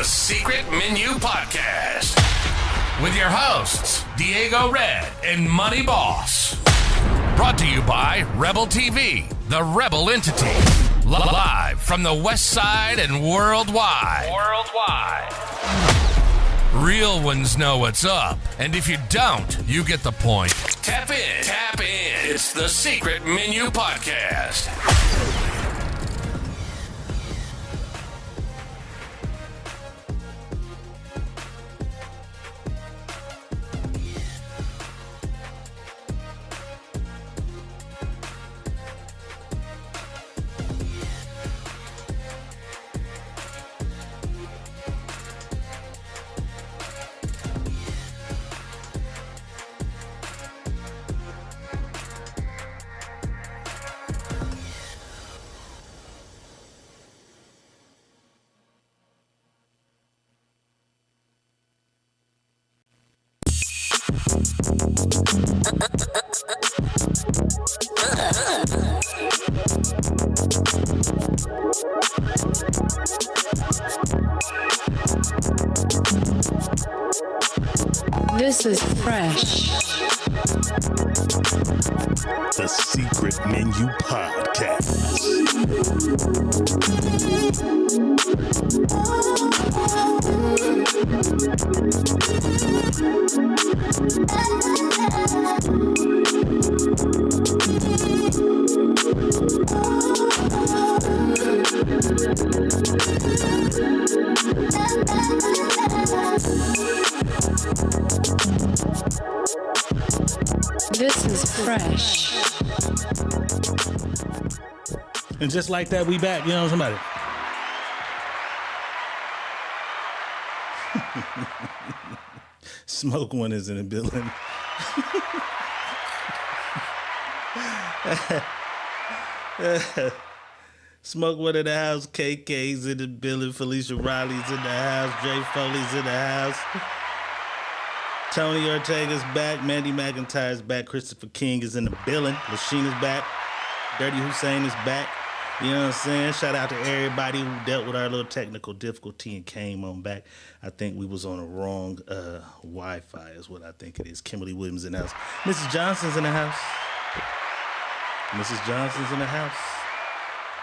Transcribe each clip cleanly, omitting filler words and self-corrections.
Secret Menu Podcast with your hosts, Diego Red and Money Boss. Brought to you by Rebel TV, the Rebel entity. Live from the West Side and worldwide. Real ones know what's up, and if you don't, you get the point. Tap in. It's the Secret Menu Podcast. This is fresh. The Secret Menu Podcast. This is fresh. And just like that, we back. You know somebody. Smoke One is in the building. Smoke One in the house. KK's in the building. Felicia Riley's in the house. Jay Foley's in the house. Tony Ortega's back. Mandy McIntyre's back. Christopher King is in the building. Lasheena's back. Dirty Hussein is back. You know what I'm saying? Shout out to everybody who dealt with our little technical difficulty and came on back. I think we was on the wrong Wi-Fi is what I think it is. Kimberly Williams in the house. Mrs. Johnson's in the house. Mrs. Johnson's in the house.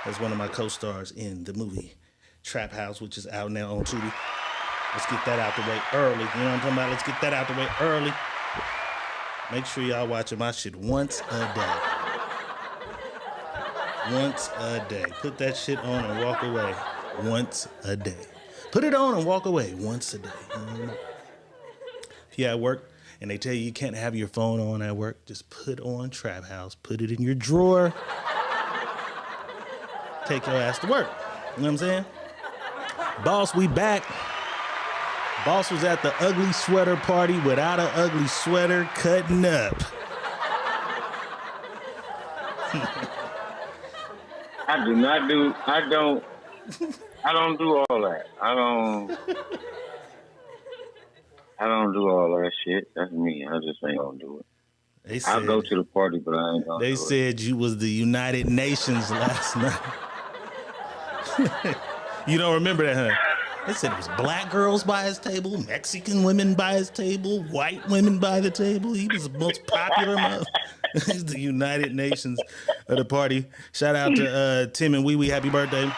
That's one of my co-stars in the movie Trap House, which is out now on Tubi. Let's get that out the way early. You know what I'm talking about? Let's get that out the way early. Make sure y'all watching my shit once a day. Once a day. Put that shit on and walk away once a day. Put it on and walk away once a day. If you're at work and they tell you you can't have your phone on at work, just put on Trap House. Put it in your drawer. Take your ass to work. You know what I'm saying? Boss, we back. Boss was at the ugly sweater party without an ugly sweater, cutting up. I don't do all that. I don't do all that shit. That's me. I just ain't gonna do it. I'll go to the party, but I ain't gonna do it. They said you was the United Nations last night. You don't remember that, huh? They said it was black girls by his table, Mexican women by his table, white women by the table. He was the most popular mother. He's the United Nations of the party. Shout out to Tim and Wee Wee. Happy birthday.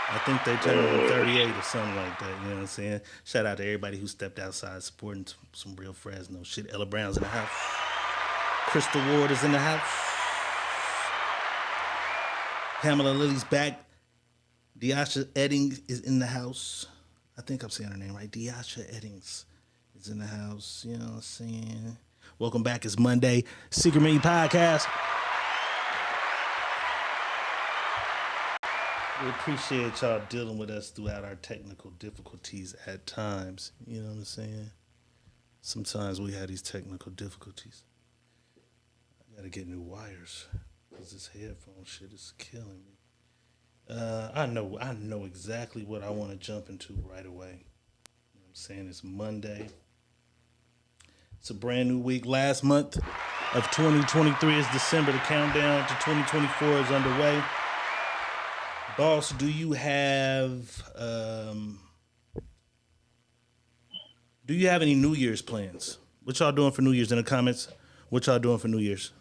I think they turned 38 or something like that. You know what I'm saying? Shout out to everybody who stepped outside supporting some real Fresno shit. Ella Brown's in the house. Crystal Ward is in the house. Pamela Lily's back. Deasha Eddings is in the house. I think I'm saying her name right. Deasha Eddings is in the house. You know what I'm saying? Welcome back. It's Monday. Secret Menu Podcast. We appreciate y'all dealing with us throughout our technical difficulties at times. You know what I'm saying? Sometimes we have these technical difficulties. I gotta get new wires because this headphone shit is killing me. I know exactly what I want to jump into right away. You know what I'm saying? It's Monday. It's a brand new week. Last month of 2023 is December. The countdown to 2024 is underway. Boss, do you have any New Year's plans? What y'all doing for New Year's in the comments? What y'all doing for New Year's?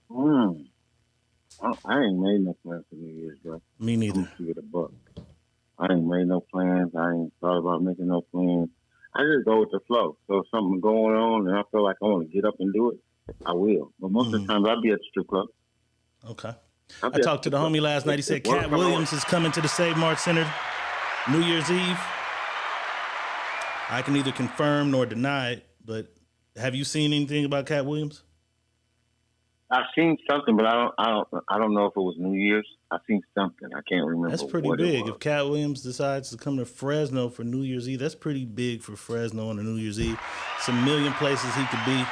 I ain't made no plans for New Year's, bro. Me neither. I'm gonna give it a buck. I ain't made no plans. I ain't thought about making no plans. I just go with the flow. So if something going on and I feel like I want to get up and do it, I will. But most of the time, I'll be at the strip club. Okay. I talked to the homie last night. He said Cat Williams is coming to the Save Mart Center New Year's Eve. I can neither confirm nor deny it, but have you seen anything about Cat Williams? I've seen something, but I don't know if it was New Year's. I've seen something. I can't remember. That's pretty big. If Cat Williams decides to come to Fresno for New Year's Eve, that's pretty big for Fresno on a New Year's Eve. It's a million places he could be.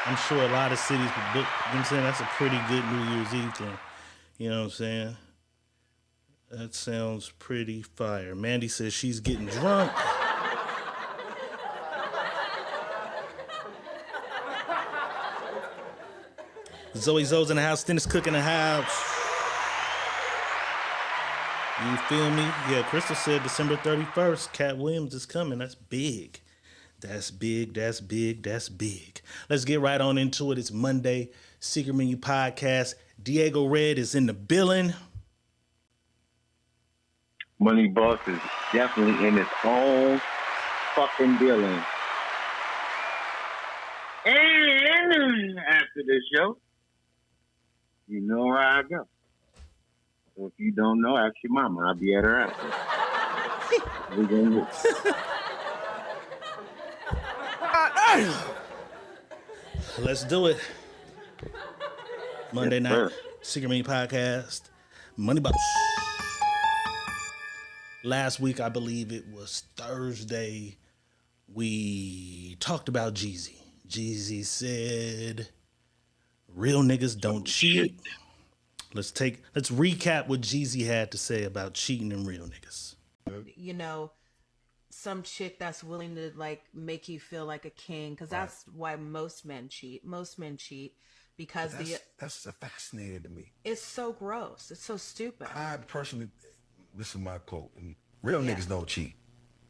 I'm sure a lot of cities would book. You know what I'm saying? That's a pretty good New Year's Eve thing. You know what I'm saying? That sounds pretty fire. Mandy says she's getting drunk. Zoe's in the house. Dennis Cook in the house. You feel me? Yeah, Crystal said December 31st, Cat Williams is coming. That's big. That's big. That's big. That's big. Let's get right on into it. It's Monday. Secret Menu Podcast. Diego Red is in the building. Money Boss is definitely in his own fucking building. And after this show, you know where I go. So if you don't know, ask your mama. I'll be at her after. We're gonna Let's do it. Monday night, sir. Secret Menu Podcast. Money Boss. Last week, I believe it was Thursday, we talked about Jeezy. Jeezy said, real niggas don't cheat. Let's recap what Jeezy had to say about cheating and real niggas. You know, some chick that's willing to like make you feel like a king, because that's why most men cheat. Most men cheat because that's fascinating to me. It's so gross. It's so stupid. I personally, this is my quote: "Real niggas don't cheat."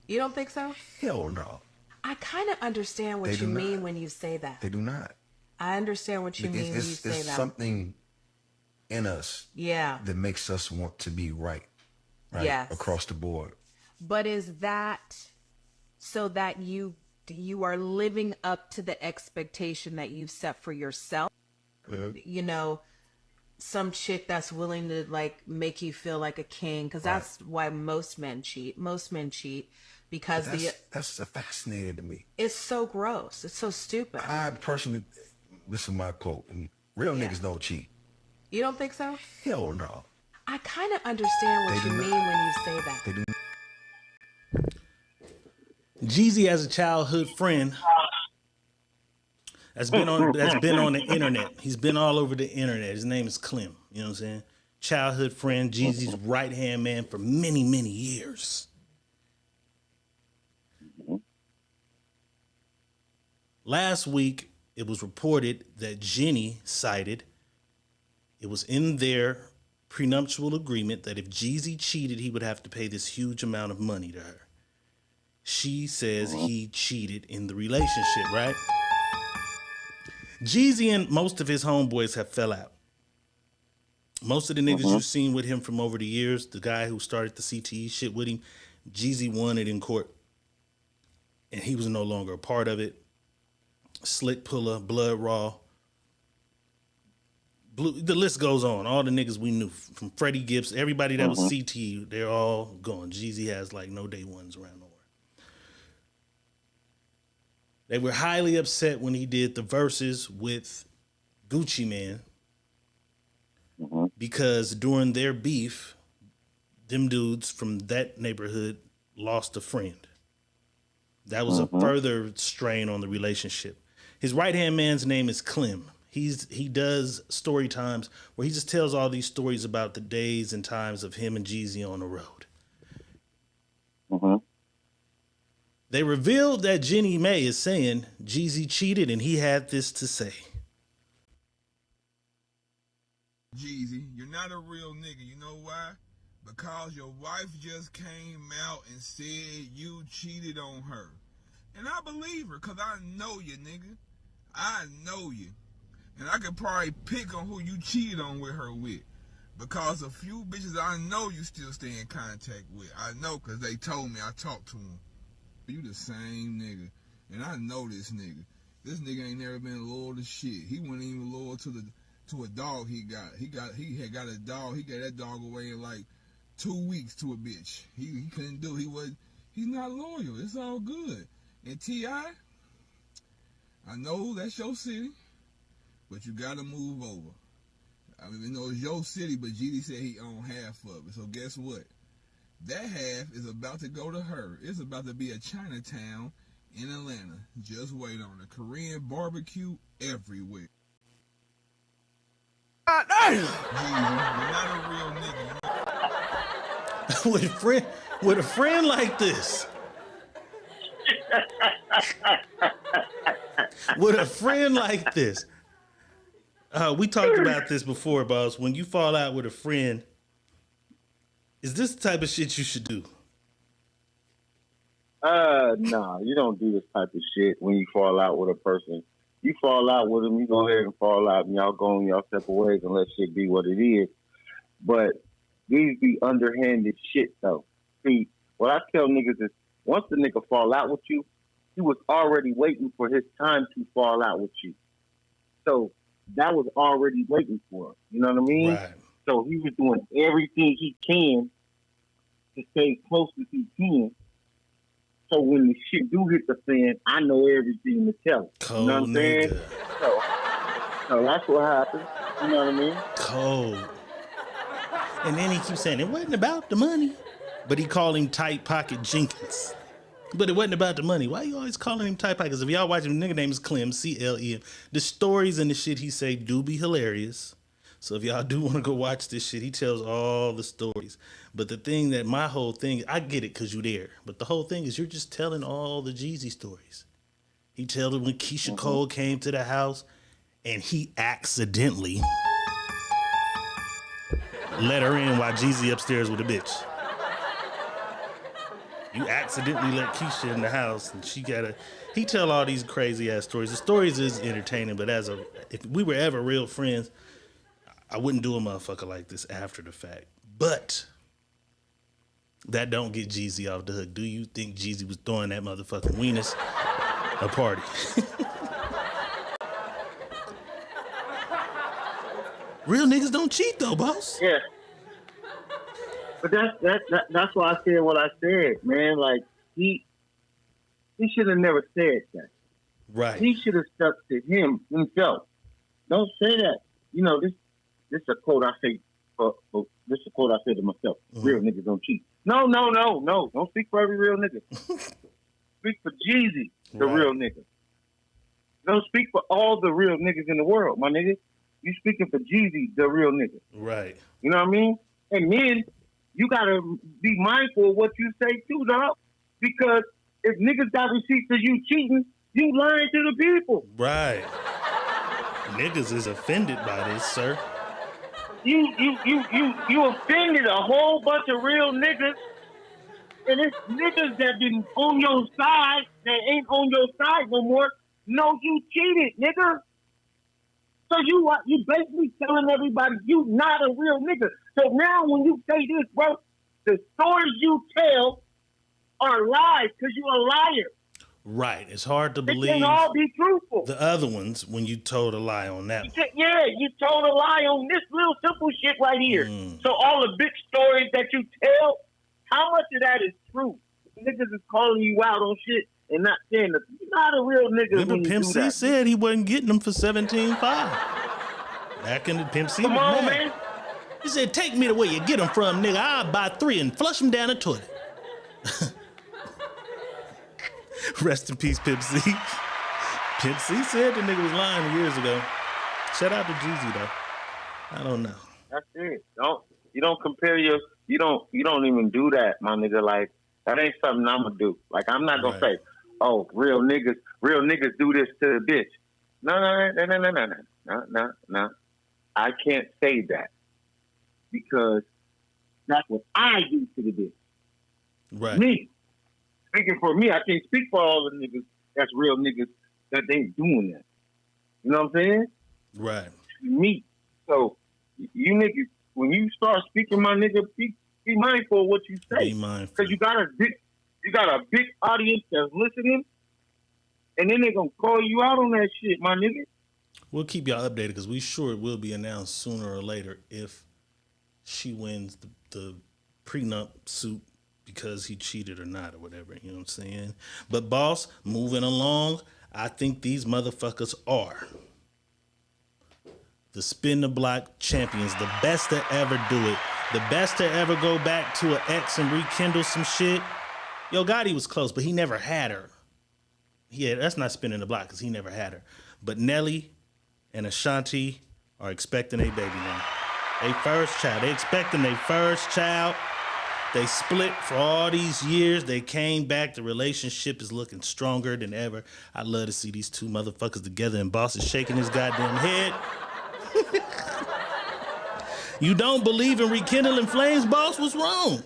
You don't think so? Hell no. I kind of understand what you mean when you say that. They do not. I understand what you mean when you say that. It's something in us, that makes us want to be right, across the board. But is that so that you are living up to the expectation that you've set for yourself? You know, some chick that's willing to like make you feel like a king, because that's why most men cheat. Most men cheat because that's fascinating to me. It's so gross. It's so stupid. I personally, this is my quote: "Real niggas don't cheat." You don't think so? Hell no. I kind of understand what you mean when you say that. They do. Jeezy has a childhood friend that's been on the internet. He's been all over the internet. His name is Clem. You know what I'm saying? Childhood friend, Jeezy's right-hand man for many, many years. Last week, it was reported that Jenny cited it was in their prenuptial agreement that if Jeezy cheated, he would have to pay this huge amount of money to her. She says he cheated in the relationship, right? Jeezy and most of his homeboys have fell out. Most of the niggas you've seen with him from over the years, the guy who started the CTE shit with him, Jeezy won it in court. And he was no longer a part of it. Slick Puller, Blood Raw. The list goes on. All the niggas we knew, from Freddie Gibbs, everybody that was CTE, they're all gone. Jeezy has like no day ones around nowhere. They were highly upset when he did the verses with Gucci Man because during their beef, them dudes from that neighborhood lost a friend. That was a further strain on the relationship. His right-hand man's name is Clem. He does story times where he just tells all these stories about the days and times of him and Jeezy on the road. They revealed that Jenny May is saying Jeezy cheated and he had this to say. Jeezy, you're not a real nigga. You know why? Because your wife just came out and said you cheated on her. And I believe her, because I know you, nigga. I know you. And I could probably pick on who you cheated on with her with. Because a few bitches I know you still stay in contact with. I know, because they told me. I talked to them. You the same nigga. And I know this nigga. This nigga ain't never been loyal to shit. He wasn't even loyal to a dog he got. He had got a dog. He got that dog away in like 2 weeks to a bitch. He couldn't do it. He's not loyal. It's all good. And T.I., I know that's your city, but you gotta move over. I mean, it's your city, but GD said he owned half of it. So guess what? That half is about to go to her. It's about to be a Chinatown in Atlanta. Just wait on it. Korean barbecue everywhere. God damn! You're not a real nigga. with a friend like this. With a friend like this. We talked about this before, boss. When you fall out with a friend, is this the type of shit you should do? Nah, you don't do this type of shit when you fall out with a person. You fall out with them, you go ahead and fall out, and y'all go on y'all separate ways and let shit be what it is. But these be underhanded shit, though. See, what I tell niggas is, once the nigga fall out with you, he was already waiting for his time to fall out with you. So that was already waiting for him. You know what I mean? Right. So he was doing everything he can to stay close as he can. So when the shit do hit the fan, I know everything to tell him. Cold, you know what I'm saying? So that's what happened. You know what I mean? Cold. And then he keeps saying, it wasn't about the money. But he called him Tight Pocket Jenkins. But it wasn't about the money. Why you always calling him Tight Pockets? If y'all watch him, nigga name is Clem, C-L-E-M. The stories and the shit he say do be hilarious. So if y'all do want to go watch this shit, he tells all the stories. But the thing that my whole thing, I get it because you there. But the whole thing is you're just telling all the Jeezy stories. He tells it when Keisha Cole came to the house and he accidentally let her in while Jeezy upstairs with a bitch. You accidentally let Keisha in the house and he tell all these crazy ass stories. The stories is entertaining, but if we were ever real friends, I wouldn't do a motherfucker like this after the fact. But that don't get Jeezy off the hook. Do you think Jeezy was throwing that motherfucking weenus a party? Real niggas don't cheat though, boss. Yeah. But that's why I said what I said, man. Like he should have never said that. Right. He should have stuck to himself. Don't say that. You know, this is a quote I say this is a quote I say to myself. Real niggas don't cheat. No. Don't speak for every real nigga. Speak for Jeezy, the real nigga. Don't speak for all the real niggas in the world, my nigga. You speaking for Jeezy, the real nigga. Right. You know what I mean? And then you gotta be mindful of what you say too, dog. Because if niggas got receipts of you cheating, you lying to the people. Right. Niggas is offended by this, sir. You offended a whole bunch of real niggas, and it's niggas that been on your side that ain't on your side no more. No, you cheated, nigga. So you basically telling everybody you not a real nigga. So now when you say this, bro, the stories you tell are lies because you a liar. Right. It's hard to believe. They can't all be truthful. The other ones when you told a lie on that one. Yeah, you told a lie on this little simple shit right here. So all the big stories that you tell, how much of that is true? Niggas is calling you out on shit and not saying that you're not a real nigga. Remember Pimp C said he wasn't getting them for $17.5. Back in the Pimp C. Come on, man. He said, take me to where you get them from, nigga. I'll buy 3 and flush them down the toilet. Rest in peace, Pimp C. Pimp C said the nigga was lying years ago. Shout out to Jeezy though. I don't know. That's it. You don't compare you don't even do that, my nigga. Like that ain't something I'm gonna do. Like I'm not gonna say, oh, real niggas do this to the bitch. No. I can't say that because that's what I do to the bitch. Right. Me. Speaking for me, I can't speak for all the niggas that's real niggas that ain't doing that. You know what I'm saying? Right. Me. So, you niggas, when you start speaking, my nigga, be mindful of what you say. Be mindful. Because you got a big audience that's listening, and then they gonna call you out on that shit, my nigga. We'll keep y'all updated because we sure it will be announced sooner or later if she wins the prenup suit because he cheated or not or whatever. You know what I'm saying? But boss, moving along, I think these motherfuckers are the spin the block champions, the best to ever do it, the best to ever go back to an ex and rekindle some shit. Yo Gotti was close, but he never had her. Yeah, that's not spinning the block because he never had her. But Nelly and Ashanti are expecting a baby now. They first child. They expecting their first child. They split for all these years. They came back. The relationship is looking stronger than ever. I love to see these two motherfuckers together, and Boss is shaking his goddamn head. You don't believe in rekindling flames, Boss? What's wrong?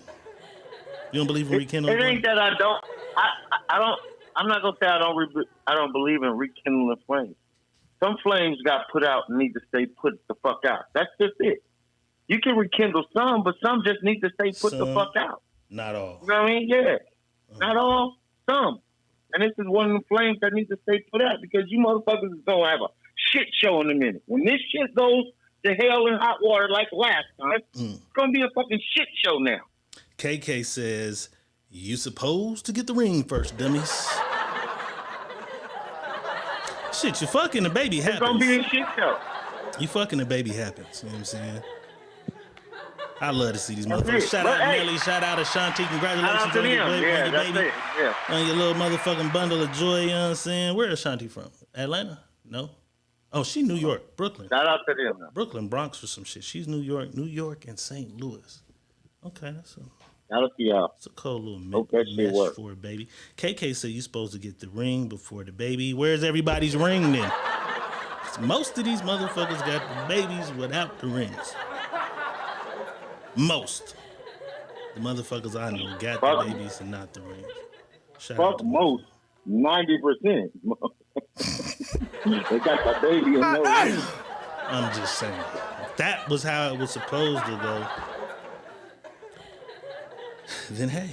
You don't believe in rekindling flames? It ain't that I don't. I don't. I'm not gonna say I don't believe in rekindling flames. Some flames got put out and need to stay put the fuck out. That's just it. You can rekindle some, but some just need to stay put the fuck out. Not all. You know what I mean? Yeah. Not all, some. And this is one of the flames that needs to stay put out because you motherfuckers is gonna have a shit show in a minute. When this shit goes to hell in hot water like last time, it's gonna be a fucking shit show now. KK says, you supposed to get the ring first, dummies. Shit, you fucking the baby happens. It's gonna be a shit show. You fucking the baby happens. You know what I'm saying? I love to see these motherfuckers. Shout out Nelly, shout out Ashanti. Congratulations on your baby. Yeah, that's it. Yeah. On your little motherfucking bundle of joy, you know what I'm saying? Where is Ashanti from? Atlanta? No. Oh, she New York, Brooklyn. Shout out to them. Man. Brooklyn, Bronx or some shit. She's New York and St. Louis. Okay, that's a cool little mesh for a baby. KK said you supposed to get the ring before the baby. Where's everybody's ring then? Most of these motherfuckers got the babies without the rings. Most. The motherfuckers I know got the babies and not the rings. Fuck most. 90%. They got the baby and no ring. I'm just saying. If that was how it was supposed to go, then hey.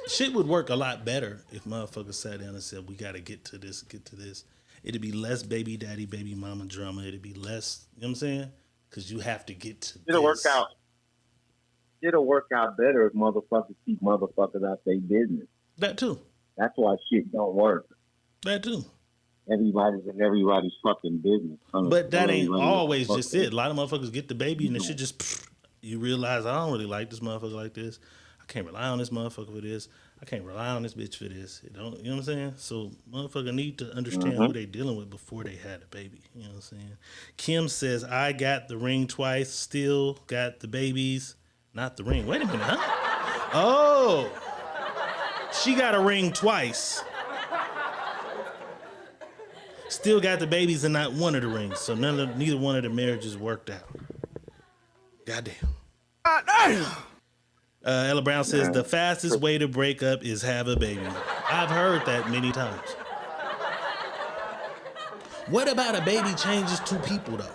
Shit would work a lot better if motherfuckers sat down and said, we gotta get to this. It'd be less baby daddy, baby mama drama. It'd be less, you know what I'm saying? Because you have to get to It'll work out. It'll work out better if motherfuckers keep motherfuckers out their business. That too. That's why shit don't work. That too. Everybody's in everybody's fucking business. But that ain't always just it. A lot of motherfuckers get the baby and the shit just, you realize I don't really like this motherfucker like this. I can't rely on this motherfucker for this. I can't rely on this bitch for this. It don't, you know what I'm saying? So motherfucker need to understand who they dealing with before they had a baby. You know what I'm saying? Kim says, I got the ring twice, still got the babies, not the ring. Wait a minute, huh? Oh, she got a ring twice. Still got the babies and not one of the rings. So neither one of the marriages worked out. Goddamn. Ella Brown says the fastest way to break up is have a baby. I've heard that many times. What about a baby changes two people though?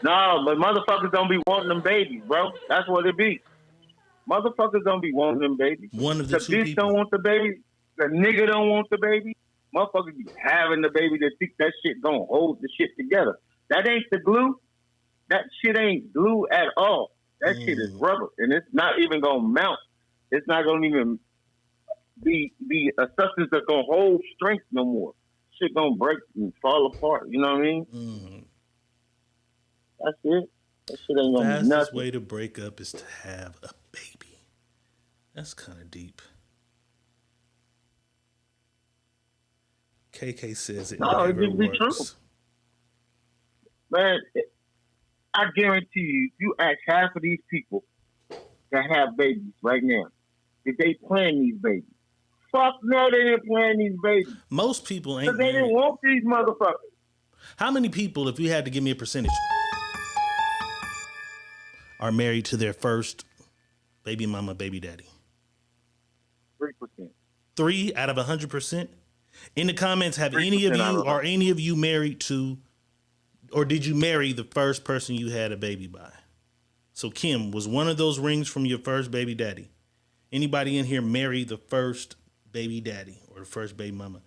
No, but motherfuckers don't be wanting them babies, bro. That's what it be. Motherfuckers don't be wanting them babies. One of the two bitch people don't want the baby. The nigga don't want the baby. Motherfuckers be having the baby that think that shit gonna hold the shit together. That ain't the glue. That shit ain't glue at all. That shit is rubber, and it's not even gonna mount. It's not gonna even be a substance that's gonna hold strength no more. Shit gonna break and fall apart. You know what I mean? Mm-hmm. That's it. That shit ain't gonna be nothing. The fastest way to break up is to have a baby. That's kind of deep. KK says it never works. True. Man, I guarantee you, you ask half of these people that have babies right now, did they plan these babies? Fuck no, they didn't plan these babies. Most people ain't. Because they didn't want these motherfuckers. How many people, if you had to give me a percentage, are married to their first baby mama, baby daddy? 3%. 3 out of 100%? In the comments, have any of you married to, or did you marry the first person you had a baby by? So Kim, was one of those rings from your first baby daddy? Anybody in here marry the first baby daddy or the first baby mama?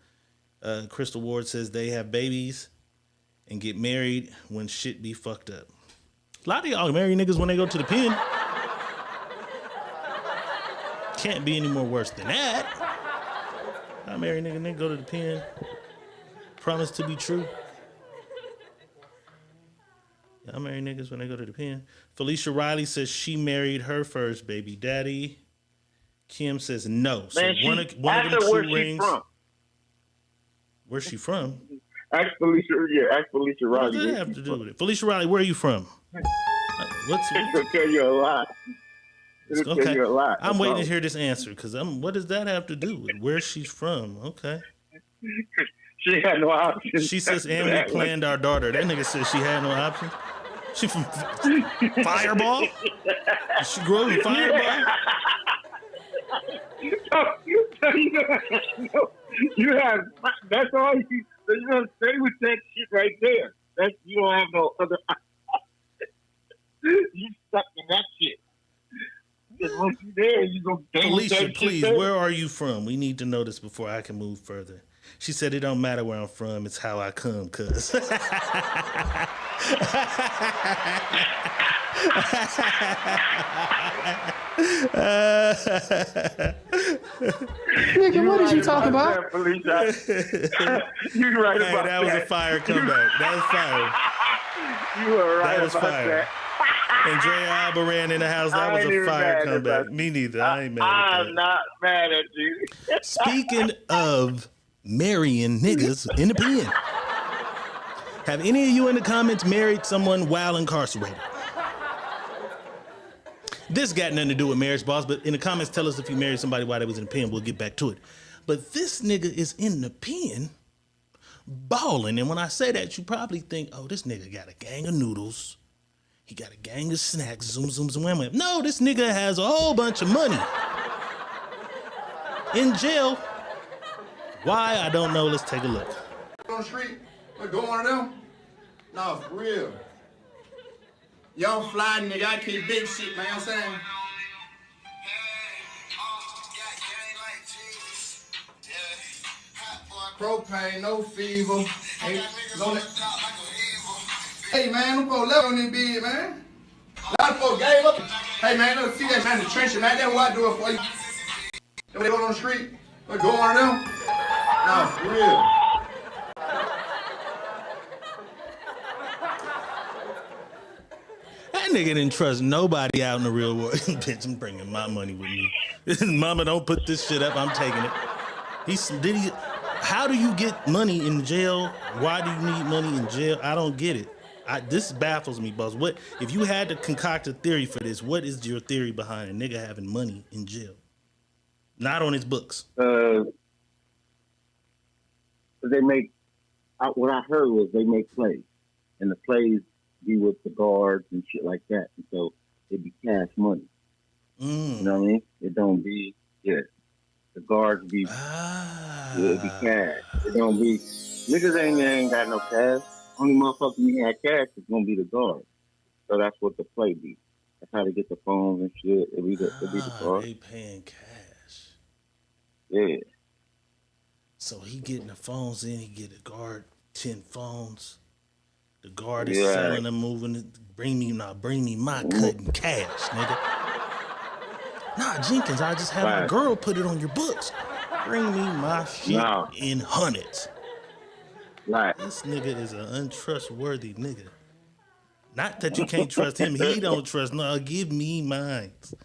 Crystal Ward says they have babies and get married when shit be fucked up. A lot of y'all marry niggas when they go to the pen. Can't be any more worse than that. I marry a nigga and then go to the pen. Promise to be true. I marry niggas when they go to the pen. Felicia Riley says she married her first baby daddy. Kim says no. So Man, one of them two rings. From. Where's she from? Ask Felicia Riley. What does that have to do with it? Felicia Riley, where are you from? It's gonna tell you a lot. Okay. Tell you a lot. I'm waiting to hear this answer because what does that have to do with where she's from? Okay. She had no options. She says, and we planned our daughter. That nigga says she had no options. She from Fireball? Did she grew up in Fireball? You have, that's all you gonna stay with that shit right there. You don't have no other. You stuck in that shit. Because once you're there, you gonna stay with that Alicia, please, shit where are you from? We need to know this before I can move further. She said it don't matter where I'm from, it's how I come, cuz. Nigga, what did you talk about? You right hey, about that. That was a fire comeback. That was fire. You were right that was about fire. that. And Dre Albaran in the house, that was a fire comeback. Me neither. I ain't mad at that. I'm not mad at you. Speaking of marrying niggas in the pen, have any of you in the comments married someone while incarcerated? This got nothing to do with marriage, boss, but in the comments, tell us if you married somebody while they was in the pen. We'll get back to it. But this nigga is in the pen balling. And when I say that, you probably think, oh, this nigga got a gang of noodles. He got a gang of snacks. Zoom, zoom, zoom, wham, wham. No, this nigga has a whole bunch of money. In jail. Why? I don't know. Let's take a look. On the street, what, go one of them? No, for real. Young fly nigga, I keep big shit, man, you know what I'm saying? Propane, no fever. Hey, hey man, them folks left on this bid, man. A lot of folks gave up. Hey man, let's see that man in the trenches, man. That's what I do it for you. When they go on the street, what, go one of them? No, for real. That nigga didn't trust nobody out in the real world. Bitch, I'm bringing my money with me. Mama, don't put this shit up. I'm taking it. How do you get money in jail? Why do you need money in jail? I don't get it. This baffles me, boss. What if you had to concoct a theory for this? What is your theory behind a nigga having money in jail? Not on his books. They make. What I heard was they make plays, and the plays be with the guards and shit like that, and so it be cash money. You know what I mean? It don't be the guards be it be cash. It don't be niggas ain't got no cash. Only motherfucker you had cash is gonna be the guards. So that's what the play be. That's how they get the phones and shit. It be the guards. They paying cash. Yeah. So he getting the phones in. He get a guard 10 phones. The guard is selling them, moving it. Bring me my cut in cash, nigga. Nah, Jenkins, I just have my girl put it on your books. Bring me my shit in hundreds. Right. This nigga is an untrustworthy nigga. Not that you can't trust him. He don't trust. No, give me mine. As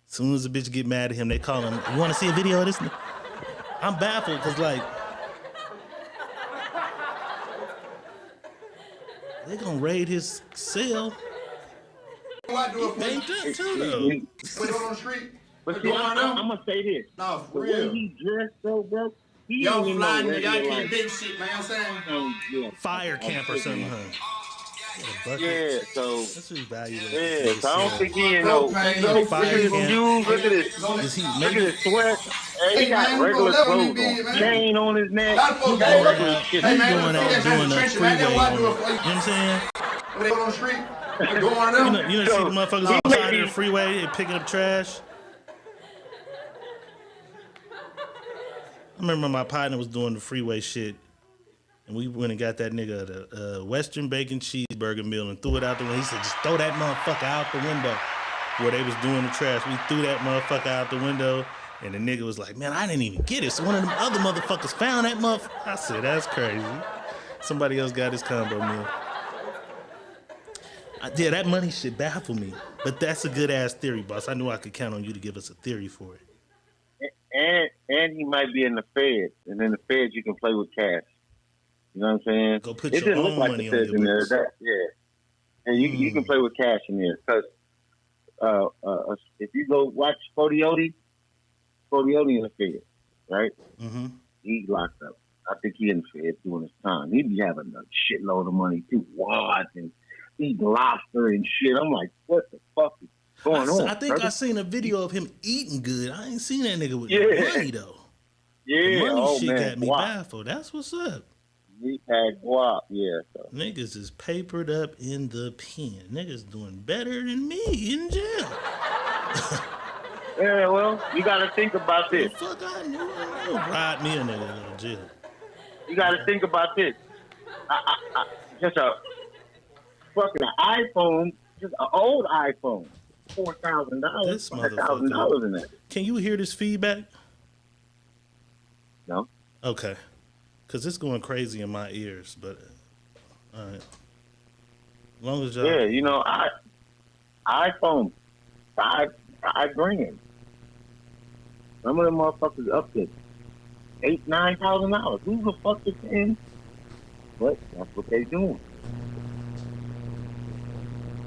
soon as a bitch get mad at him, they call him, you want to see a video of this nigga? I'm baffled because, like, they gonna raid his cell. What I do it for banked up too, though. When they go on the street, but see, I'm gonna say this. No, for the real. way he dressed, though, bro, Y'all flying, y'all can't big shit, man. You know what I'm saying? Fire camp or something, huh? Yeah, so that's what he valued. Yeah, so I don't think he in no. Look at his shoes. Look at his. Look at his sweat. Hey, he got regular clothes on. Chain on his neck. He's going out doing a freeway. You know what I'm saying? When they go on the street, they go on them. You know, see the motherfuckers on the side of the freeway and picking up trash. I remember my partner was doing the freeway shit, and we went and got that nigga the Western bacon cheeseburger meal and threw it out the window. He said, just throw that motherfucker out the window. Where they was doing the trash, we threw that motherfucker out the window, and the nigga was like, man, I didn't even get it. So one of them other motherfuckers found that motherfucker. I said, that's crazy. Somebody else got his combo meal. Yeah, that money shit baffled me. But that's a good-ass theory, boss. I knew I could count on you to give us a theory for it. And he might be in the Feds. And in the Feds, you can play with cash. You know what I'm saying? Go put your own money on your books. Yeah. And you can play with cash in there. Because if you go watch Fodioti in the Feds, right? Mm-hmm. He's locked up. I think he in the Feds doing his time. He be having a shitload of money, too. Wads and eating lobster and shit. I'm like, what the fuck is going on? I think I seen a video of him eating good. I ain't seen that nigga with money, though. Yeah, the money shit man, got me baffled. That's what's up. He had guap, yeah. So. Niggas is papered up in the pen. Niggas doing better than me in jail. Yeah, well, you got to think about this. Fuck, I knew. Ride me a nigga to jail. You got to think about this. Just a fucking iPhone, just an old iPhone, $4,000. This motherfucker. In that. Can you hear this feedback? No. Okay. Because it's going crazy in my ears, but all right. As long as y'all... Yeah, you know, iPhone, $5 grand. Some of them motherfuckers up to $8,000-$9,000. Who the fuck is in? But that's what they doing.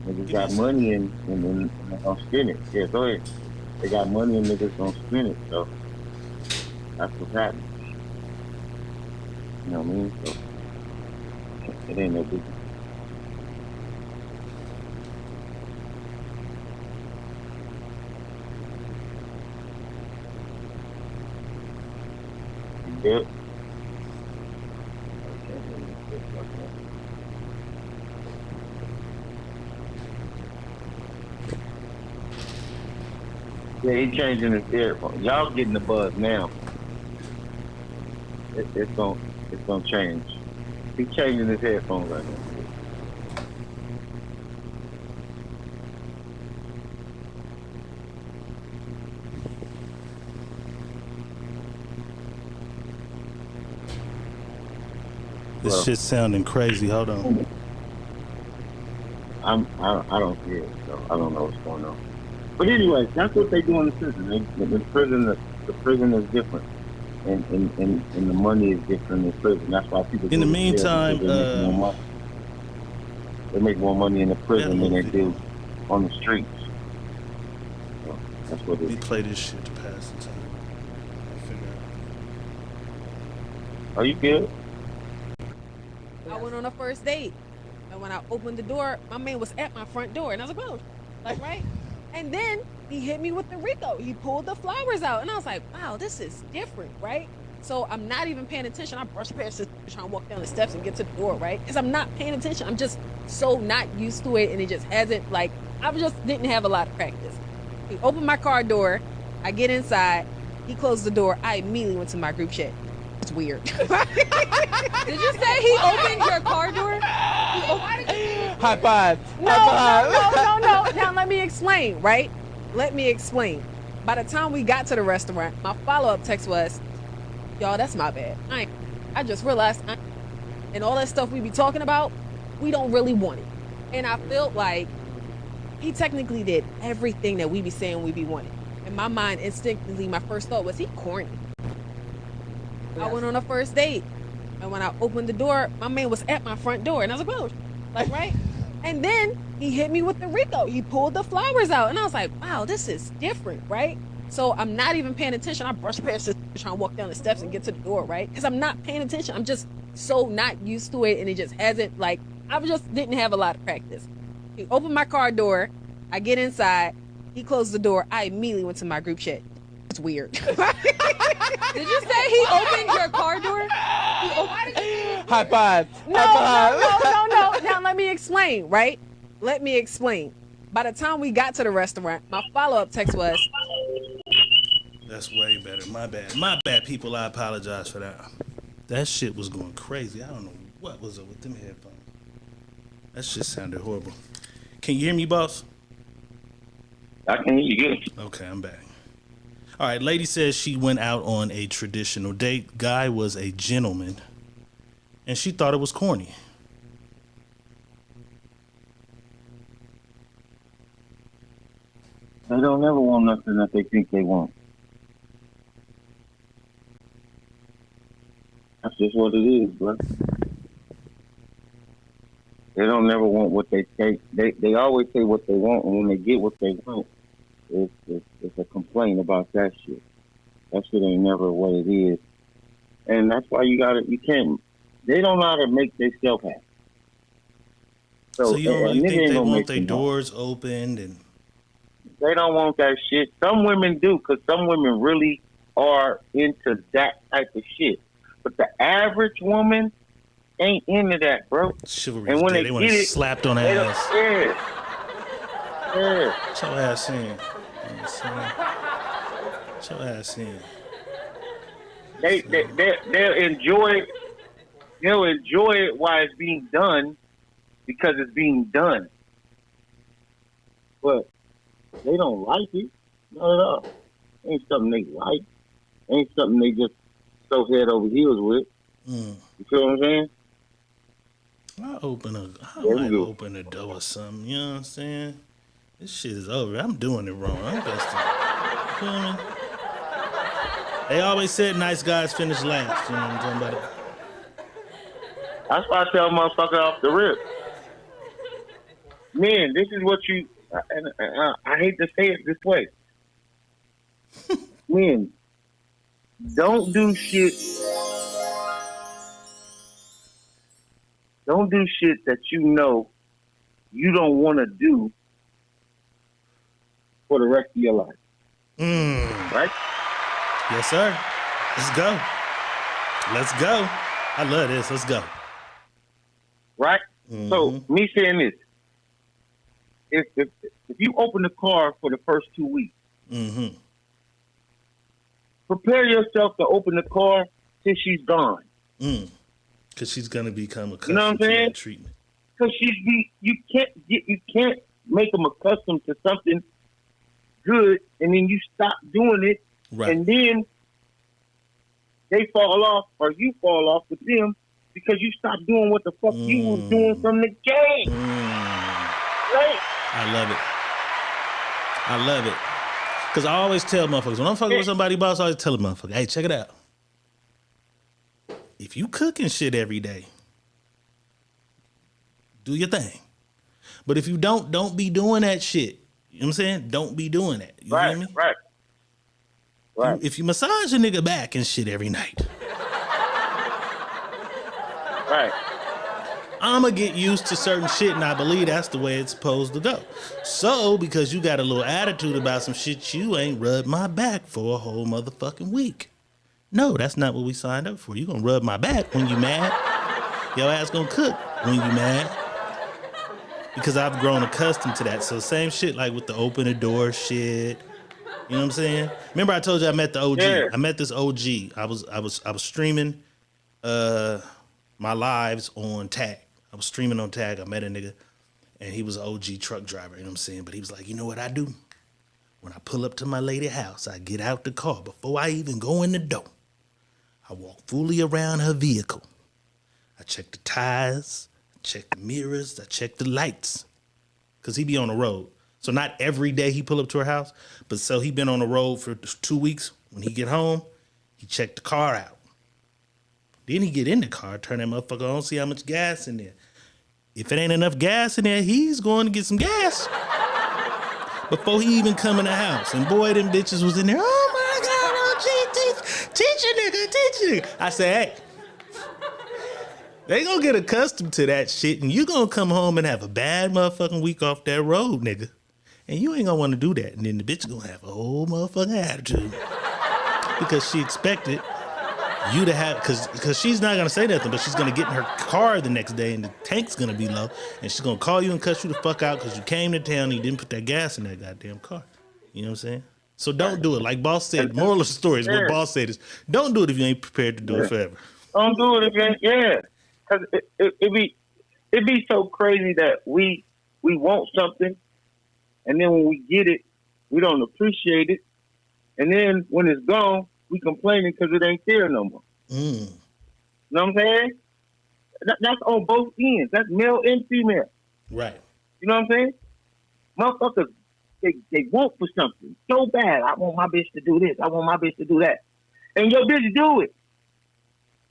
Niggas got money and they're gonna spend it. Yeah, go ahead. They got money and niggas gonna spend it, so that's what's happening. You know what I mean? So it ain't no big. You good? Yeah, he changing his earphone. Y'all getting the buzz now. It's gonna change. He's changing his headphones right now. This shit's sounding crazy. Hold on. I don't hear it, so I don't know what's going on. But anyway, that's what they do in the prison. The prison is different, and the money is different in prison. That's why people. In the meantime, they make more money in the prison than they do on the streets. So that's what it is. Let me play this shit to pass the time. Are you good? I went on a first date, and when I opened the door, my man was at my front door, and I was like, "Oh, like right." And then he hit me with the Rico. He pulled the flowers out. And I was like, wow, this is different, right? So I'm not even paying attention. I brush past this, trying to walk down the steps and get to the door, right? Because I'm not paying attention. I'm just so not used to it. And it just hasn't, like, I just didn't have a lot of practice. He opened my car door. I get inside. He closed the door. I immediately went to my group chat. It's weird. Did you say he opened your car door? High five. No. Now let me explain, right? Let me explain. By the time we got to the restaurant, my follow-up text was, y'all, that's my bad. I just realized, and all that stuff we be talking about, we don't really want it. And I felt like he technically did everything that we be saying we be wanting. In my mind, instinctively, my first thought was, he corny. I went on a first date, and when I opened the door, my man was at my front door, and I was like, "Oh, like right." And then he hit me with the Rico. He pulled the flowers out, and I was like, "Wow, this is different, right?" So I'm not even paying attention. I brush past this, trying to walk down the steps and get to the door, right? Because I'm not paying attention. I'm just so not used to it, and it just hasn't, like, I just didn't have a lot of practice. He opened my car door. I get inside. He closed the door. I immediately went to my group chat. It's weird. Did you say he opened your car door? High five. No. Now let me explain, right? Let me explain. By the time we got to the restaurant, my follow-up text was, That's way better. My bad, people. I apologize for that. That shit was going crazy. I don't know what was up with them headphones. That shit sounded horrible. Can you hear me, boss? I can hear you good. Okay, I'm back. All right, lady says she went out on a traditional date. Guy was a gentleman, and she thought it was corny. They don't ever want nothing that they think they want. That's just what it is, bro. They don't never want what they say. They always say what they want, and when they get what they want, it's a complaint about that shit. That shit ain't never what it is. And that's why you can't, they don't know how to make themselves happy. So you don't really think they want their doors opened and... They don't want that shit. Some women do, because some women really are into that type of shit. But the average woman ain't into that, bro. Chivalry. And when they want to slapped on the ass. Yeah. Get your ass in. Get your ass in. They'll enjoy it. They'll enjoy it while it's being done because it's being done. But they don't like it. Not at all. Ain't something they like. Ain't something they just so head over heels with. You feel what I'm saying? I might open a door or something. You know what I'm saying? This shit is over. I'm doing it wrong. I'm best to, you feel me? They always said nice guys finish last. You know what I'm talking about? That's why I tell motherfucker off the rip. Man, this is what you... I hate to say it this way. Men, don't do shit. Don't do shit that you know you don't want to do for the rest of your life. Right? Yes, sir. Let's go. Let's go. I love this. Let's go. Right? So, me saying this. If you open the car for the first 2 weeks, prepare yourself to open the car till she's gone. Because she's gonna become accustomed to that treatment. Because you can't make them accustomed to something good, and then you stop doing it, and then they fall off, or you fall off with them because you stop doing what the fuck you was doing from the game. Right? I love it. Because I always tell motherfuckers, when I'm fucking with somebody, boss, I always tell a motherfucker, hey, check it out. If you cooking shit every day, do your thing. But if you don't be doing that shit. You know what I'm saying? Don't be doing that. You hear me? Right. If you massage a nigga back and shit every night. Right. I'm going to get used to certain shit, and I believe that's the way it's supposed to go. So, because you got a little attitude about some shit, you ain't rubbed my back for a whole motherfucking week. No, that's not what we signed up for. You going to rub my back when you mad. Your ass going to cook when you mad. Because I've grown accustomed to that. So, same shit like with the open the door shit. You know what I'm saying? Remember I told you I met the OG. Yeah. I met this OG. I was streaming my lives on Tag. I was streaming on Tag. I met a nigga, and he was an OG truck driver, you know what I'm saying? But he was like, you know what I do? When I pull up to my lady house, I get out the car. Before I even go in the door, I walk fully around her vehicle. I check the tires, I check the mirrors, I check the lights. Because he be on the road. So not every day he pull up to her house, but so he been on the road for 2 weeks. When he get home, he check the car out. Then he get in the car, turn that motherfucker on, see how much gas in there. If it ain't enough gas in there, he's going to get some gas. before he even come in the house. And boy, them bitches was in there. Oh my God, teach a nigga. I said, hey, they gonna get accustomed to that shit, and you gonna come home and have a bad motherfucking week off that road, nigga. And you ain't gonna want to do that. And then the bitch gonna have a whole motherfucking attitude because she expected you to have, because she's not gonna say nothing, but she's gonna get in her car the next day and the tank's gonna be low, and she's gonna call you and cuss you the fuck out because you came to town and you didn't put that gas in that goddamn car. You know what I'm saying? So don't do it. Like Boss said, moral of the story is what Boss said is, don't do it if you ain't prepared to do it forever. Don't do it if you ain't, because it be so crazy that we want something, and then when we get it, we don't appreciate it, and then when it's gone, we complaining because it ain't there no more. You know what I'm saying? That's on both ends. That's male and female. Right. You know what I'm saying? Motherfuckers, they want for something so bad. I want my bitch to do this. I want my bitch to do that. And your bitch do it.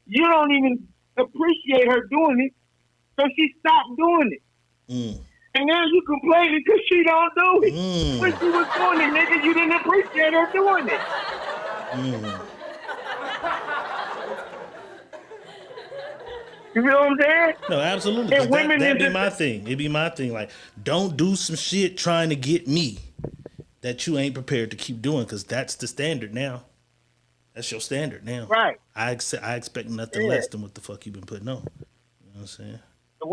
You don't even appreciate her doing it, so she stopped doing it. And now you complaining because she don't do it. When she was doing it, nigga, you didn't appreciate her doing it. You feel what I'm saying? No, absolutely. That'd be my thing. It'd be my thing. Like, don't do some shit trying to get me that you ain't prepared to keep doing, because that's the standard now. That's your standard now. Right. I expect nothing less than what the fuck you been putting on. You know what I'm saying? The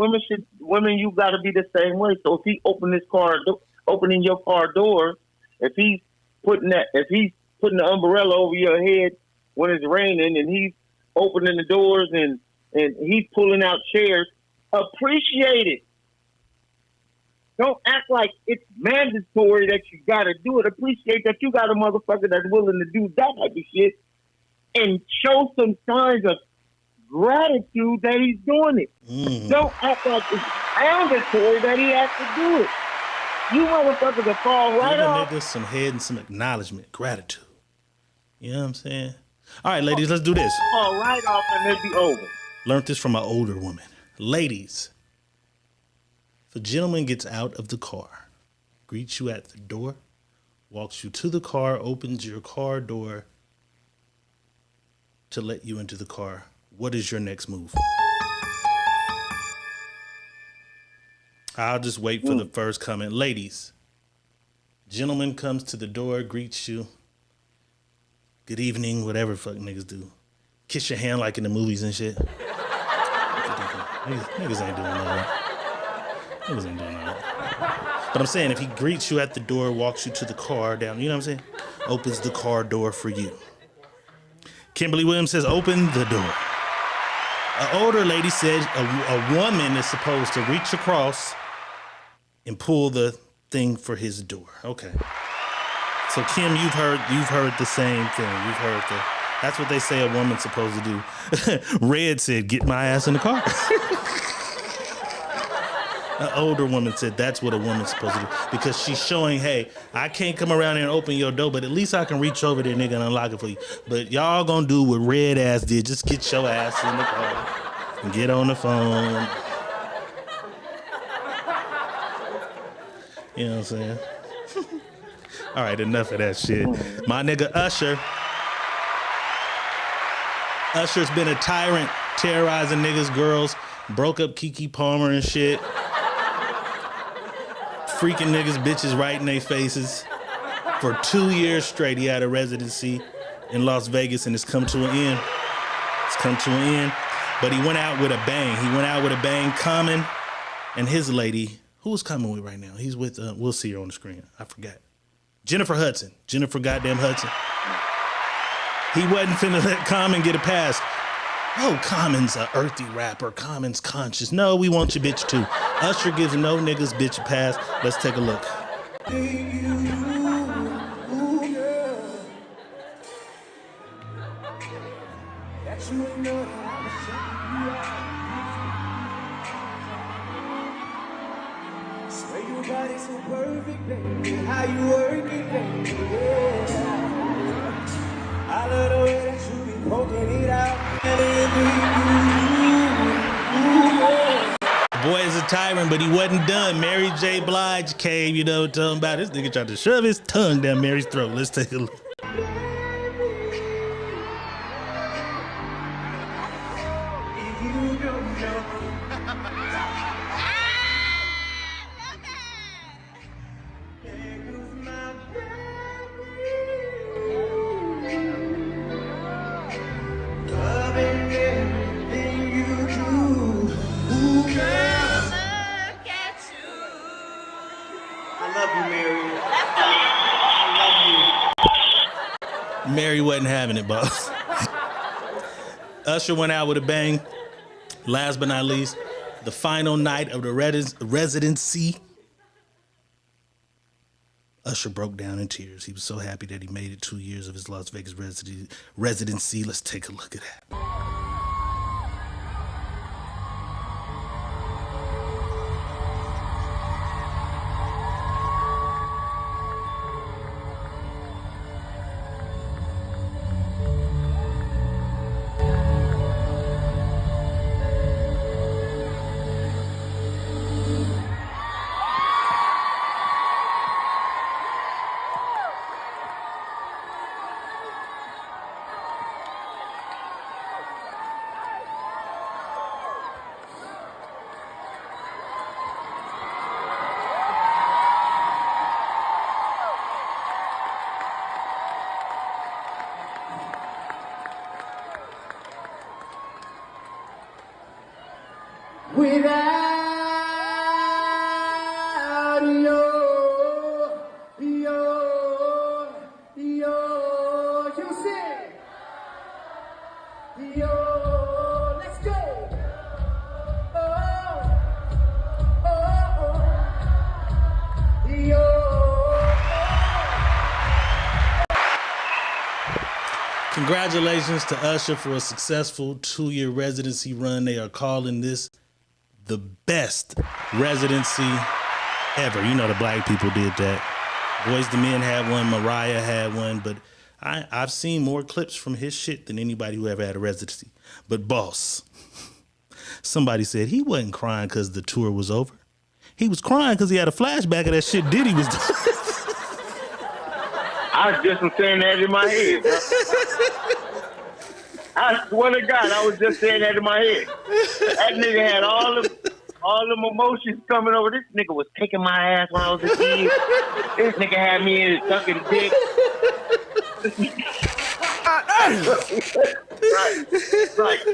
women, you got to be the same way. So if he opening your car door, if he's putting the umbrella over your head when it's raining, and he's opening the doors and he's pulling out chairs, appreciate it. Don't act like it's mandatory that you got to do it. Appreciate that you got a motherfucker that's willing to do that type of shit, and show some signs of gratitude that he's doing it. Don't act like it's mandatory that he has to do it. You motherfuckers will fall right off. Give a nigga some head and some acknowledgement, gratitude. You know what I'm saying? All right, ladies, let's do this. Fall right off and it'll be over. Learned this from an older woman. Ladies, if a gentleman gets out of the car, greets you at the door, walks you to the car, opens your car door to let you into the car, what is your next move? I'll just wait for the first comment. Ladies, gentleman comes to the door, greets you. Good evening, whatever fuck niggas do. Kiss your hand like in the movies and shit. Niggas ain't doing all that. Niggas ain't doing all that. But I'm saying, if he greets you at the door, walks you to the car down, you know what I'm saying? Opens the car door for you. Kimberly Williams says, open the door. An older lady said a woman is supposed to reach across and pull the thing for his door. Okay. So Kim, you've heard the same thing. That's what they say a woman's supposed to do. Red said, get my ass in the car. An older woman said that's what a woman's supposed to do, because she's showing, hey, I can't come around and open your door, but at least I can reach over there, nigga, and unlock it for you. But y'all gonna do what Red ass did. Just get your ass in the car and get on the phone. You know what I'm saying? All right, enough of that shit. My nigga Usher. Usher's been a tyrant, terrorizing niggas, girls, broke up Keke Palmer and shit. Freaking niggas, bitches right in their faces. For 2 years straight, he had a residency in Las Vegas, and it's come to an end. But he went out with a bang. Common and his lady, who's Common with right now? He's with, we'll see her on the screen. I forgot. Jennifer goddamn Hudson. He wasn't finna let Common get a pass. Oh, Common's a earthy rapper. Common's conscious. No, we want your bitch too. Usher gives no niggas bitch a pass. Let's take a look. Swear your body's so perfect, baby. How you work it, baby. Yeah. I love the way that you be poking it out. Boy is a retiring, but he wasn't done. Mary J. Blige came, talking about this nigga tried to shove his tongue down Mary's throat. Let's take a look. Mary wasn't having it, boss. Usher went out with a bang. Last but not least, the final night of the residency. Usher broke down in tears. He was so happy that he made it 2 years of his Las Vegas residency. Let's take a look at that. Without you say, let's go. Congratulations to Usher for a successful 2-year residency run. They are calling this the best residency ever. The black people did that. Boys II Men had one, Mariah had one, but I've seen more clips from his shit than anybody who ever had a residency. But boss, somebody said he wasn't crying because the tour was over. He was crying because he had a flashback of that shit Diddy was doing. I was just saying that in my head, bro. I swear to God, I was just saying that in my head. That nigga had all them emotions coming over. This nigga was kicking my ass when I was a kid. This nigga had me in his sucking dick. right.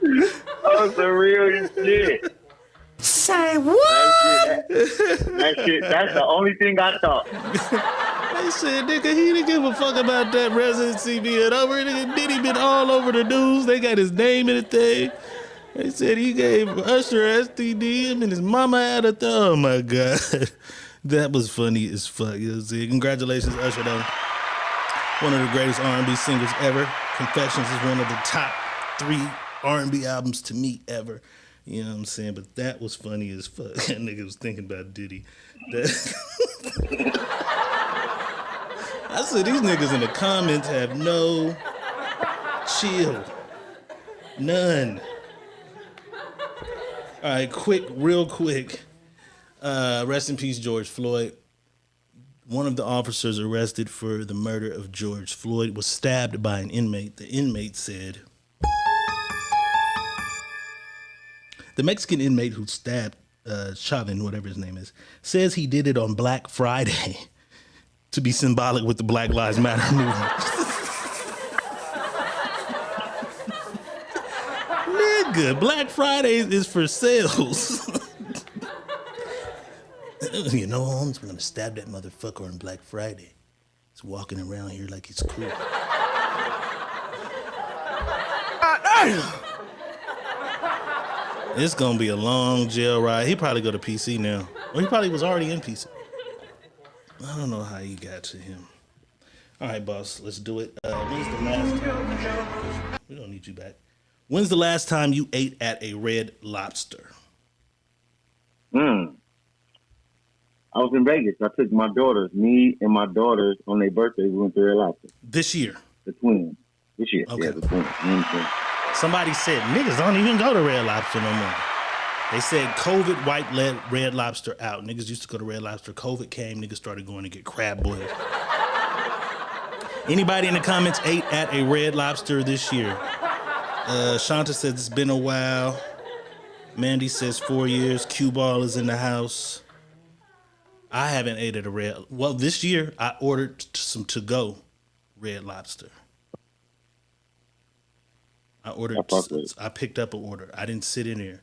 That was the real shit. Say what? That shit, that's the only thing I thought. They said, nigga, he didn't give a fuck about that residency being over. Nigga, Diddy been all over the news. They got his name in the thing. They said he gave Usher STD and his mama had a thumb. Oh, my God. That was funny as fuck. You know what I'm saying? Congratulations, Usher, though. One of the greatest R&B singers ever. Confessions is one of the top 3 R&B albums to me ever. You know what I'm saying? But that was funny as fuck. That nigga was thinking about Diddy. I said, these niggas in the comments have no chill. None. All right, real quick. Rest in peace, George Floyd. One of the officers arrested for the murder of George Floyd was stabbed by an inmate. The inmate said, the Mexican inmate who stabbed Chauvin, whatever his name is, says he did it on Black Friday to be symbolic with the Black Lives Matter movement. Nigga, Black Friday is for sales. You know, Holmes, we're gonna stab that motherfucker on Black Friday. He's walking around here like he's cool. It's gonna be a long jail ride. He probably go to PC now. Or he probably was already in PC. I don't know how you got to him. All right, boss, let's do it. When's the last time? We don't need you back. When's the last time you ate at a Red Lobster? I was in Vegas. I took me and my daughters, on their birthday, we went to Red Lobster. This year? The twins. This year, okay. Yeah, the twins. Somebody said, niggas don't even go to Red Lobster no more. They said COVID wiped Red Lobster out. Niggas used to go to Red Lobster. COVID came, niggas started going to get crab boils. Anybody in the comments ate at a Red Lobster this year? Shanta says it's been a while. Mandy says 4 years. Q-Ball is in the house. I haven't ate at a Red... Well, this year, I ordered some to-go Red Lobster. I picked up an order. I didn't sit in there.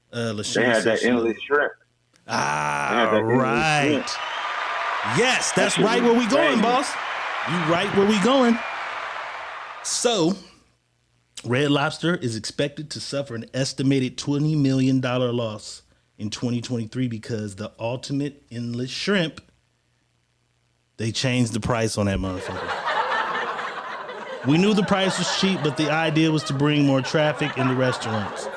They had that endless shrimp. Right. Shrimp. Yes, that's right where we going, boss. You right where we going. So, Red Lobster is expected to suffer an estimated $20 million loss in 2023 because the ultimate endless shrimp, they changed the price on that motherfucker. We knew the price was cheap, but the idea was to bring more traffic in the restaurants.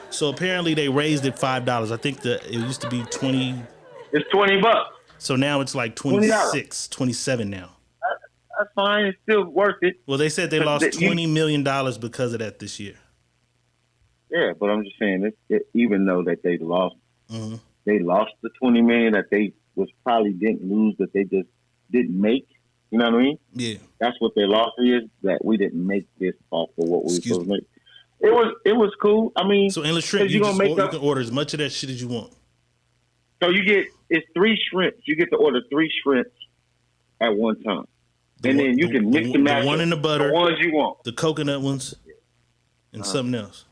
So apparently they raised it $5. I think it used to be 20. It's $20. So now it's like 26, 27 now. That's fine. It's still worth it. Well, they said they lost $20 million because of that this year. Yeah, but I'm just saying, even though that they lost the $20 million that they probably didn't lose, that they just didn't make. You know what I mean? Yeah. That's what their loss is, that we didn't make this off of what we were supposed to make. It was cool. I mean, so endless shrimp, you can order as much of that shit as you want. So it's 3 shrimps. You get to order 3 shrimps at one time. Then you can mix and match the one in the butter, the ones you want. The coconut ones, and something else.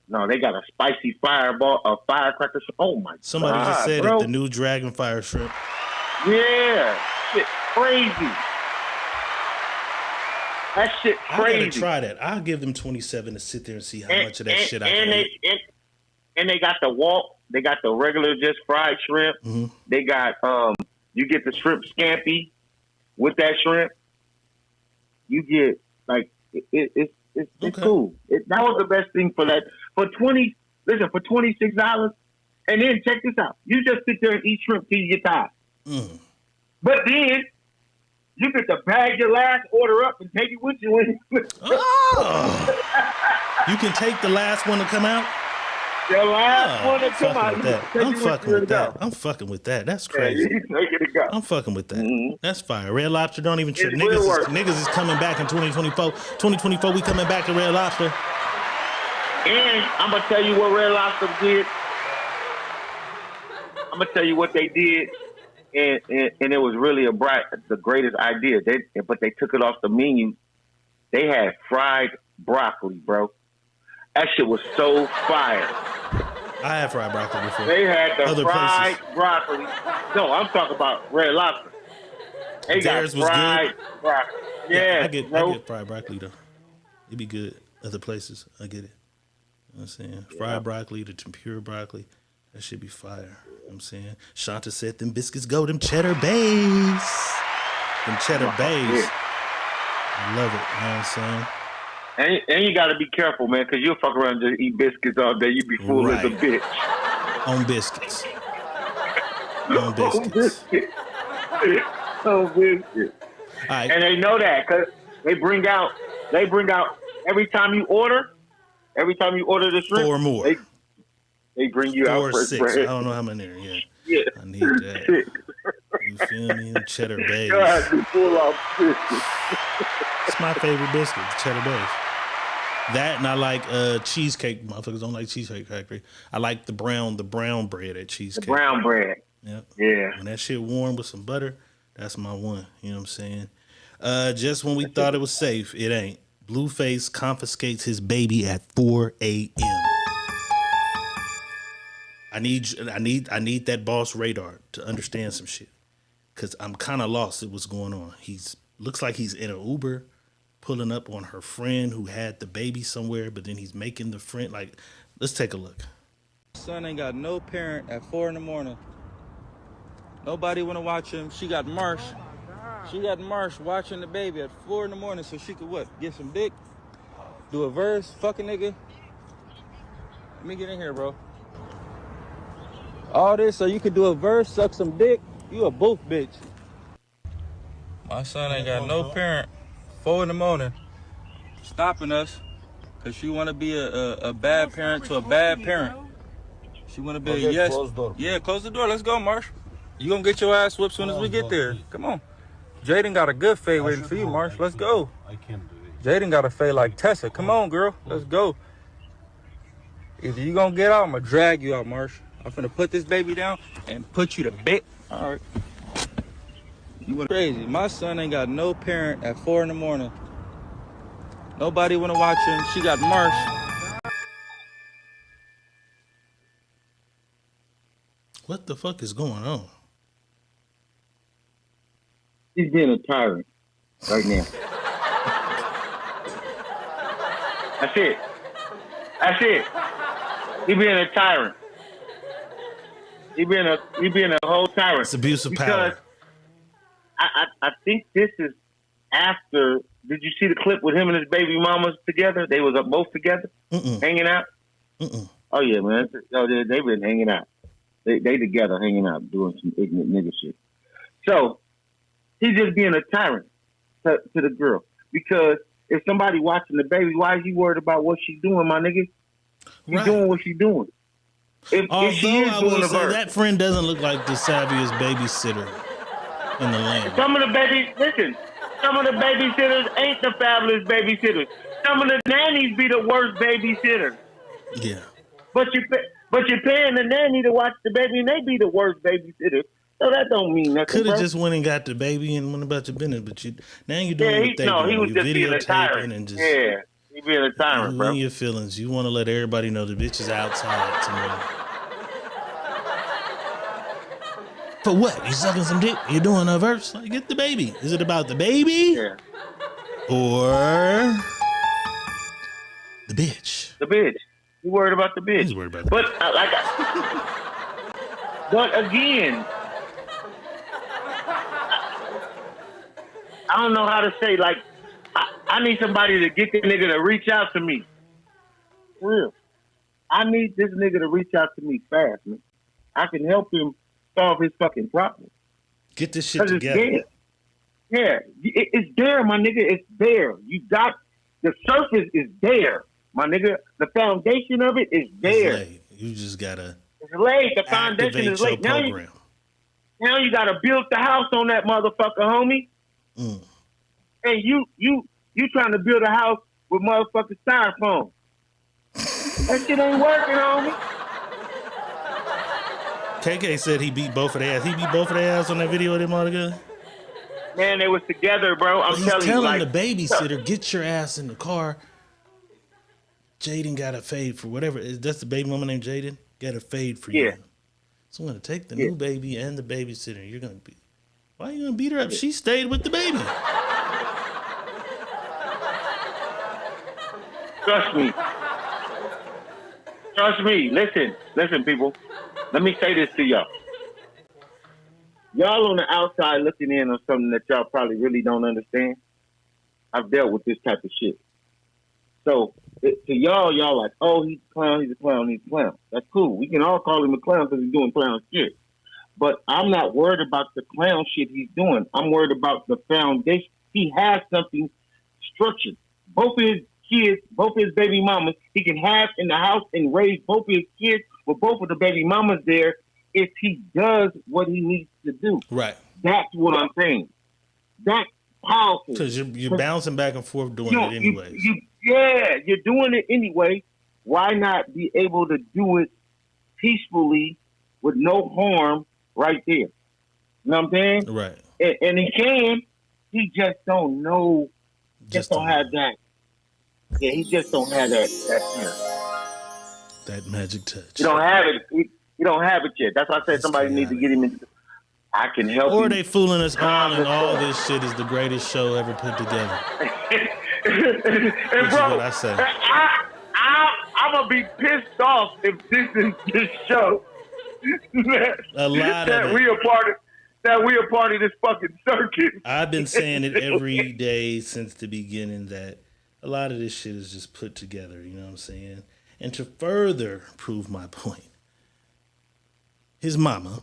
No, they got a spicy firecracker. Oh my God. Somebody just said it, the new dragon fire shrimp. Yeah. Shit crazy. That shit crazy. I gotta try that. I'll give them 27 to sit there and see how much of that shit I can eat. And they got the wok. They got the regular just fried shrimp. Mm-hmm. They got you get the shrimp scampi with that shrimp. You get like it's cool. That was the best thing for that. For $26, and then check this out. You just sit there and eat shrimp till you get tired. Mm. But then you get to bag your last order up and take it with you. You can take the last one to come out? The last one to come out. I'm fucking with that. I'm fucking with that. That's crazy. Yeah, you can take it to go. I'm fucking with that. Mm-hmm. That's fire. Red Lobster don't even trip. Niggas is coming back in 2024. 2024, we coming back to Red Lobster. And I'm going to tell you what Red Lobster did. I'm going to tell you what they did. And it was really the greatest idea. But they took it off the menu. They had fried broccoli, bro. That shit was so fire. I had fried broccoli before. They had the fried broccoli. No, I'm talking about Red Lobster. They Theirs got fried broccoli. Yeah, I get fried broccoli though. It'd be good. Other places, I get it. You know what I'm saying? Fried broccoli, the tempura broccoli, that should be fire. You know what I'm saying? Shanta said them biscuits go, them cheddar bays. Them cheddar bays. I love it. You know what I'm saying? And you got to be careful, man, because you'll fuck around and just eat biscuits all day. You be full as a bitch. On biscuits. On biscuits. On biscuits. All right. And they know that because they bring out every time you order the shrimp. 4 more. They bring you 4 out or 6. bread. I don't know how many there. Yeah. I need that. You feel me? Cheddar bays. God, be full off biscuits. It's my favorite biscuit, cheddar bays. That and I like cheesecake. Motherfuckers don't like Cheesecake Factory. I like the brown bread at Cheesecake. The brown bread. Yep. Yeah. When that shit warm with some butter, that's my one. You know what I'm saying? Just when we thought it was safe, it ain't. Blueface confiscates his baby at 4 a.m. I need that boss radar to understand some shit. Cause I'm kind of lost at what's going on. Looks like he's in an Uber, pulling up on her friend who had the baby somewhere, but then he's making the friend let's take a look. Son ain't got no parent at 4 a.m. Nobody wanna watch him. She got Marsh. She got Marsh watching the baby at 4 a.m. so she could what? Get some dick? Do a verse? Fuck a nigga? Let me get in here, bro. All this so you could do a verse, suck some dick? You a boof bitch. My son ain't got no parent. 4 a.m. stopping us because she want to be a bad parent to a bad parent. She want to be a yes. Close door. Yeah, close the door. Let's go, Marsh. You gonna get your ass whipped soon as we get there. Come on. Jaden got a good fade waiting for you, Marsh. Let's go. I can't do it. Jaden got a fade like Tessa. Come on, girl. Let's go. Either you gonna get out, I'm gonna drag you out, Marsh. I'm finna put this baby down and put you to bed. All right. You went crazy. My son ain't got no parent at 4 in the morning. Nobody wanna watch him. She got Marsh. What the fuck is going on? He's being a tyrant right now. That's it. That's it. He's being a tyrant. He's being a whole tyrant. It's abuse of because power. I think this is after. Did you see the clip with him and his baby mamas together? They was both together, hanging out. Oh yeah, man. Oh, they've been hanging out. They together hanging out doing some ignorant nigga shit. So he's just being a tyrant to the girl. Because if somebody watching the baby, why is he worried about what she's doing, my nigga? She's doing what she's doing. If she is I doing will say her, that friend doesn't look like the savviest babysitter in the land. some of the babysitters ain't the fabulous babysitters. Some of the nannies be the worst babysitters. Yeah. But you're paying the nanny to watch the baby, and they be the worst babysitters. So that don't mean nothing. Could have just went and got the baby and went about your business, but now you're doing what they do. He was You're just being a tyrant. and just he being a tyrant, bro. in your feelings. You want to let everybody know the bitch is outside tomorrow. For what? You sucking some dick? You doing a verse? Like, get the baby. Is it about the baby? Yeah. Or the bitch? The bitch. You worried about the bitch? He's worried about the bitch. But again, I don't know how to say. Like, I need somebody to get this nigga to reach out to me. For real. I need this nigga to reach out to me fast, man. I can help him solve his fucking problem. Get this shit together. It's there, my nigga. It's there. You got the surface is there, my nigga. The foundation of it is there. It's laid. You just gotta. It's laid. The foundation is laid. Now you gotta build the house on that motherfucker, homie. And you trying to build a house with motherfucking styrofoam. That shit ain't working, homie. KK said he beat both of their ass. He beat both of their ass on that video of them all together? Man, they was together, bro. I'm telling you. He's telling the babysitter, get your ass in the car. Jaden got a fade for whatever. That's the baby mama named Jaden? Got a fade for you. So I'm going to take the new baby and the babysitter. You're going to be... Why are you going to beat her up? She stayed with the baby. Trust me. Trust me. Listen, people. Let me say this to y'all. Y'all on the outside looking in on something that y'all probably really don't understand. I've dealt with this type of shit. So, to y'all like, oh, he's a clown, he's a clown, he's a clown. That's cool. We can all call him a clown because he's doing clown shit. But I'm not worried about the clown shit he's doing. I'm worried about the foundation. He has something structured. Both of his kids, both of his baby mamas, he can have in the house and raise both of his kids with both of the baby mamas there if he does what he needs to do. Right. That's what I'm saying. That's powerful. Because you're bouncing back and forth doing it anyway. You're doing it anyway. Why not be able to do it peacefully with no harm right there? You know what I'm saying? Right. And he can. He just don't know. Just don't have that. Yeah, he just don't have that magic touch. You don't have it. You don't have it yet. That's why I said somebody needs to get him into. I can help. Or they fooling us all, and all this shit is the greatest show ever put together. And bro, what I say. I'm gonna be pissed off if this is this show. A lot of we a part of this fucking circus. I've been saying it every day since the beginning that a lot of this shit is just put together. You know what I'm saying? And to further prove my point, his mama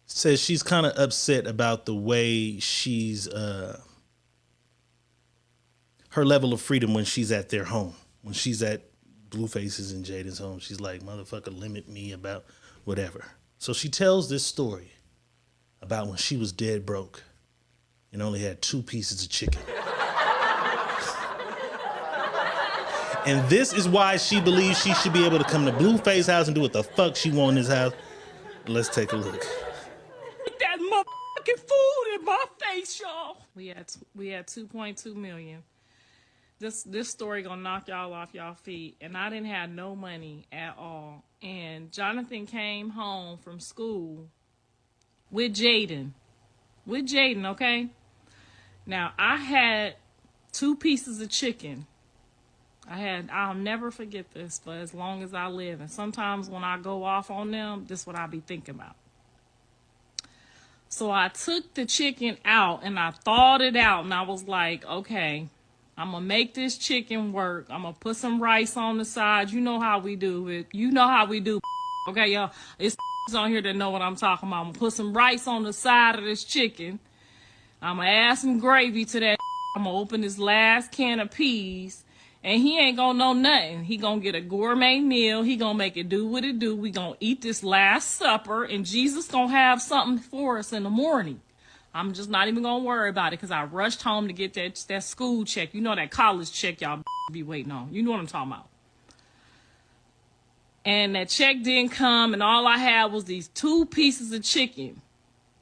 says she's kind of upset about the way she's her level of freedom when she's at their home, when she's at Blueface is in Jaden's home. She's like, motherfucker, limit me about whatever. So she tells this story about when she was dead broke and only had 2 pieces of chicken. And this is why she believes she should be able to come to Blueface's house and do what the fuck she want in his house. Let's take a look. That motherfucking food in my face, y'all. We had 2.2 million. This story gonna knock y'all off y'all feet. And I didn't have no money at all. And Jonathan came home from school with Jaden. Okay? Now, I had 2 pieces of chicken. I'll never forget this for as long as I live. And sometimes when I go off on them, this is what I be thinking about. So I took the chicken out and I thawed it out. And I was like, okay, I'm going to make this chicken work. I'm going to put some rice on the side. You know how we do it. You know how we do. Okay, y'all. It's on here that know what I'm talking about. I'm going to put some rice on the side of this chicken. I'm going to add some gravy to that. I'm going to open this last can of peas. And he ain't gonna know nothing. He gonna get a gourmet meal. He gonna make it do what it do. We gonna eat this last supper. And Jesus gonna have something for us in the morning. I'm just not even gonna worry about it because I rushed home to get that school check. You know that college check y'all be waiting on. You know what I'm talking about. And that check didn't come. And all I had was these 2 pieces of chicken.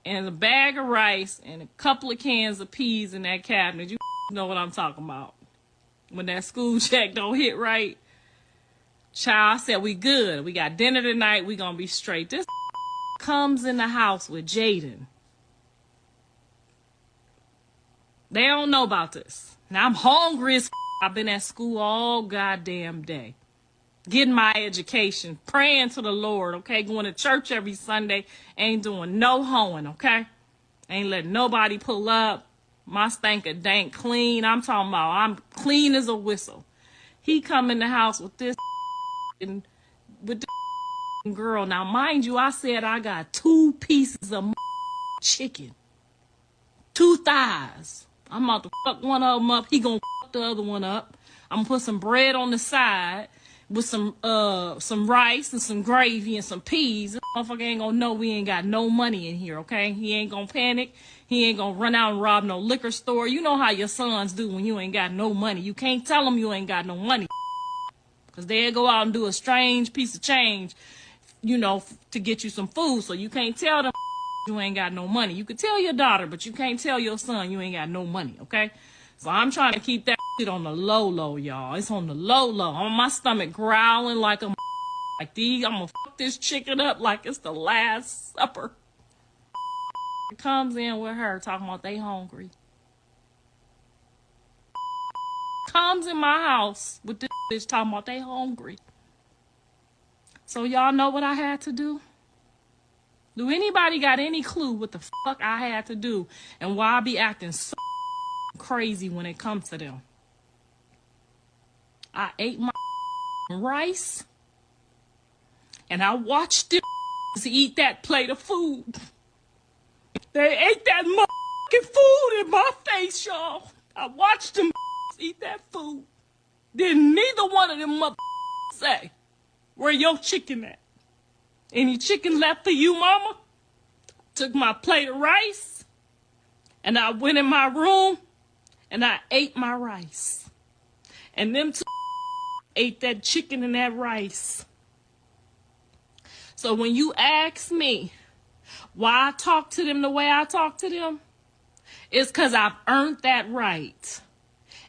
And a bag of rice. And a couple of cans of peas in that cabinet. You know what I'm talking about. When that school check don't hit right, child said we good. We got dinner tonight. We gonna be straight. This comes in the house with Jaden. They don't know about this. Now I'm hungry as I've been at school all goddamn day. Getting my education. Praying to the Lord, okay? Going to church every Sunday. Ain't doing no hoeing, okay? Ain't letting nobody pull up. My stank dank clean. I'm talking about I'm clean as a whistle. He come in the house with this and with the girl. Now, mind you, I said I got 2 pieces of chicken. 2 thighs. I'm about to fuck one of them up. He gonna fuck the other one up. I'm gonna put some bread on the side with some rice and some gravy and some peas. This motherfucker ain't gonna know we ain't got no money in here, okay? He ain't gonna panic. He ain't gonna run out and rob no liquor store. You know how your sons do when you ain't got no money. You can't tell them you ain't got no money. Because they'll go out and do a strange piece of change, you know, to get you some food. So you can't tell them you ain't got no money. You could tell your daughter, but you can't tell your son you ain't got no money, okay? So I'm trying to keep that shit on the low, y'all. It's on the low. I'm on my stomach growling like a like these. I'm gonna fuck this chicken up like it's the last supper. Comes in with her talking about they hungry. Comes in my house with this bitch talking about they hungry. So y'all know what I had to do? Do anybody got any clue what the fuck I had to do and why I be acting so crazy when it comes to them? I ate my rice and I watched them eat that plate of food. They ate that motherfucking food in my face, y'all. I watched them eat that food. Then neither one of them motherfuckers say, where your chicken at? Any chicken left for you, mama? Took my plate of rice and I went in my room and I ate my rice. And them two ate that chicken and that rice. So when you ask me why I talk to them the way I talk to them, it's because I've earned that right.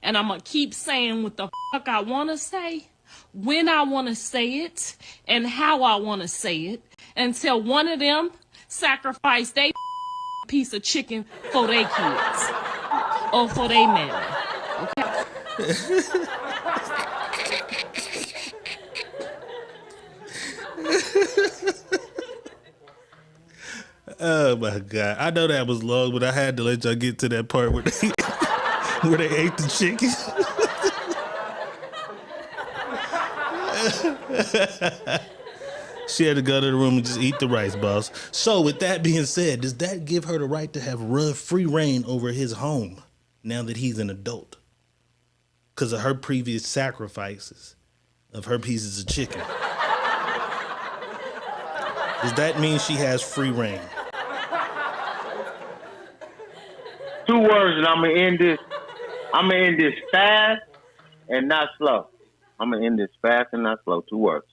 And I'm going to keep saying what the fuck I want to say, when I want to say it, and how I want to say it, until one of them sacrifice their piece of chicken for their kids or for their man. Okay? Oh my God. I know that was long, but I had to let y'all get to that part where they, where they ate the chicken. She had to go to the room and just eat the rice, boss. So with that being said, does that give her the right to have free reign over his home now that he's an adult? Because of her previous sacrifices of her pieces of chicken. Does that mean she has free reign? 2 words, and I'm gonna end this. I'm gonna end this fast and not slow. I'm gonna end this fast and not slow. 2 words.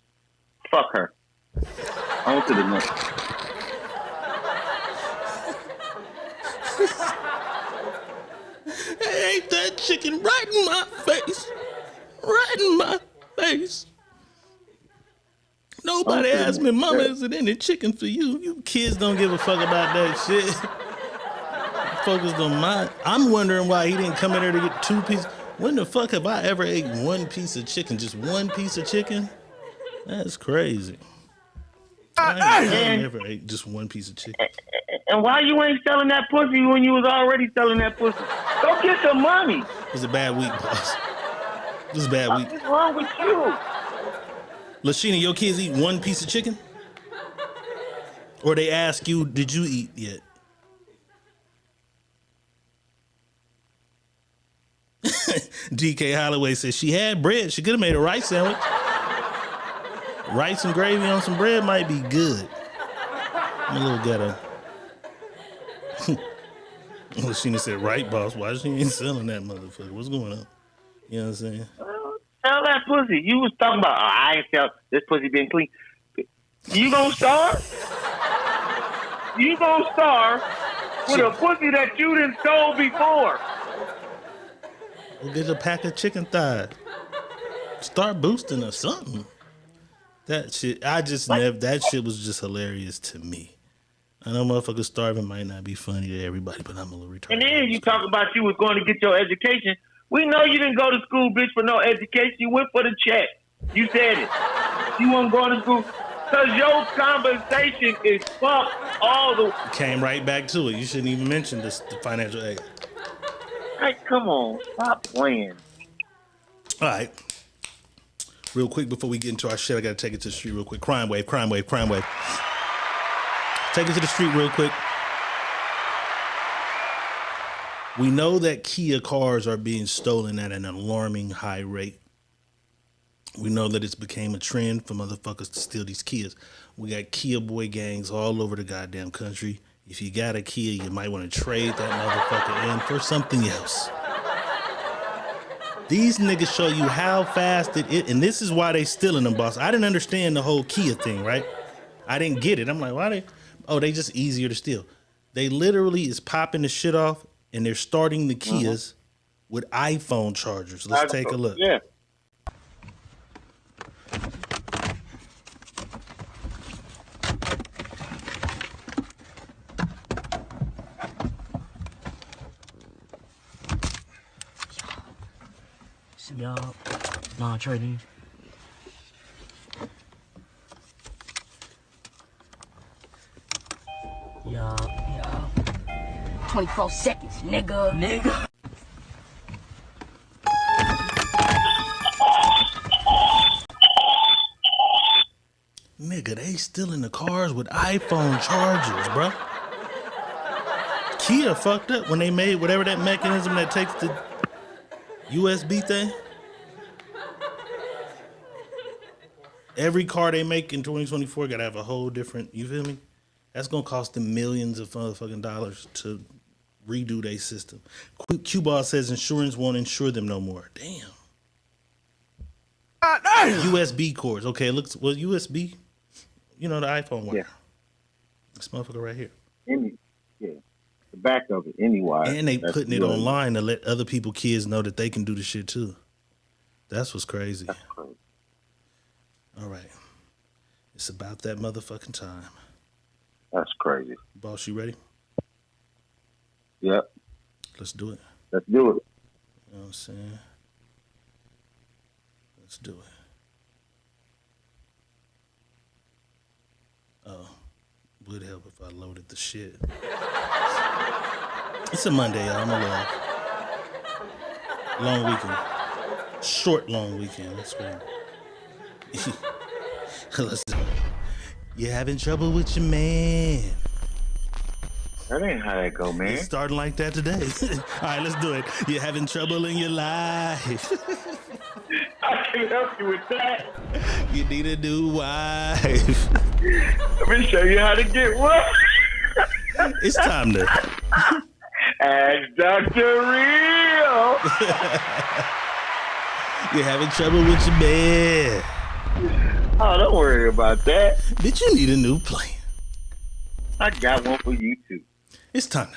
Fuck her. On to the next. Ain't that chicken right in my face? Right in my face. Nobody asked me, Mama, is it any chicken for you? You kids don't give a fuck about that shit. Focused on mine. I'm wondering why he didn't come in there to get 2 pieces. When the fuck have I ever ate 1 piece of chicken? Just 1 piece of chicken? That's crazy. I ain't never ate just 1 piece of chicken. And why you ain't selling that pussy when you was already selling that pussy? Go get some money. It was a bad week, boss. It was a bad week. What's wrong with you? Lashina, your kids eat 1 piece of chicken? Or they ask you, did you eat yet? DK Holloway says she had bread. She could have made a rice sandwich. Rice and gravy on some bread might be good. I'm a little ghetto. Lashina said, right, boss. Why she ain't selling that motherfucker? What's going on? You know what I'm saying? Sell that pussy. You was talking about, I ain't sell this pussy being clean. You gonna starve? You gonna starve with a pussy that you done sold before? We'll get a pack of chicken thighs. Start boosting or something. That shit, that shit was just hilarious to me. I know motherfuckers starving might not be funny to everybody, but I'm a little retarded. And then you talk about you was going to get your education. We know you didn't go to school, bitch, for no education. You went for the check. You said it. You weren't going to school. Because your conversation is fuck all the... Came right back to it. You shouldn't even mention the financial aid. Hey, come on. Stop playing. All right. Real quick before we get into our shit, I got to take it to the street real quick. Crime wave. Take it to the street real quick. We know that Kia cars are being stolen at an alarming high rate. We know that it's became a trend for motherfuckers to steal these Kias. We got Kia boy gangs all over the goddamn country. If you got a Kia, you might want to trade that motherfucker in for something else. These niggas show you how fast it is, and this is why they stealing them, boss. I didn't understand the whole Kia thing, right? I didn't get it. I'm like, why they just easier to steal. They literally is popping the shit off, and they're starting the Kias with iPhone chargers. Let's take a look. Yeah. Y'all, non-trading. Y'all. 24 seconds, nigga. Nigga, they still in the cars with iPhone chargers, bro. Kia fucked up when they made whatever that mechanism that takes the USB thing. Every car they make in 2024 gotta have a whole different, you feel me? That's gonna cost them millions of motherfucking dollars to redo their system. Q-Ball says insurance won't insure them no more. Damn. USB cords. Okay, it looks, well, USB, you know, the iPhone wire. Yeah. This motherfucker right here. Yeah. The back of it, anyway. And they putting it online to let other people, kids know that they can do the shit too. That's what's crazy. That's crazy. All right. It's about that motherfucking time. That's crazy. Boss, you ready? Yep. Let's do it. Let's do it. You know what I'm saying? Let's do it. Oh, would help if I loaded the shit. It's a Monday, y'all. I'm a long weekend. Short, long weekend. That's right. Let's do it. You having trouble with your man? That ain't how that go, man. It's starting like that today. All right, let's do it. You're having trouble in your life. I can help you with that. You need a new wife. Let me show you how to get one. It's time to ask Dr. Real. You're having trouble with your bed. Oh, don't worry about that. Bitch, you need a new plan. I got one for you too. It's time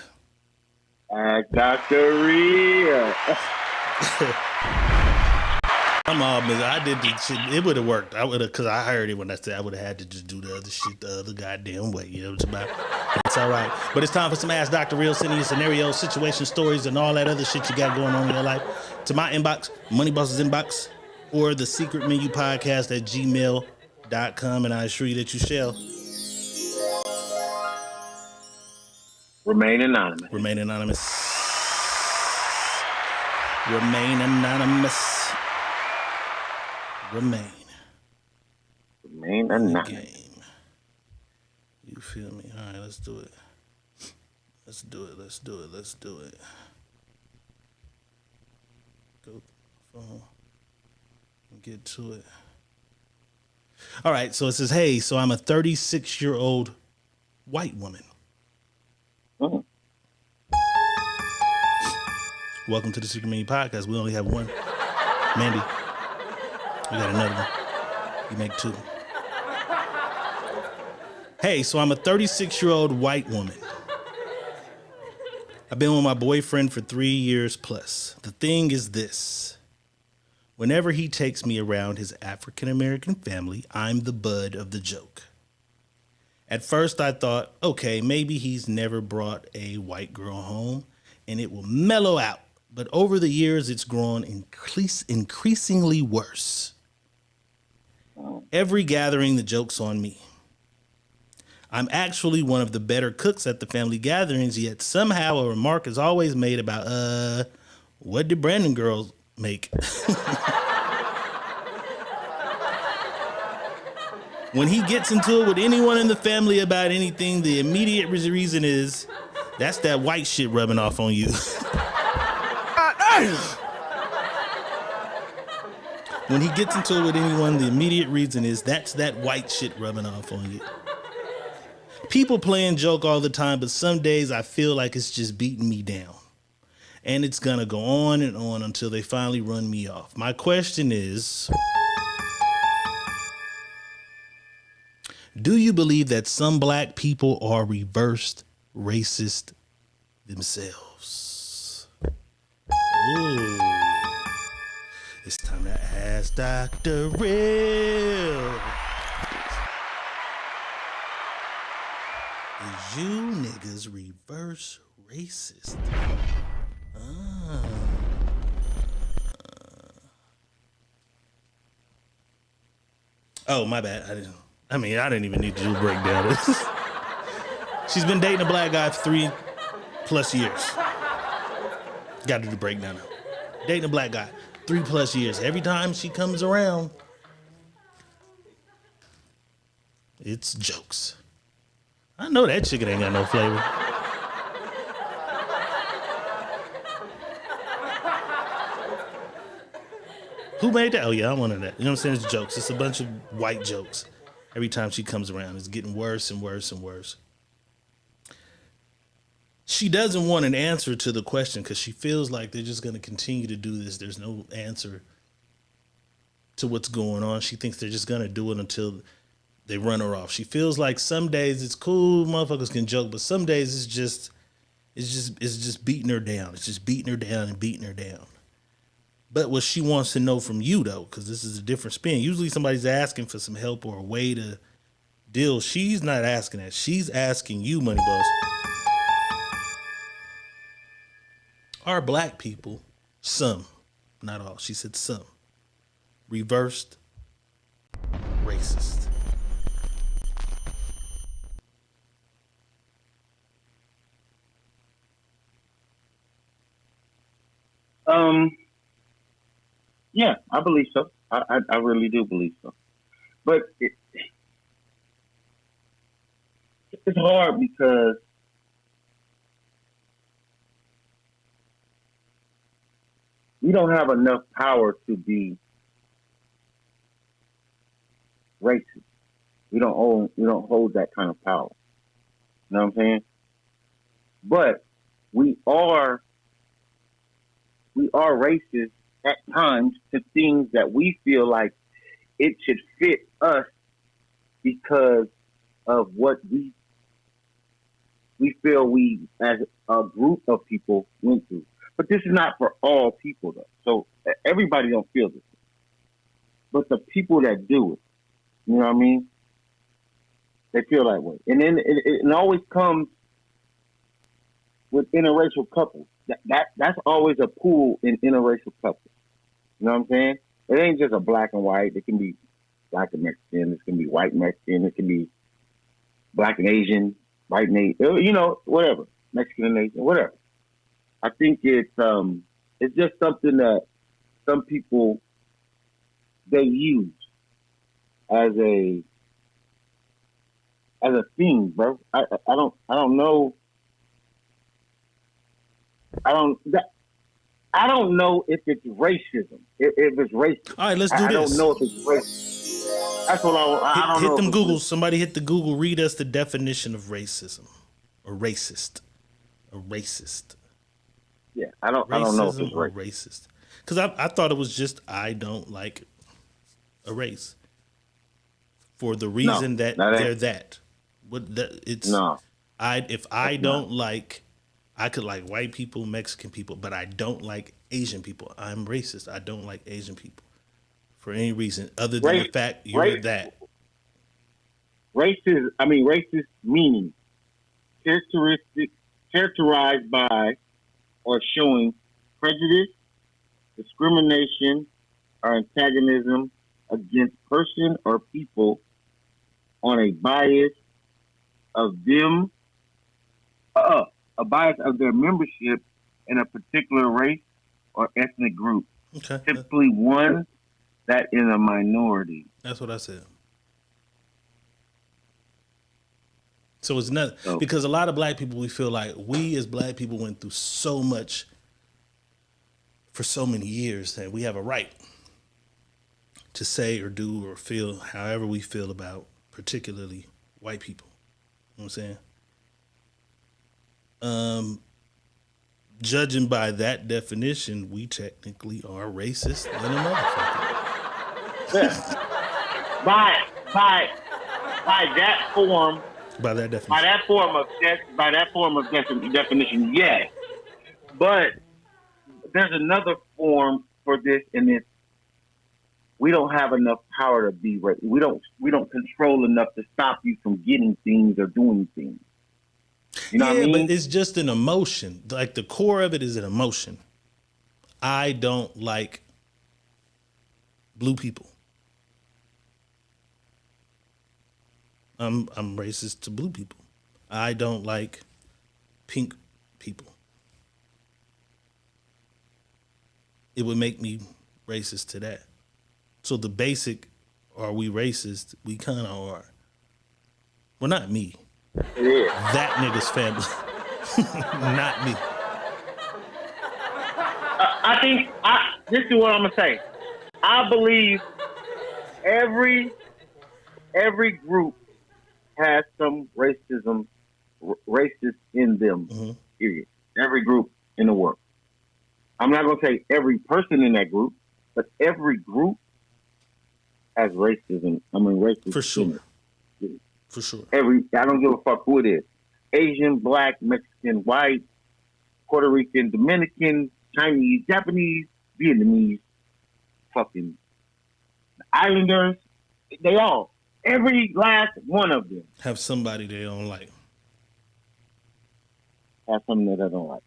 to ask Dr. Real. I'm all busy. I did the shit. It would have worked. I would have, because I heard it when I said I would have had to just do the other shit the other goddamn way. You know what I'm about? It's all right. But it's time for some Ask Dr. Real, sending you scenarios, situation stories, and all that other shit you got going on in your life to my inbox, Moneyboss's inbox, or the secret menu podcast at gmail.com. And I assure you that you shall remain anonymous. Remain anonymous. Remain anonymous. Remain anonymous. You feel me? All right, let's do it. Let's do it. Go phone and get to it. All right, so it says, hey, so I'm a 36-year-old white woman. Mm. Welcome to the Secret Menu Podcast. We only have one. Mandy. We got another one. You make two. Hey, so I'm a 36-year-old white woman. I've been with my boyfriend for 3 years plus. The thing is this. Whenever he takes me around his African-American family, I'm the butt of the joke. At first I thought, okay, maybe he's never brought a white girl home and it will mellow out. But over the years, it's grown increasingly worse. Every gathering, the joke's on me. I'm actually one of the better cooks at the family gatherings, yet somehow a remark is always made about, what did Brandon girls make? When he gets into it with anyone in the family about anything, the immediate reason is, that's that white shit rubbing off on you. When he gets into it with anyone, the immediate reason is, that's that white shit rubbing off on you. People play and joke all the time, but some days I feel like it's just beating me down. And it's gonna go on and on until they finally run me off. My question is, do you believe that some black people are reversed racist themselves? Ooh. It's time to ask Dr. Real. Is you niggas reverse racist? Oh, my bad. I didn't even need to do a breakdown. She's been dating a black guy for 3+ years. Got to do the breakdown now. Dating a black guy 3+ years. Every time she comes around, it's jokes. I know that chicken ain't got no flavor. Who made that? Oh, yeah, I'm one of that. You know what I'm saying? It's jokes. It's a bunch of white jokes. Every time she comes around, it's getting worse and worse and worse. She doesn't want an answer to the question because she feels like they're just going to continue to do this. There's no answer to what's going on. She thinks they're just going to do it until they run her off. She feels like some days it's cool, motherfuckers can joke, but some days it's just beating her down. It's just beating her down and beating her down. But what she wants to know from you, though, because this is a different spin. Usually somebody's asking for some help or a way to deal. She's not asking that. She's asking you, Money Boss. Are black people, some, not all, she said some, reversed racist? Yeah, I believe so. I really do believe so. But it's hard because we don't have enough power to be racist. We don't hold that kind of power. You know what I'm saying? But we are racist at times to things that we feel like it should fit us because of what we feel we as a group of people went through. But this is not for all people though. So everybody don't feel this. But the people that do it, you know what I mean? They feel that way. And then it always comes with interracial couples. That's always a pool in interracial couples. You know what I'm saying? It ain't just a black and white. It can be black and Mexican. It can be white Mexican. It can be black and Asian, white and Asian, you know, whatever. Mexican and Asian, whatever. I think it's just something that some people, they use as a thing, bro. I don't know. I don't know if it's racism. If it's racist. All right, let's do this. I don't know if it's racist. That's what I don't know. Hit them Google. Somebody hit the Google. Read us the definition of racism or racist. A racist. Yeah, I don't know if it's racist. Because I thought it was just I don't like a race for the reason that they're that. If I don't like, I could like white people, Mexican people, but I don't like Asian people. I'm racist. I don't like Asian people for any reason other than the fact you're that. Racist meaning characterized by or showing prejudice, discrimination, or antagonism against person or people on a bias of them, a bias of their membership in a particular race or ethnic group. Okay. Typically one that is a minority. That's what I said. So it's not because a lot of black people, we feel like we as black people went through so much for so many years that we have a right to say or do or feel however we feel about particularly white people. You know what I'm saying? Judging by that definition, we technically are racist than a motherfucker. Yeah. By that form. By that definition. By that form of definition, yes. But there's another form for this, and it's we don't have enough power to be racist. We don't control enough to stop you from getting things or doing things. You know what I mean? But it's just an emotion. Like the core of it is an emotion. I don't like blue people. I'm racist to blue people. I don't like pink people. It would make me racist to that. So the basic, are we racist? We kind of are. Well, not me. It is. That nigga's family. Not me. I think, this is what I'm going to say. I believe every group has some racist in them, period. Every group in the world. I'm not going to say every person in that group, but every group has racism. Racism. For sure. For sure. I don't give a fuck who it is. Asian, black, Mexican, white, Puerto Rican, Dominican, Chinese, Japanese, Vietnamese, fucking Islanders. They all. Every last one of them. Have somebody they don't like. Have something that I don't like.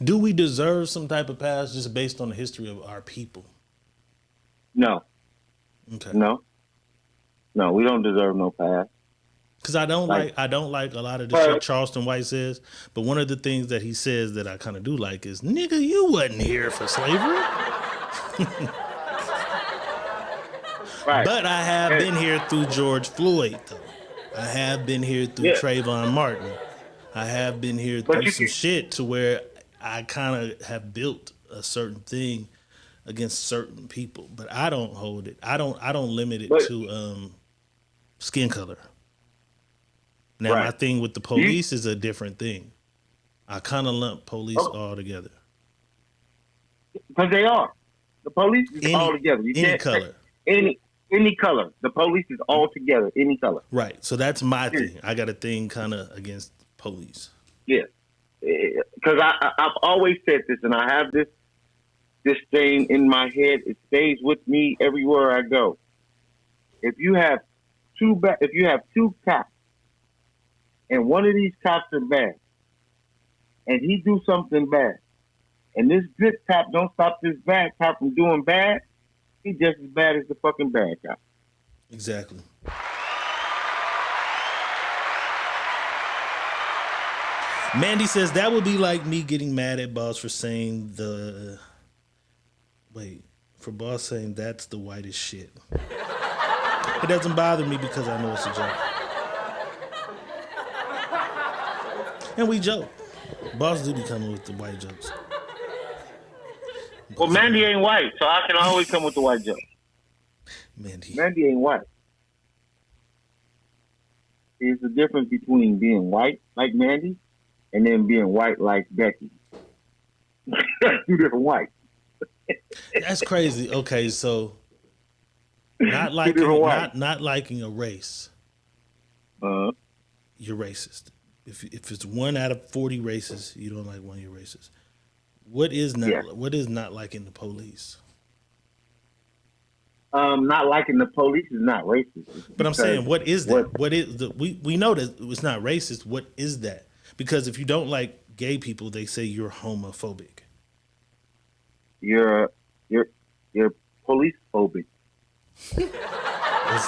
Do we deserve some type of pass just based on the history of our people? No. Okay. No, we don't deserve no pass. Because I don't like a lot of the shit Charleston White says, but one of the things that he says that I kind of do like is, nigga, you wasn't here for slavery. Right. But I have been here through George Floyd, though. I have been here through Trayvon Martin. I have been here But through some shit to where I kind of have built a certain thing against certain people, but I don't hold it. I don't limit it to skin color. Now my thing with the police is a different thing. I kind of lump police all together. Because they are. The police is all together. You any can't color. Any color. The police is all together. Any color. Right. So that's my thing. I got a thing kind of against police. Yeah. Because I've always said this, and I have this thing in my head. It stays with me everywhere I go. If you have two cops, and one of these cops are bad, and he do something bad, and this good cop don't stop this bad cop from doing bad, he's just as bad as the fucking bad cop. Exactly. Mandy says that would be like me getting mad at Boss for saying for Boss saying that's the whitest shit. It doesn't bother me because I know it's a joke. And we joke. Boss do be coming with the white jokes. Well, Mandy ain't white, so I can always come with the white joke. Mandy ain't white. There's a difference between being white like Mandy and then being white like Becky. Two different whites. That's crazy. Okay, so not liking a race, you're racist. If it's 1 out of 40 races, you don't like one of your races. What is not liking the police? Not liking the police is not racist. But I'm saying, what is that? What is we know that it's not racist. What is that? Because if you don't like gay people, they say you're homophobic. You're police phobic. Let's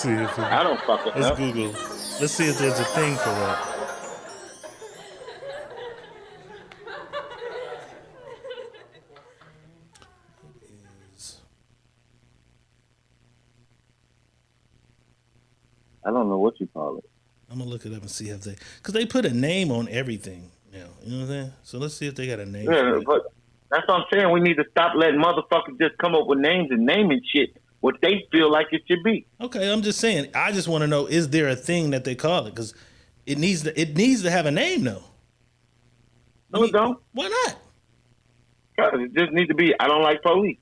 see if I don't fucking know. Let's Google. Let's see if there's a thing for that. I don't know what you call it. I'm gonna look it up and see if because they put a name on everything now. You know what I'm saying? So let's see if they got a name. Yeah, but that's what I'm saying. We need to stop letting motherfuckers just come up with names and naming shit what they feel like it should be. Okay, I'm just saying. I just want to know: is there a thing that they call it? Because it needs to have a name, though. No, it don't. Why not? Because it just needs to be. I don't like police.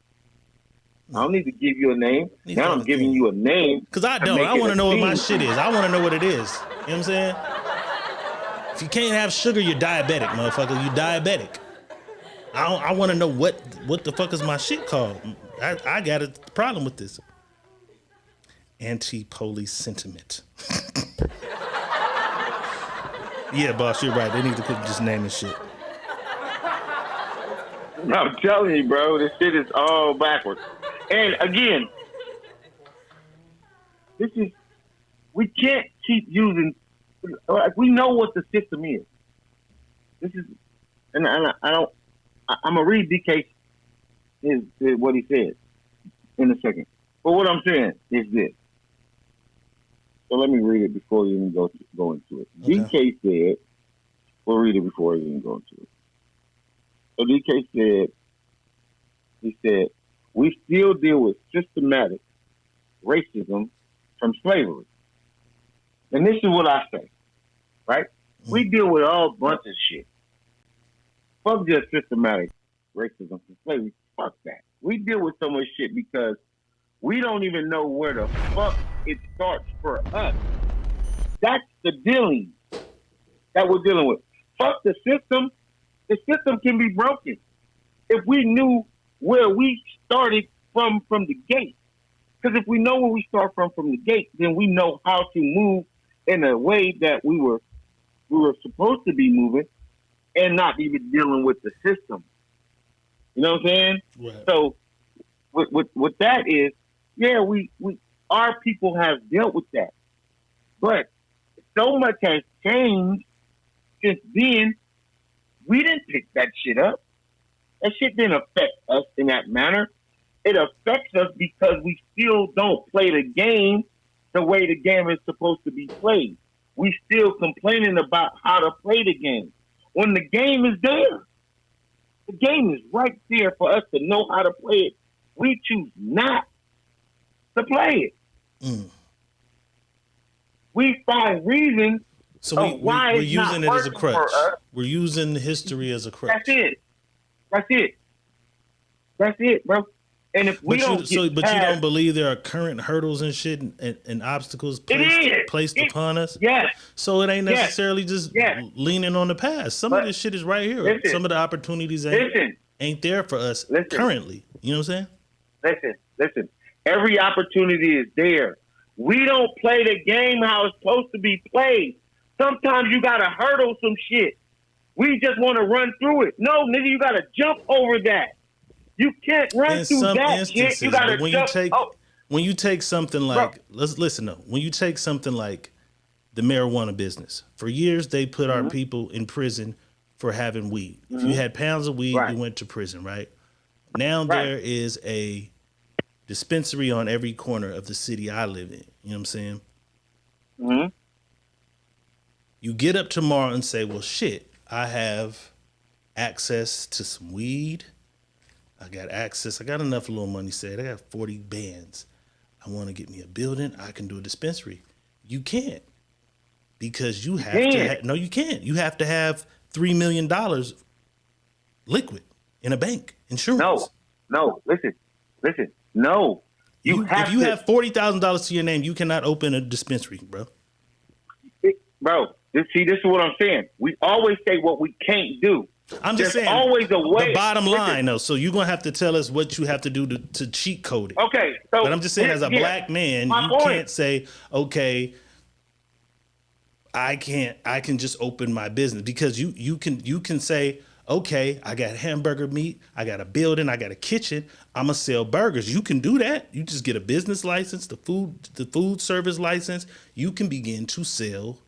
I don't need to give you a name. Now I'm giving you a name. Because I don't. I want to know what my shit is. I want to know what it is. You know what I'm saying? If you can't have sugar, you're diabetic, motherfucker. You're diabetic. I want to know what the fuck is my shit called. I got a problem with this. Anti-police sentiment. Yeah, boss, you're right. They need to quit just naming shit. I'm telling you, bro, this shit is all backwards. And again, we can't keep using, like, we know what the system is. I'm going to read DK what he said in a second. But what I'm saying is this. So let me read it before you even go into it. Okay. DK said, we'll read it before you even go into it. So DK said, we still deal with systematic racism from slavery. And this is what I say, right? We deal with all bunch of shit. Fuck just systematic racism from slavery. Fuck that. We deal with so much shit because we don't even know where the fuck it starts for us. That's the dealing that we're dealing with. Fuck the system. The system can be broken if we knew where we started from the gate. Because if we know where we start from the gate, then we know how to move in a way that we were supposed to be moving, and not even dealing with the system. You know what I'm saying? Right. So, what that is, yeah, we our people have dealt with that, but so much has changed since then. We didn't pick that shit up. That shit didn't affect us in that manner. It affects us because we still don't play the game the way the game is supposed to be played. we still complaining about how to play the game. When the game is there, the game is right there for us to know how to play it. We choose not to play it. We find reasons why we're it's using not it as a working crutch. for us. We're using history as a crutch. That's it, bro. And if we But you don't believe there are current hurdles and shit and obstacles placed upon us? Yes. So it ain't necessarily just leaning on the past. Some of this shit is right here. Some of the opportunities ain't there for us currently. You know what I'm saying? Listen. Every opportunity is there. We don't play the game how it's supposed to be played. Sometimes you gotta hurdle some shit. We just want to run through it. No, nigga, you gotta jump over that. You can't run through that shit. You gotta jump. When you take something like, let's listen though. When you take something like the marijuana business, for years they put our people in prison for having weed. If you had pounds of weed, you went to prison, right? Now there is a dispensary on every corner of the city I live in. You know what I'm saying? You get up tomorrow and say, well, shit, I have access to some weed. I got enough little money saved. I got 40 bands. I want to get me a building. I can do a dispensary. You can't. Because you have to. No, you can't. You have to have $3 million liquid in a bank, insurance. No. Listen. No. If you have $40,000 to your name, you cannot open a dispensary, bro. Bro, this is what I'm saying. We always say what we can't do. I'm just saying. Always a way. The bottom line, though. So you're gonna have to tell us what you have to do to cheat code it. Okay. So, but I'm just saying, as a black man, you can't say, okay, I can just open my business, because you can say, okay, I got hamburger meat, I got a building, I got a kitchen, I'm gonna sell burgers. You can do that. You just get a business license, the food service license. You can begin to sell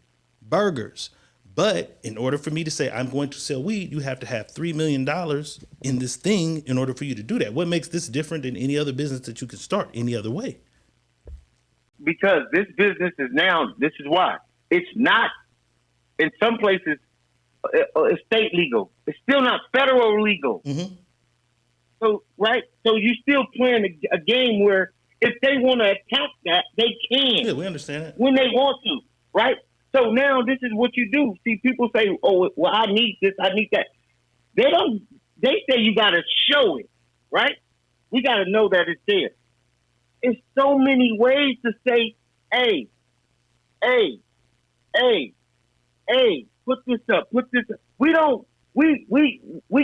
burgers. But in order for me to say I'm going to sell weed, you have to have $3 million in this thing in order for you to do that. What makes this different than any other business that you can start any other way? Because this business is now, this is why. It's not, in some places, it's state legal. It's still not federal legal. So, right? So you still playing a game where if they want to attack that, they can. Yeah, we understand that. When they want to, right? So now this is what you do. See, people say, oh, well, I need this, I need that. They say you got to show it, right? We got to know that it's there. It's so many ways to say, hey, put this up. We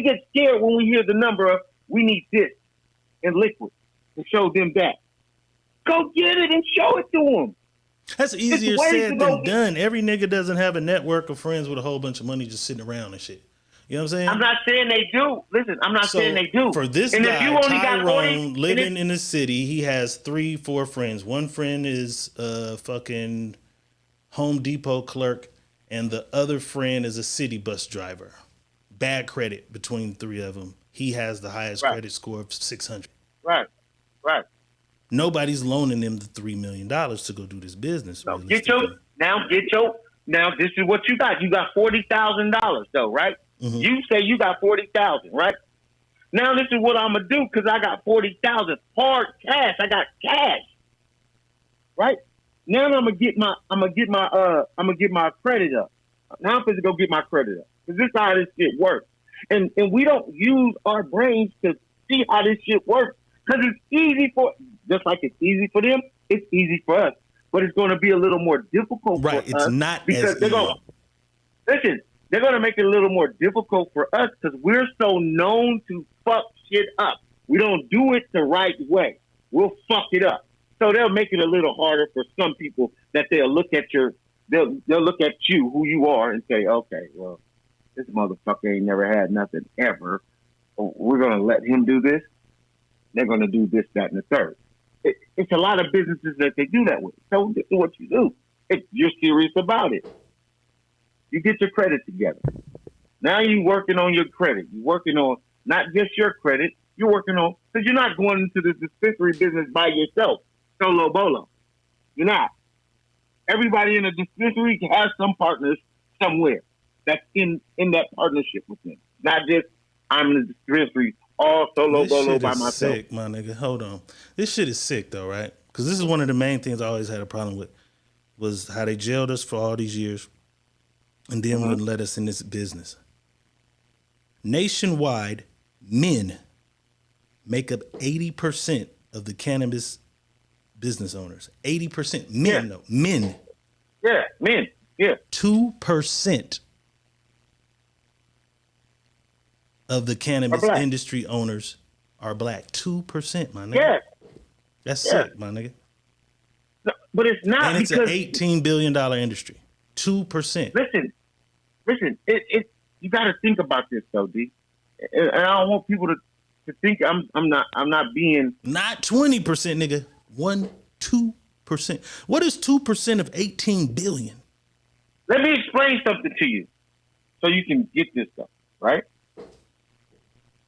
get scared when we hear the number of, we need this in liquid to show them that. Go get it and show it to them. That's easier said than done. Every nigga doesn't have a network of friends with a whole bunch of money just sitting around and shit. You know what I'm saying? I'm not saying they do. Listen, I'm not saying they do. For this and guy, if you only Tyrone, living in the city, he has 3-4 friends. One friend is a fucking Home Depot clerk, and the other friend is a city bus driver. Bad credit between the three of them. He has the highest credit score of 600. Right. Nobody's loaning them the $3 million to go do this business. So now this is what you got. You got $40,000 though, right? You say you got 40,000, right? Now this is what I'm gonna do, because I got 40,000 hard cash. I got cash, right? Now I'm gonna get my credit up. Now I'm gonna go get my credit up, because this is how this shit works. And we don't use our brains to see how this shit works, because it's easy just like it's easy for them, it's easy for us. But it's going to be a little more difficult for us. It's not because as they're going to make it a little more difficult for us because we're so known to fuck shit up. We don't do it the right way. We'll fuck it up. So they'll make it a little harder for some people that they'll look at they'll look at you, who you are, and say, okay, well, this motherfucker ain't never had nothing ever. We're going to let him do this. They're going to do this, that, and the third. It's a lot of businesses that they do that with. So this is what you do. If you're serious about it, you get your credit together. Now you're working on your credit. You're working on not just your credit. You're working on, because you're not going into the dispensary business by yourself, solo bolo. You're not. Everybody in a dispensary has some partners somewhere that's in that partnership with them. Not just I'm in the dispensary all solo bolo by myself. Sick, my nigga. Hold on. This shit is sick though, right? Because this is one of the main things I always had a problem with was how they jailed us for all these years and then wouldn't let us in this business. Nationwide, men make up 80% of the cannabis business owners. 80%. Men, though. Men. Yeah, men. Yeah. 2% of the cannabis industry owners are black. 2%, my nigga. Yeah. That's sick, my nigga. No, but it's not, and it's an $18 billion industry. 2%. Listen. You got to think about this though, D. And I don't want people to think I'm not being not 20%, nigga. 2%. What is 2% of 18 billion? Let me explain something to you, so you can get this stuff right.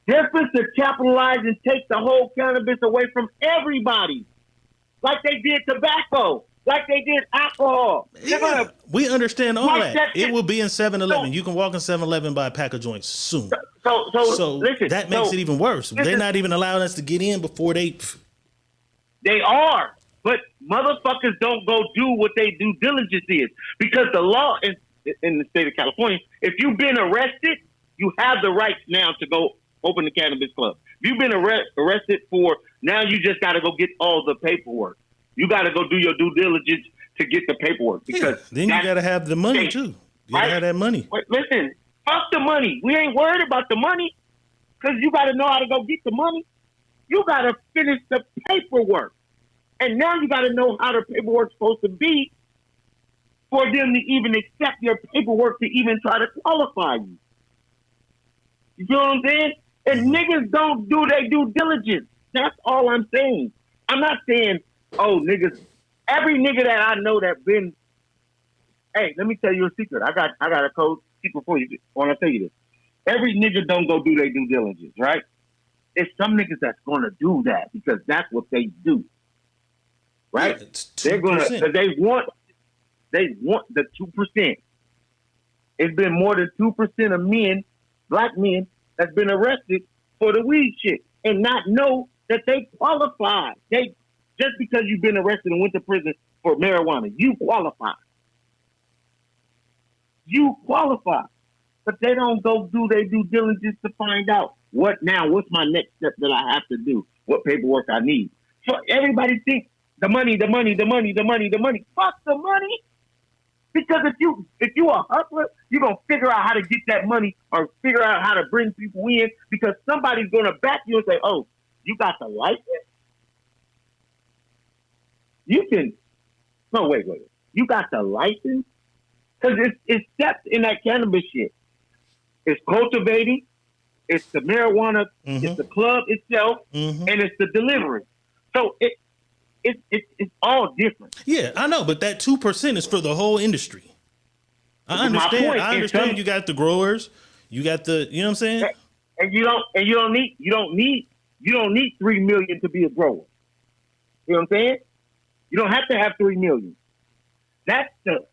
They're supposed to capitalize and take the whole cannabis away from everybody, like they did tobacco. Like they did alcohol. Yeah, we understand all that. It will be in 7-Eleven. You can walk in 7-Eleven, buy a pack of joints soon. So listen, that makes it even worse. They're not even allowing us to get in before they... They are. But motherfuckers don't go do what they due diligence is. Because the law in the state of California, if you've been arrested, you have the right now to go open the cannabis club. If you've been arrested for... Now you just got to go get all the paperwork. You got to go do your due diligence to get the paperwork because then you got to have the money too. You got to have that money. Wait, listen, fuck the money. We ain't worried about the money because you got to know how to go get the money. You got to finish the paperwork, and now you got to know how the paperwork's supposed to be for them to even accept your paperwork to even try to qualify you. You know what I'm saying? And niggas don't do their due diligence. That's all I'm saying. I'm not saying. Oh, niggas! Every nigga that I know that been, hey, let me tell you a secret. I got a code secret for you. I want to tell you this. Every nigga don't go do their due diligence, right? It's some niggas that's gonna do that because that's what they do, right? Yeah, they're gonna. They want the 2%. It's been more than 2% of men, black men, that's been arrested for the weed shit and not know that they qualify. Just because you've been arrested and went to prison for marijuana, you qualify. You qualify. But they don't go do their due diligence to find out what's my next step that I have to do, what paperwork I need. So everybody thinks the money. Fuck the money. Because if you a hustler, you're going to figure out how to get that money or figure out how to bring people in because somebody's going to back you and say, oh, you got the license? You can, no, wait. You got the license? Because it's steps in that cannabis shit. It's cultivating, it's the marijuana, it's the club itself, and it's the delivery. So it's all different. Yeah, I know, but that 2% is for the whole industry. I understand you got the growers, you got the, you know what I'm saying? And you don't need 3 million to be a grower. You know what I'm saying? You don't have to have 3 million. That's the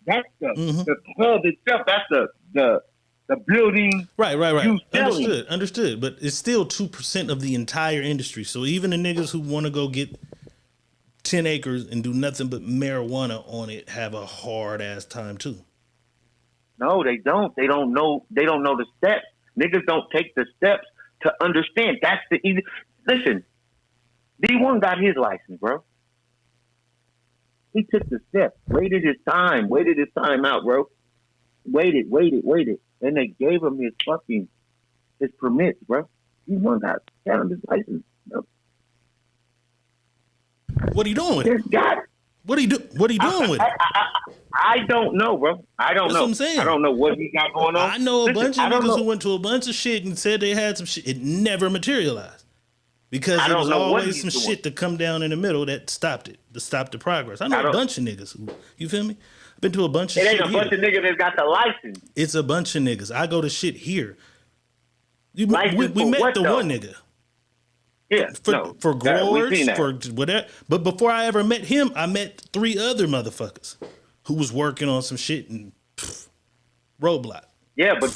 club itself. That's the building. Right. Understood. But it's still 2% of the entire industry. So even the niggas who want to go get 10 acres and do nothing but marijuana on it have a hard ass time too. No, they don't. They don't know the steps. Niggas don't take the steps to understand. That's the easy. Listen, D1 got his license, bro. He took the steps, waited his time out, bro. Waited. And they gave him his permits, bro. D1 got his license, bro. What are you doing with it? What are you doing with it? I don't know, bro. I don't know. That's what I'm saying. I don't know what he got going on. I know a bunch of niggas who went to a bunch of shit and said they had some shit. It never materialized. Because there was always some shit to come down in the middle that stopped it, to stop the progress. I know a bunch of niggas who, you feel me? I've been to a bunch of shit. It ain't a bunch of niggas that got the license. It's a bunch of niggas. I go to shit here. We met the one nigga. Yeah, for growers, for whatever. But before I ever met him, I met 3 other motherfuckers who was working on some shit and roadblock. Yeah, but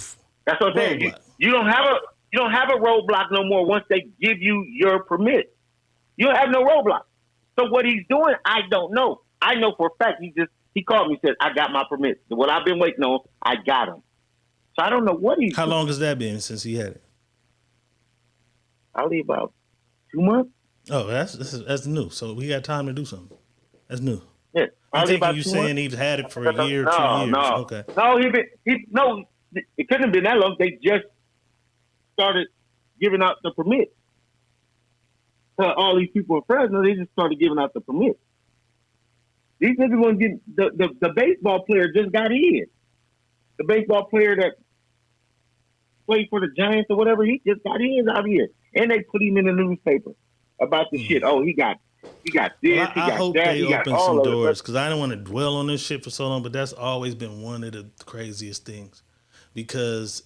that's what I'm saying. You don't have a roadblock no more once they give you your permit. You don't have no roadblock. So what he's doing, I don't know. I know for a fact he called me and said, I got my permit. So what I've been waiting on, I got him. So I don't know what he's How doing. long has that been since he had it? Probably about 2 months. Oh, that's new. So we got time to do something. That's new. Yeah, I'm thinking you 2 saying months. he's had it for a year, 2 years. No. Okay. No, it couldn't have been that long. They just started giving out the permit to all these people in Fresno. They just started giving out the permit. These niggas want to get the baseball player just got in. The baseball player that played for the Giants or whatever, he just got in out here, and they put him in the newspaper about the shit. Oh, he got this. Well, he I got hope that. they He got open all some of doors it. because I don't want to dwell on this shit for so long, but that's always been one of the craziest things because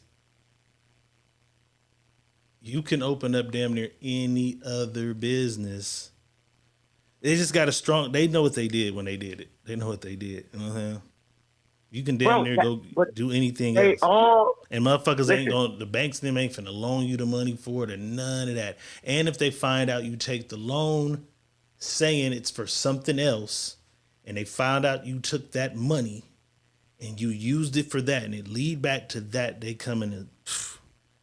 you can open up damn near any other business. They just got a strong. They know what they did when they did it. They know what they did. You know what I'm saying? You can damn near go do anything else. And motherfuckers ain't going. The banks them ain't finna loan you the money for it or none of that. And if they find out you take the loan, saying it's for something else, and they found out you took that money and you used it for that, and it lead back to that, they come in and.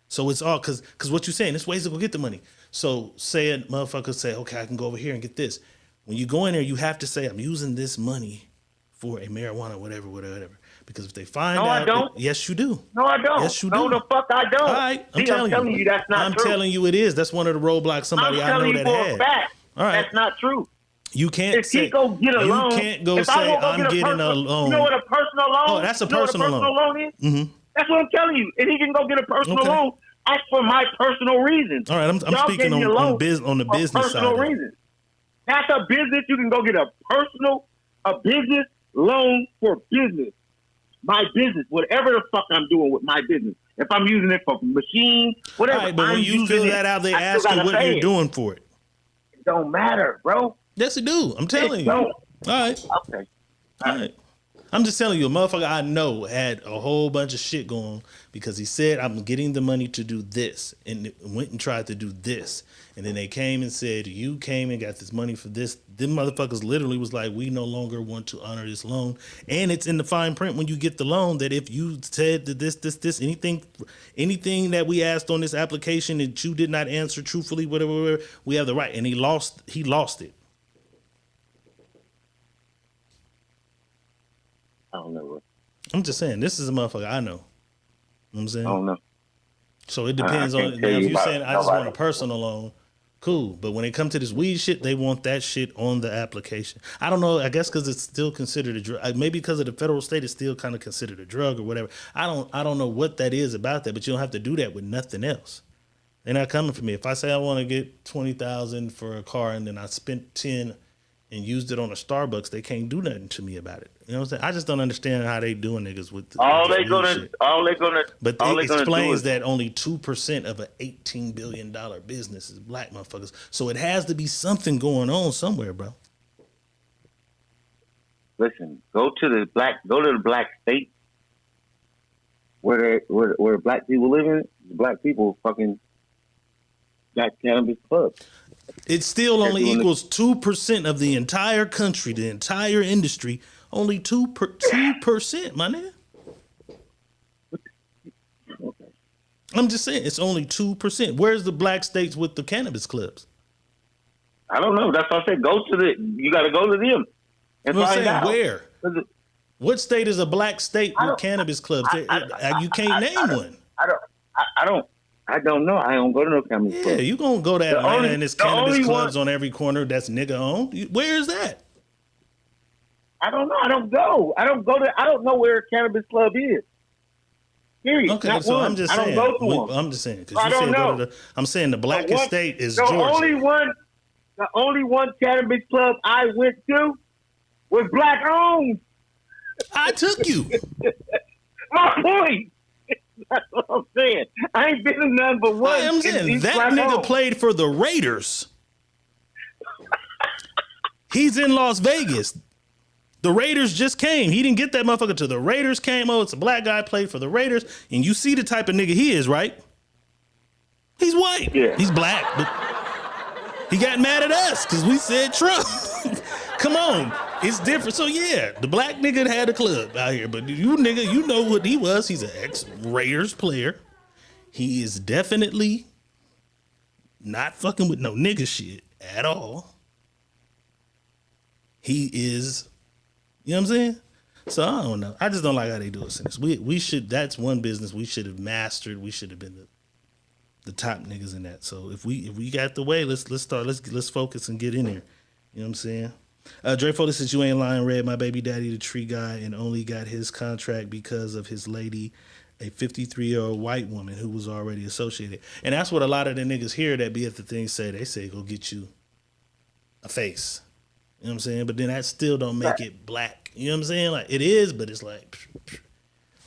So it's all because what you're saying, there's ways to go get the money. So say a motherfucker say, okay, I can go over here and get this. When you go in there, you have to say, I'm using this money for a marijuana, whatever. Because if they find out, I don't. Yes, you do. No, I don't. Yes, you do. No, the fuck I don't. All right, I'm See, telling you that's not I'm true. telling you it is. That's one of the roadblocks somebody I know that had. I'm telling you for a fact. All right. That's not true. You can't if he go get a loan, you can't go if say I'm getting a loan. You know what a personal loan? Oh, that's a personal loan. Is? Mm-hmm. That's what I'm telling you. If he can go get a personal loan, that's for my personal reasons. All right, I'm speaking on the business personal side. Reasons. That's a business. You can go get a business loan for business. My business, whatever the fuck I'm doing with my business. If I'm using it for machines, whatever. All right, but when you fill that out, they ask you what you're doing for it. It don't matter, bro. Yes, it do. I'm telling you. All right. Okay. All right. I'm just telling you, a motherfucker I know had a whole bunch of shit going on because he said, I'm getting the money to do this, and went and tried to do this. And then they came and said, you came and got this money for this. Them motherfuckers literally was like, we no longer want to honor this loan. And it's in the fine print when you get the loan that if you said that this, anything that we asked on this application that you did not answer truthfully, whatever, we have the right. And he lost it. I don't know. I'm just saying, this is a motherfucker I know. You know what I'm saying? I don't know. So it depends on, now, if you're saying I just want a personal loan, cool. But when it comes to this weed shit, they want that shit on the application. I don't know. I guess because it's still considered a drug. Maybe because of the federal state, it's still kind of considered a drug or whatever. I don't know what that is about that, but you don't have to do that with nothing else. They're not coming for me. If I say I want to get $20,000 for a car and then I spent 10 and used it on a Starbucks, they can't do nothing to me about it. You know what I'm saying? I just don't understand how they doing niggas with all this they gonna. But it explains that only 2% of an $18 billion business is black motherfuckers. So it has to be something going on somewhere, bro. Listen, go to the black state where black people live in. Black people fucking got cannabis clubs. It still only equals 2% of the entire country, the entire industry. Only 2%, my nigga. Okay. I'm just saying, it's only 2%. Where's the black states with the cannabis clubs? I don't know. That's why I said you got to go to them and find out. Where? What state is a black state with cannabis clubs? You can't name one. I don't know. I don't go to no cannabis clubs. Yeah, you gonna go to Atlanta and there's cannabis clubs on every corner that's nigga owned. Where is that? I don't know. I don't go. I don't know where a cannabis club is. Period. Okay, not so one. I'm just I saying. don't go to them. I'm just saying because I don't know. I'm saying the blackest state is the Georgia. The only one cannabis club I went to was black owned. I took you. My point. That's what I'm saying. I ain't been in none but one. I'm saying that nigga played for the Raiders. He's in Las Vegas. The Raiders just came. He didn't get that motherfucker till the Raiders came. Oh, it's a black guy played for the Raiders. And you see the type of nigga he is, right? He's white. Yeah. He's black, but he got mad at us because we said Trump. Come on. It's different. So, yeah, the black nigga had a club out here. But you nigga, you know what he was. He's an ex-Raiders player. He is definitely not fucking with no nigga shit at all. He is, you know what I'm saying? So, I don't know. I just don't like how they do it. Since we should, that's one business we should have mastered. We should have been the top niggas in that. So if we got the way, let's focus and get in there. You know what I'm saying? Dre Foley says, you ain't lying, Red. My baby daddy, the tree guy, and only got his contract because of his lady, a 53-year-old white woman who was already associated. And that's what a lot of the niggas here that be at the thing say. They say, go get you a face. You know what I'm saying? But then that still don't make it black. You know what I'm saying? Like, it is, but it's like,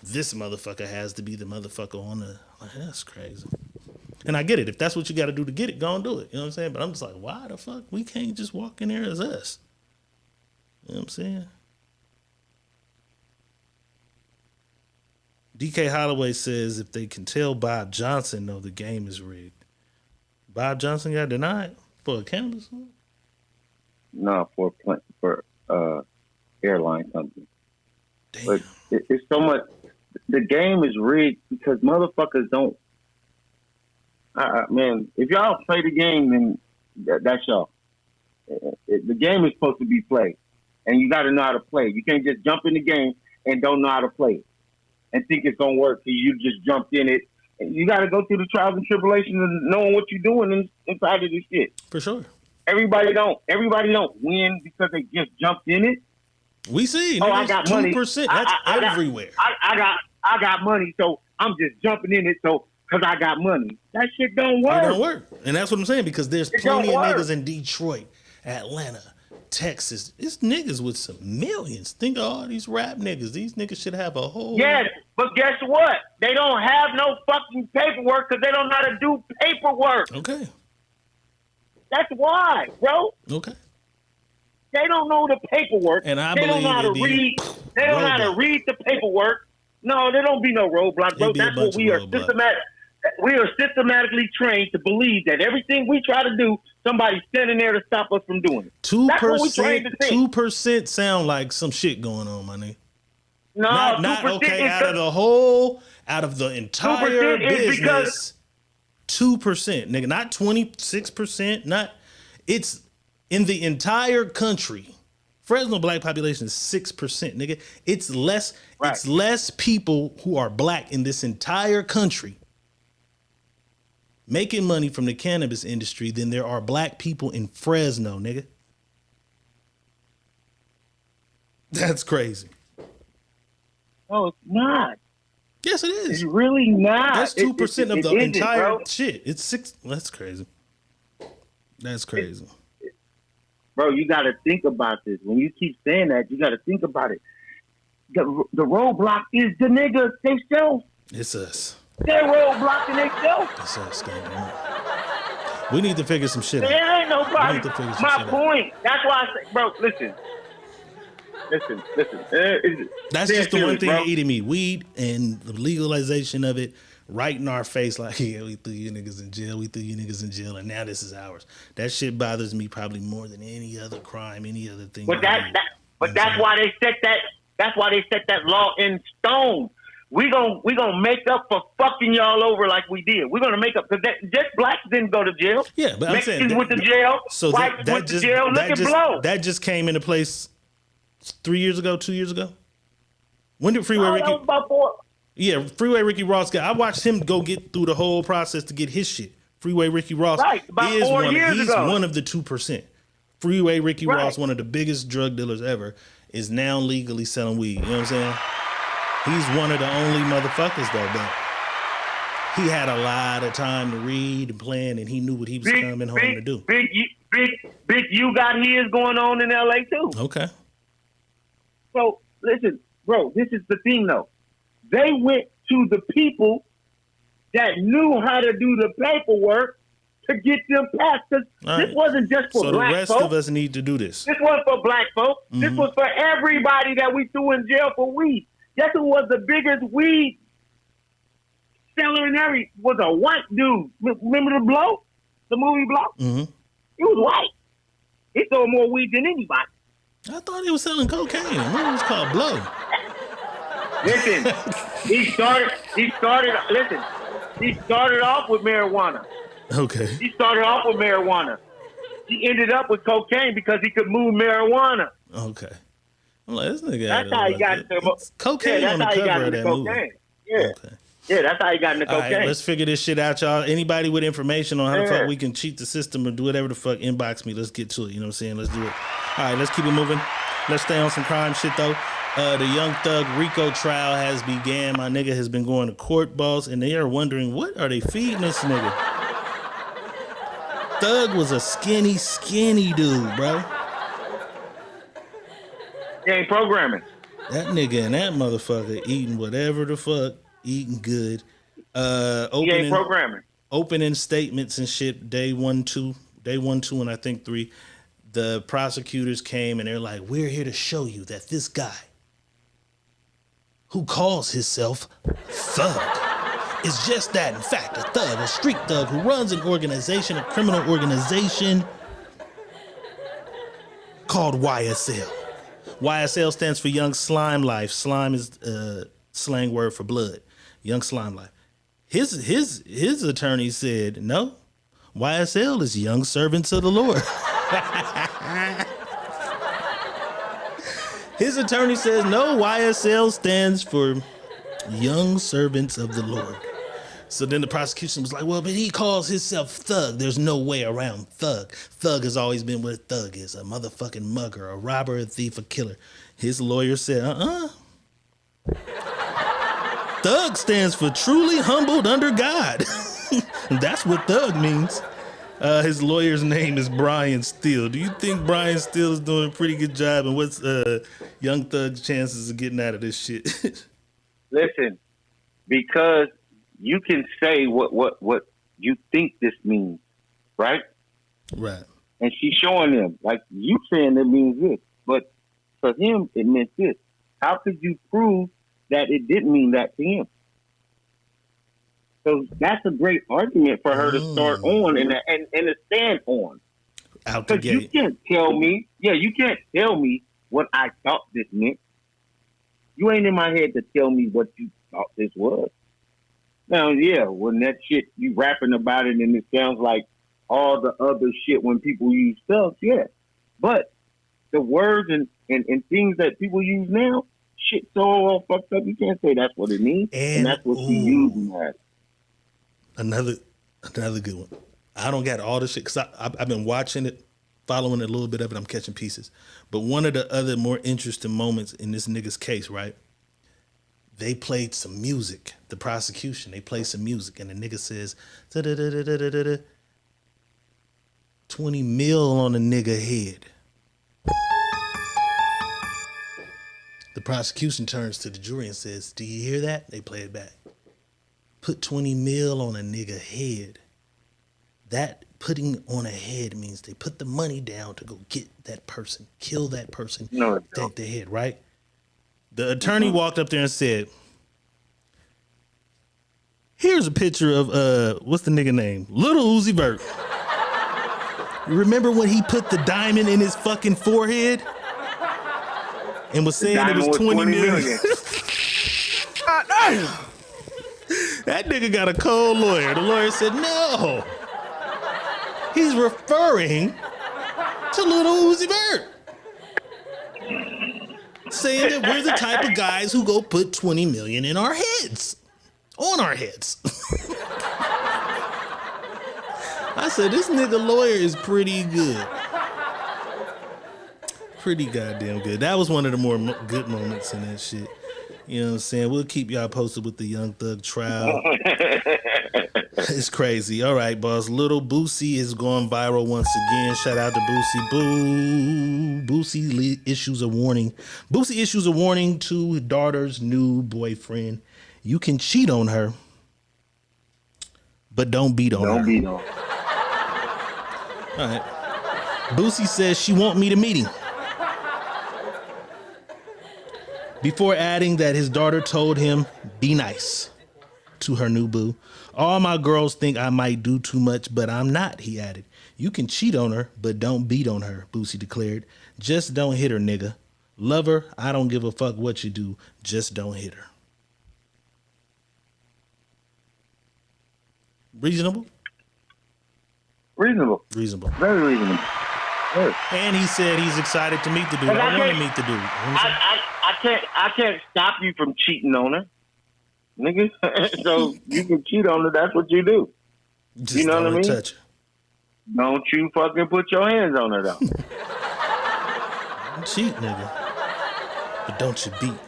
this motherfucker has to be the motherfucker on the, like, that's crazy. And I get it. If that's what you got to do to get it, go and do it. You know what I'm saying? But I'm just like, why the fuck we can't just walk in there as us? You know what I'm saying? DK Holloway says if they can tell Bob Johnson, no, the game is rigged. Bob Johnson got denied for a cannabis? No, for airline company. Damn. But it's so much. The game is rigged because motherfuckers don't. Man, if y'all play the game, then that's y'all. The game is supposed to be played, and you got to know how to play. You can't just jump in the game and don't know how to play it and think it's gonna work. So you just jumped in it. And you got to go through the trials and tribulations of knowing what you're doing inside of this shit. For sure. Everybody don't win because they just jumped in it. We see. Oh, I got 2%. Money. That's everywhere. I got money, so I'm just jumping in it. So. Because I got money. That shit don't work. It don't work. And that's what I'm saying, because there's plenty of niggas in Detroit, Atlanta, Texas. It's niggas with some millions. Think of all these rap niggas. These niggas should have a whole... Yes, but guess what? They don't have no fucking paperwork because they don't know how to do paperwork. Okay. That's why, bro. Okay. They don't know the paperwork. And I they believe don't know how to read. They don't know how to read the paperwork. No, there don't be no roadblock, bro. That's what we are systematic. We are systematically trained to believe that everything we try to do, somebody's standing there to stop us from doing it. 2% sound like some shit going on, my nigga. No, not okay. Out of the entire business, 2%, nigga. Not 26%. Not. It's in the entire country. Fresno black population is 6%, nigga. It's less. Right. It's less people who are black in this entire country making money from the cannabis industry than there are black people in Fresno, nigga. That's crazy. No, it's not. Yes, it is. It's really not. That's 2% of the entire shit. It's 6. That's crazy. That's crazy. Bro, you got to think about this. When you keep saying that, you got to think about it. The roadblock is the niggas themselves. It's us. They're roadblocking themselves. It's us, goddamn. We need to figure some shit out. There ain't nobody. My point. That's why I say, bro, listen. That's just the one thing that eating me. Weed and the legalization of it right in our face, like, yeah, we threw you niggas in jail, and now this is ours. That shit bothers me probably more than any other crime, any other thing. But that's why they set that. That's why they set that law in stone. We gonna make up for fucking y'all over like we did. We're gonna make up because just blacks didn't go to jail. Yeah, but Mexicans I'm saying went to jail. So whites went to jail. Look at blow. That just came into place 3 years ago, 2 years ago. When did Freeway Ricky? That was about 4. Yeah, Freeway Ricky Ross got. I watched him go get through the whole process to get his shit. Freeway Ricky Ross about 4 years he's ago. One of the 2%. Freeway Ricky Ross, one of the biggest drug dealers ever, is now legally selling weed. You know what I'm saying? He's one of the only motherfuckers though, but he had a lot of time to read and plan, and he knew what he was coming home to do. Big U got his going on in LA too. Okay. So listen, bro, this is the thing though. They went to the people that knew how to do the paperwork to get them passed. Because this wasn't just for black folks. So the rest of us need to do this. This wasn't for black folks. Mm-hmm. This was for everybody that we threw in jail for weed. Guess who was the biggest weed seller in every? Was a white dude. Remember the Blow? The movie Blow? Mm-hmm. He was white. He sold more weed than anybody. I thought he was selling cocaine. The movie was called Blow. Listen, he started off with marijuana. Okay. He started off with marijuana. He ended up with cocaine because he could move marijuana. Okay. I'm like, this nigga. That's how he got into cocaine on the cover of that movie. Yeah. Okay. Yeah, that's how he got into cocaine. All right, let's figure this shit out, y'all. Anybody with information on how the fuck we can cheat the system or do whatever the fuck, inbox me. Let's get to it. You know what I'm saying? Let's do it. All right, let's keep it moving. Let's stay on some crime shit, though. The Young Thug Rico trial has began. My nigga has been going to court, boss, and they are wondering, what are they feeding this nigga? Thug was a skinny dude, bro. He ain't programming. That nigga and that motherfucker eating whatever the fuck, eating good. He ain't programming. Opening statements and shit, day 1, 2, and I think 3. The prosecutors came and they're like, we're here to show you that this guy who calls himself Thug is just that. In fact, a thug, a street thug who runs an organization, a criminal organization called YSL. YSL stands for Young Slime Life. Slime is slang word for blood. Young Slime Life. His attorney said, no, YSL is Young Servants of the Lord. His attorney says, no, YSL stands for Young Servants of the Lord. So then the prosecution was like, well, but he calls himself Thug. There's no way around Thug. Thug has always been what a thug is, a motherfucking mugger, a robber, a thief, a killer. His lawyer said, Thug stands for truly humbled under God. That's what Thug means. His lawyer's name is Brian Steele. Do you think Brian Steele is doing a pretty good job? And what's Young Thug's chances of getting out of this shit? Listen, because you can say what you think this means, right? Right. And she's showing them, like, you saying it means this, but for him it meant this. How could you prove that it didn't mean that to him? So that's a great argument for her to start on and to stand on. Out the gate. You can't tell me what I thought this meant. You ain't in my head to tell me what you thought this was. Now, yeah, when that shit, you rapping about it and it sounds like all the other shit when people use stuff, yeah. But the words and things that people use now, shit so all fucked up, you can't say that's what it means. And that's what she using as. Another good one. I don't got all the shit because I've been watching it, following a little bit of it. I'm catching pieces. But one of the other more interesting moments in this nigga's case, right? They played some music. The prosecution, they played some music. And the nigga says, 20 mil on a nigga head. The prosecution turns to the jury and says, do you hear that? They play it back. Put 20 mil on a nigga head. That putting on a head means they put the money down to go get that person, kill that person, take their head, right? The attorney walked up there and said, here's a picture of, what's the nigga name? Little Uzi Vert. Remember when he put the diamond in his fucking forehead? And was saying it was 20 million. God damn. That nigga got a cold lawyer. The lawyer said, no. He's referring to Little Uzi Vert. Saying that we're the type of guys who go put 20 million in our heads. On our heads. I said, this nigga lawyer is pretty good. Pretty goddamn good. That was one of the more good moments in that shit. You know what I'm saying? We'll keep y'all posted with the Young Thug trial. It's crazy. All right, boss. Little Boosie is going viral once again. Shout out to Boosie. Boosie issues a warning. Boosie issues a warning to daughter's new boyfriend. You can cheat on her, but don't beat on her. Don't beat on her. All right. Boosie says she want me to meet him. Before adding that his daughter told him, be nice to her new boo. All my girls think I might do too much, but I'm not, he added. You can cheat on her, but don't beat on her, Boosie declared. Just don't hit her, nigga. Love her, I don't give a fuck what you do. Just don't hit her. Reasonable? Reasonable. Reasonable. Very reasonable. Yes. And he said he's excited to meet the dude. I want to meet the dude. I can't stop you from cheating on her, nigga. So you can cheat on her. That's what you do. Just you know what I mean? Touch her. Don't you fucking put your hands on her though. Cheat, nigga, but don't you beat.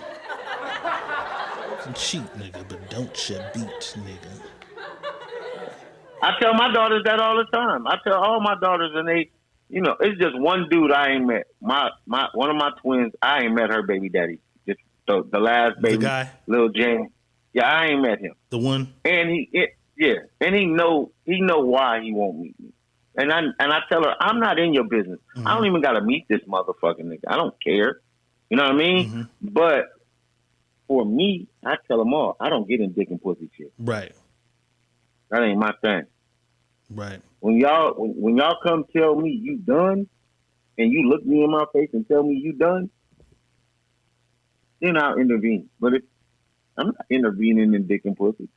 Cheat, nigga, but don't you beat, nigga. I tell my daughters that all the time. I tell all my daughters, and they, you know, it's just one dude I ain't met. My one of my twins, I ain't met her baby daddy. Just the last baby, the guy, Lil James. Yeah, I ain't met him. The one, and he know why he won't meet me. And I tell her, I'm not in your business. Mm-hmm. I don't even got to meet this motherfucking nigga. I don't care. You know what I mean? Mm-hmm. But for me, I tell them all, I don't get in dick and pussy shit. Right. That ain't my thing. Right. When y'all come tell me you done, and you look me in my face and tell me you done, then I'll intervene. But I'm not intervening in dick and pussy.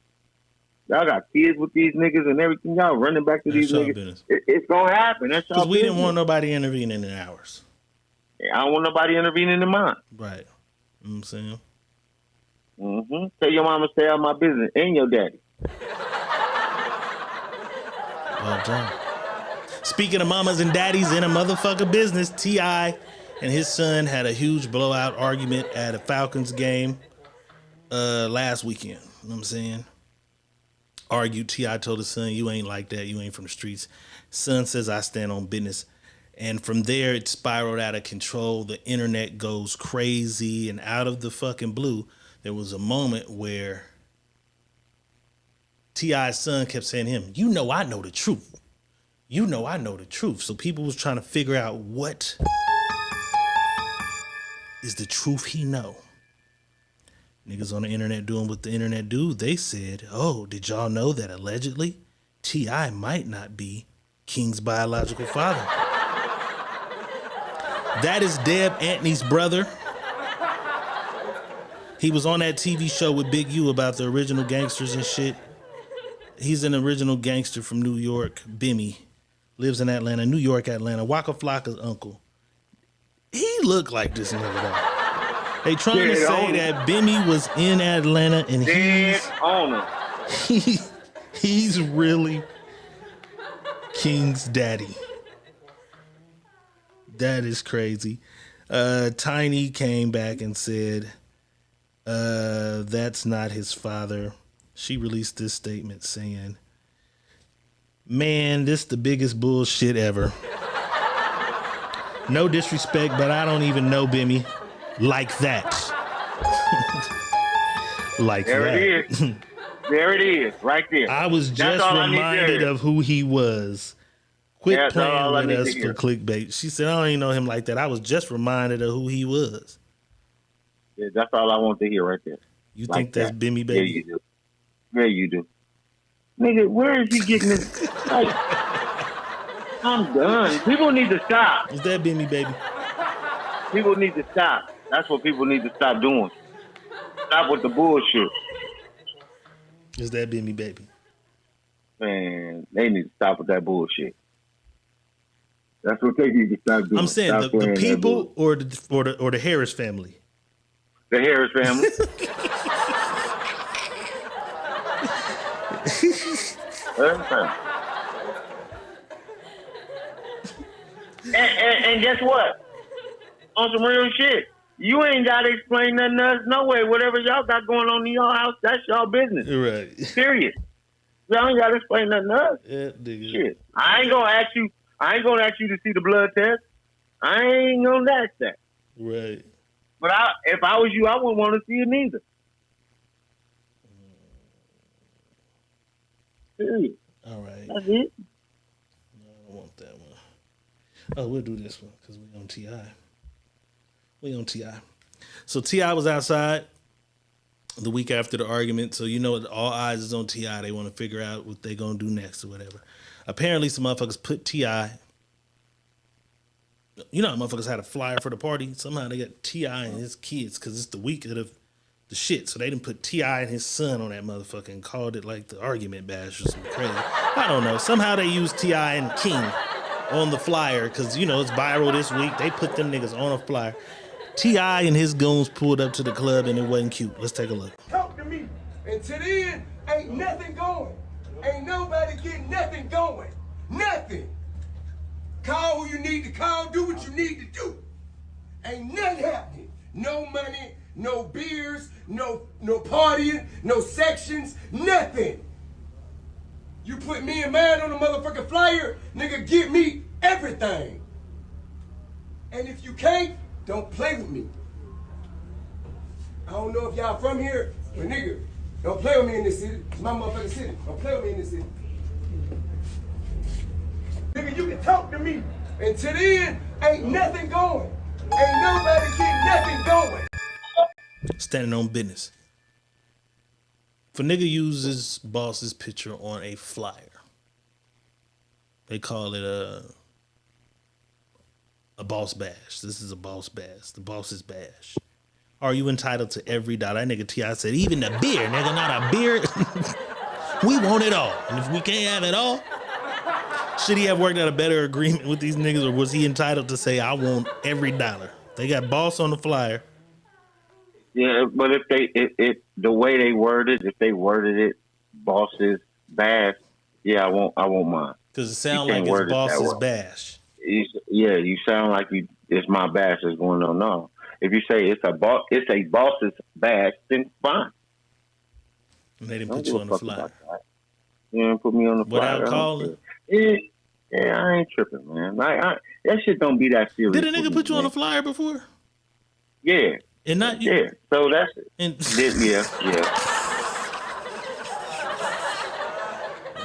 Y'all got kids with these niggas and everything. Y'all running back to these niggas. It's gonna happen. That's y'all. Because we didn't want nobody intervening in ours. Yeah, I don't want nobody intervening in mine. Right. You know what I'm saying? Mm-hmm. Tell your mama stay out of my business and your daddy. Well done. Speaking of mamas and daddies in a motherfucker business, T.I. and his son had a huge blowout argument at a Falcons game last weekend. You know what I'm saying? Argued. T.I. told his son, you ain't like that. You ain't from the streets. Son says, I stand on business. And from there, it spiraled out of control. The internet goes crazy. And out of the fucking blue, there was a moment where T.I.'s son kept saying to him, you know I know the truth. You know I know the truth. So people was trying to figure out what is the truth he know. Niggas on the internet doing what the internet do. They said, oh, did y'all know that allegedly T.I. might not be King's biological father? That is Deb Antony's brother. He was on that TV show with Big U about the original gangsters and shit. He's an original gangster from New York, Bimmy. Lives in Atlanta, New York, Atlanta. Waka Flocka's uncle. He looked like this nigga though. They trying to say that Bimmy was in Atlanta and he's really King's daddy. That is crazy. Tiny came back and said, that's not his father. She released this statement saying, man, this the biggest bullshit ever. No disrespect, but I don't even know Bimmy like that. Like there that. It is. There it is, right there. I was just reminded of who he was. Quit playing with us for clickbait. She said, I don't even know him like that. I was just reminded of who he was. Yeah, that's all I want to hear right there. You like think that's Bimmy, baby? Yeah, you do. Yeah, you do. Nigga, where is he getting this? Like, I'm done. People need to stop. Is that Bimmy, baby? People need to stop. That's what people need to stop doing. Stop with the bullshit. Is that Bimmy, baby? Man, they need to stop with that bullshit. That's what they need to stop doing. I'm saying the people or the Harris family. The Harris family. and guess what? On some real shit, you ain't got to explain nothing to us. No way. Whatever y'all got going on in your house, that's y'all business. Right. Period. Y'all ain't got to explain nothing to us. Yeah, nigga. Shit. I ain't gonna ask you to see the blood test. I ain't gonna ask that. Right. But if I was you, I wouldn't want to see it neither. Period. All right. That's it. No, I don't want that one. Oh, we'll do this one because we on T.I. So T.I. was outside the week after the argument. So, all eyes is on T.I. They want to figure out what they going to do next or whatever. Apparently, some motherfuckers put T.I. Motherfuckers had a flyer for the party. Somehow they got T.I. and his kids because it's the week of the shit. So they didn't put T.I. and his son on that motherfucker and called it like the argument bash or something crazy. I don't know. Somehow they used T.I. and King on the flyer because, it's viral this week. They put them niggas on a flyer. T.I. and his goons pulled up to the club and it wasn't cute. Let's take a look. Talk to me. Until then, ain't nothing going. Ain't nobody getting nothing going. Nothing. Call who you need to call. Do what you need to do. Ain't nothing happening. No money, no beers, no partying, no sections, nothing. You put me and mine on the motherfucking flyer, nigga, give me everything. And if you can't, don't play with me. I don't know if y'all from here, but nigga, don't play with me in this city. It's my motherfucking city. Don't play with me in this city. Nigga, you can talk to me. Until then, ain't nothing going. Ain't nobody getting nothing going. Standing on business. If a nigga uses boss's picture on a flyer, they call it a boss bash. This is a boss bash. The boss's bash. Are you entitled to every dollar? That nigga T.I. said, even the beer, nigga, not a beer. We want it all. And if we can't have it all, should he have worked out a better agreement with these niggas, or was he entitled to say, I want every dollar? They got boss on the flyer. Yeah, but if the way they worded, if they worded it, boss's bash, yeah, I won't mind. Because it sounds like it's boss's bash. You sound like it's my bash that's going on. No, if you say it's a boss's bash, then fine. And they didn't put you on the flyer. You didn't put me on the flyer. Without calling? Yeah, I ain't tripping, man. That shit don't be that serious. Did a nigga put you on the flyer before? Yeah. And not you? Yeah. So that's it. Yeah.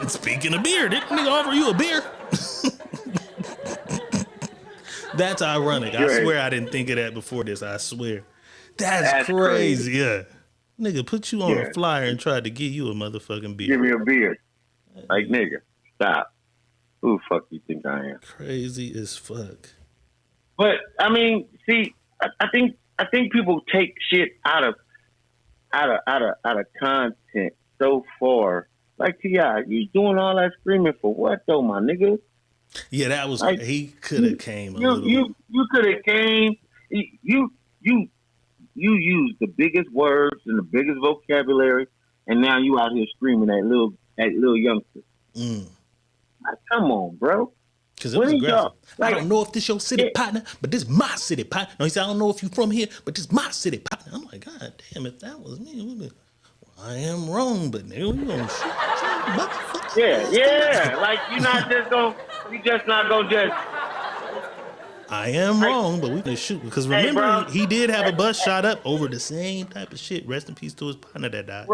And speaking of beer, did nigga offer you a beer? That's ironic. I swear I didn't think of that before this. I swear. That's crazy. Yeah. Nigga put you on a flyer and tried to give you a motherfucking beer. Give me a beer. Like, nigga, stop. Who the fuck you think I am? Crazy as fuck. But I mean, see, I think people take shit out of content so far. Like T.I., you doing all that screaming for what though, my nigga? Yeah, that was like, he could have came a little. You could have came. You used the biggest words and the biggest vocabulary, and now you out here screaming at little youngsters. Like, come on, bro. Because it was aggressive. I don't know if this your city partner, but this my city partner. No, he said, I don't know if you from here, but this my city partner. I'm like, God damn, if that was me, I am wrong, but nigga, we gonna shoot motherfucker. Yeah. Like, you just not gonna just. I am wrong, but we can shoot. Because remember, he did have a bus shot up over the same type of shit. Rest in peace to his partner that died.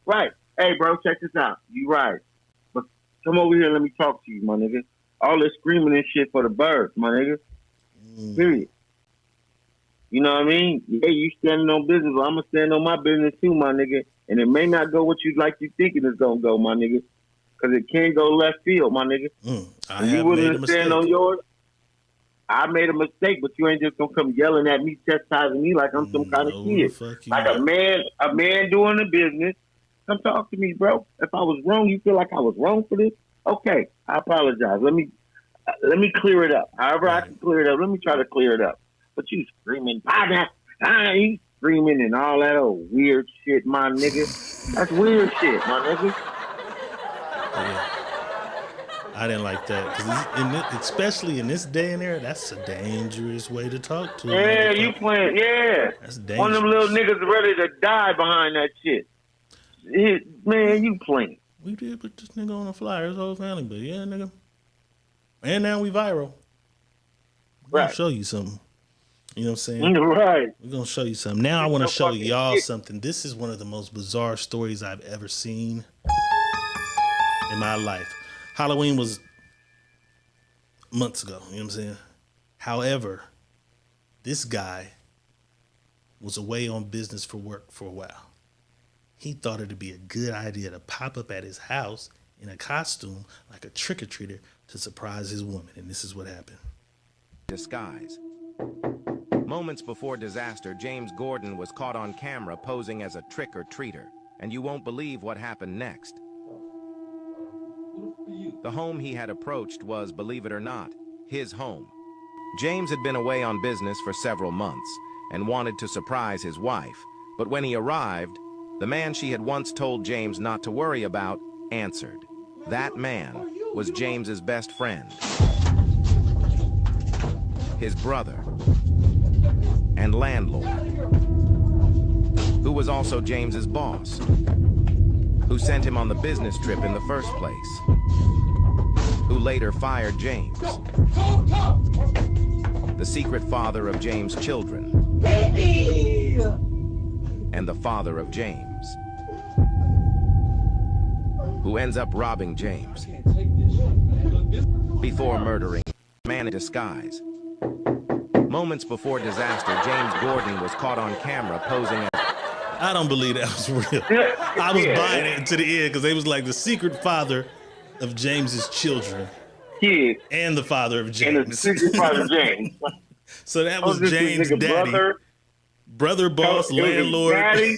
Right. Hey, bro, check this out. You right. But come over here and let me talk to you, my nigga. All this screaming and shit for the birds, my nigga. Period. You know what I mean? Yeah, you standing on business, but I'm going to stand on my business too, my nigga. And it may not go what you thinking it's going to go, my nigga. Because it can't go left field, my nigga. You wouldn't stand on yours. I made a mistake, but you ain't just gonna come yelling at me, chastising me like I'm some kind of kid. Like a man doing the business. Come talk to me, bro. If I was wrong, you feel like I was wrong for this? Okay, I apologize. Let me clear it up. However I can clear it up, let me try to clear it up. But you screaming, you screaming and all that old weird shit, my nigga. That's weird shit, my nigga. Yeah. I didn't like that because especially in this day and era, that's a dangerous way to talk to. Yeah, you playing? Yeah, that's dangerous. One of them little niggas ready to die behind that shit. Man, you playing? We did put this nigga on a flyer, his whole family, but yeah, nigga. And now we viral. We're gonna show you something. You know what I'm saying? Right. We're gonna show you something. Now I want to show y'all something. This is one of the most bizarre stories I've ever seen in my life. Halloween was months ago. You know what I'm saying? However, this guy was away on business for work for a while. He thought it'd be a good idea to pop up at his house in a costume like a trick-or-treater to surprise his woman. And this is what happened. Disguise. Moments before disaster, James Gordon was caught on camera posing as a trick-or-treater. And you won't believe what happened next. The home he had approached was, believe it or not, his home. James had been away on business for several months and wanted to surprise his wife. But when he arrived, the man she had once told James not to worry about answered. That man was James's best friend, his brother, and landlord, who was also James's boss, who sent him on the business trip in the first place, who later fired James, the secret father of James' children, and the father of James, who ends up robbing James before murdering a man in disguise. Moments before disaster, James Gordon was caught on camera posing as... I don't believe that was real. I was buying it to the end because they was like the secret father of James's children. And the father of James. And the secret father of James. So that was James' daddy. Brother, boss, landlord. Daddy.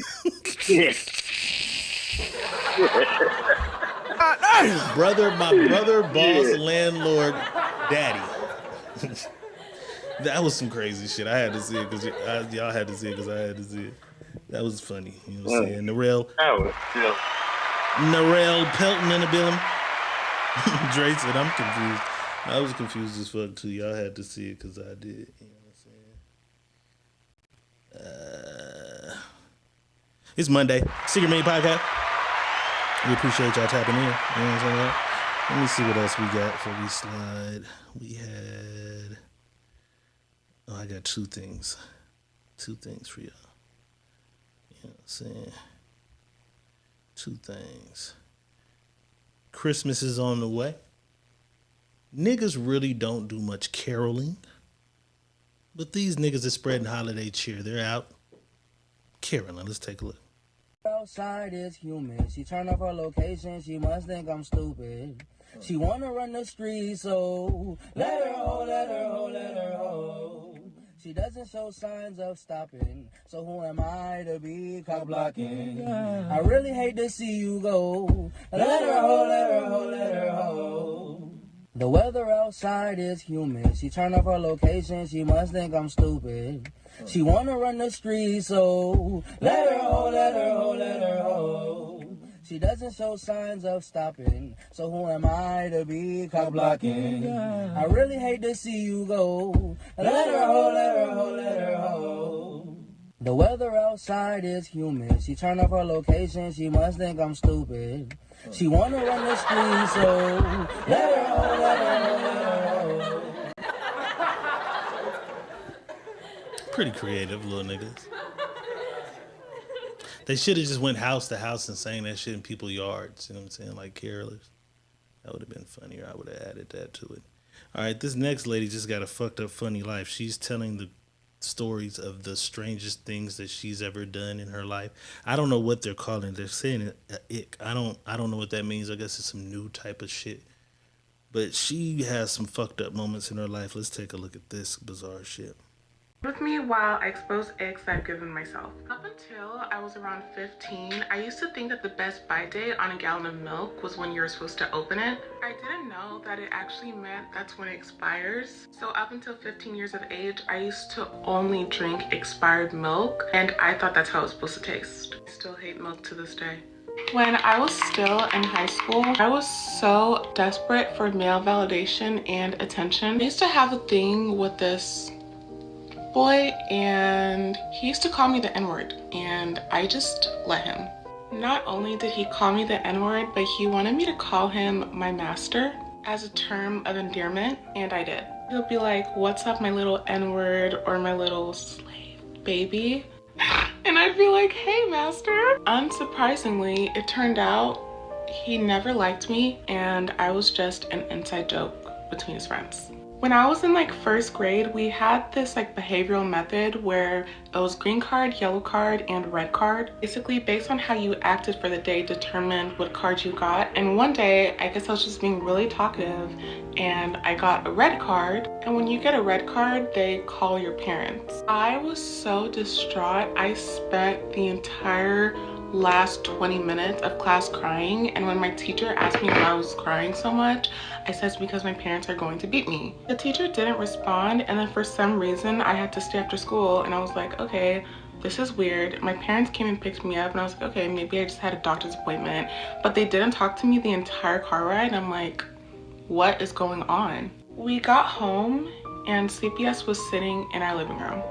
My brother, boss, landlord, daddy. That was some crazy shit. I had to see it because y'all had to see it because I had to see it. That was funny. You know what I'm saying? Narelle Pelton in the building. Dre said, I'm confused. I was confused as fuck too. Y'all had to see it because I did. You know what I'm saying? It's Monday. Secret Made Podcast. We appreciate y'all tapping in. You know what I'm saying? Let me see what else we got before we slide. We had... Oh, I got two things. Two things for y'all. You know what I'm saying? Two things. Christmas is on the way. Niggas really don't do much caroling. But these niggas are spreading holiday cheer. They're out caroling. Let's take a look. Outside is human. She turned up her location. She must think I'm stupid. She wanna run the streets, so let her ho, let her ho, let her ho. She doesn't show signs of stopping, so who am I to be cock blocking? I really hate to see you go. Let her ho, let her ho, let her ho. The weather outside is humid. She turned up her location. She must think I'm stupid. She wanna run the streets, so let her ho, let her ho, let her ho. She doesn't show signs of stopping, so who am I to be cock blocking? I really hate to see you go. Let her ho, let her ho, let her ho. The weather outside is humid. She turned up her location. She must think I'm stupid. She wanna run the streets, so let her ho, let her ho, let her ho. Pretty creative little niggas. They should have just went house to house and sang that shit in people's yards. You know what I'm saying? Like carolers. That would have been funnier. I would have added that to it. All right, this next lady just got a fucked up funny life. She's telling the stories of the strangest things that she's ever done in her life. I don't know what they're calling it. They're saying it ick. I don't know what that means. I guess it's some new type of shit. But she has some fucked up moments in her life. Let's take a look at this bizarre shit. With me while I expose eggs I've given myself. Up until I was around 15, I used to think that the best buy date on a gallon of milk was when you're supposed to open it. I didn't know that it actually meant that's when it expires. So up until 15 years of age, I used to only drink expired milk, and I thought that's how it was supposed to taste. I still hate milk to this day. When I was still in high school, I was so desperate for male validation and attention. I used to have a thing with this boy, and he used to call me the N-word, and I just let him. Not only did he call me the N-word, but he wanted me to call him my master as a term of endearment, and I did. He'll be like, "What's up, my little N-word," or "my little slave baby," and I'd be like, "Hey, master." Unsurprisingly, it turned out he never liked me, and I was just an inside joke between his friends. When I was in like first grade, we had this like behavioral method where it was green card, yellow card, and red card. Basically, based on how you acted for the day determined what card you got. And one day, I guess I was just being really talkative and I got a red card. And when you get a red card, they call your parents. I was so distraught. I spent the entire last 20 minutes of class crying, and when my teacher asked me why I was crying so much, I said it's because my parents are going to beat me. The teacher didn't respond, and then for some reason I had to stay after school, and I was like, okay, this is weird. My parents came and picked me up, and I was like, okay, maybe I just had a doctor's appointment, but they didn't talk to me the entire car ride, and I'm like, what is going on? We got home and CPS was sitting in our living room.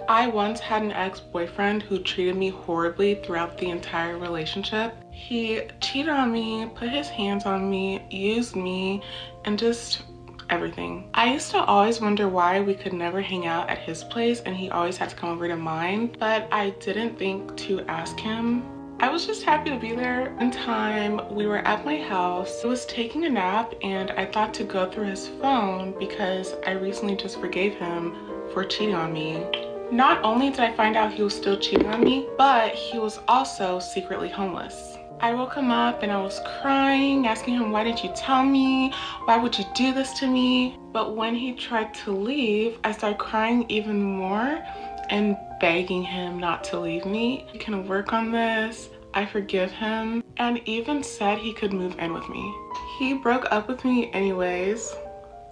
I once had an ex-boyfriend who treated me horribly throughout the entire relationship. He cheated on me, put his hands on me, used me, and just everything. I used to always wonder why we could never hang out at his place and he always had to come over to mine, but I didn't think to ask him. I was just happy to be there. One time we were at my house. I was taking a nap and I thought to go through his phone because I recently just forgave him for cheating on me. Not only did I find out he was still cheating on me, but he was also secretly homeless. I woke him up and I was crying, asking him, why didn't you tell me? Why would you do this to me? But when he tried to leave, I started crying even more and begging him not to leave me. He can work on this. I forgive him, and even said he could move in with me. He broke up with me anyways,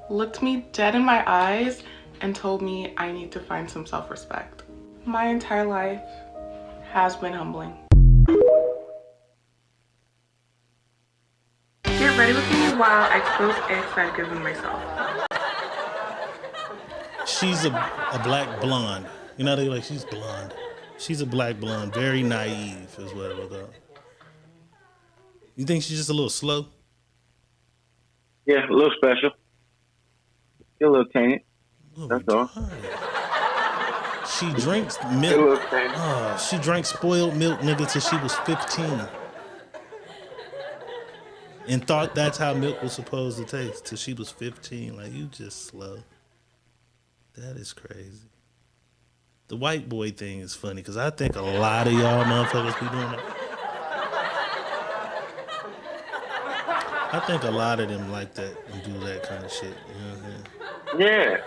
looked me dead in my eyes, and told me I need to find some self-respect. My entire life has been humbling. Get ready with me while I expose eggs I've given myself. She's a black blonde. You know, they like, she's blonde. She's a black blonde, very naive is what it was called. You think she's just a little slow? Yeah, a little special. You're a little tainted. That's all. She drinks milk. She drank spoiled milk, nigga, till she was 15. And thought that's how milk was supposed to taste till she was 15. Like, you just slow. That is crazy. The white boy thing is funny because I think a lot of y'all motherfuckers be doing that. I think a lot of them like that and do that kind of shit. You know what I'm saying? Yeah.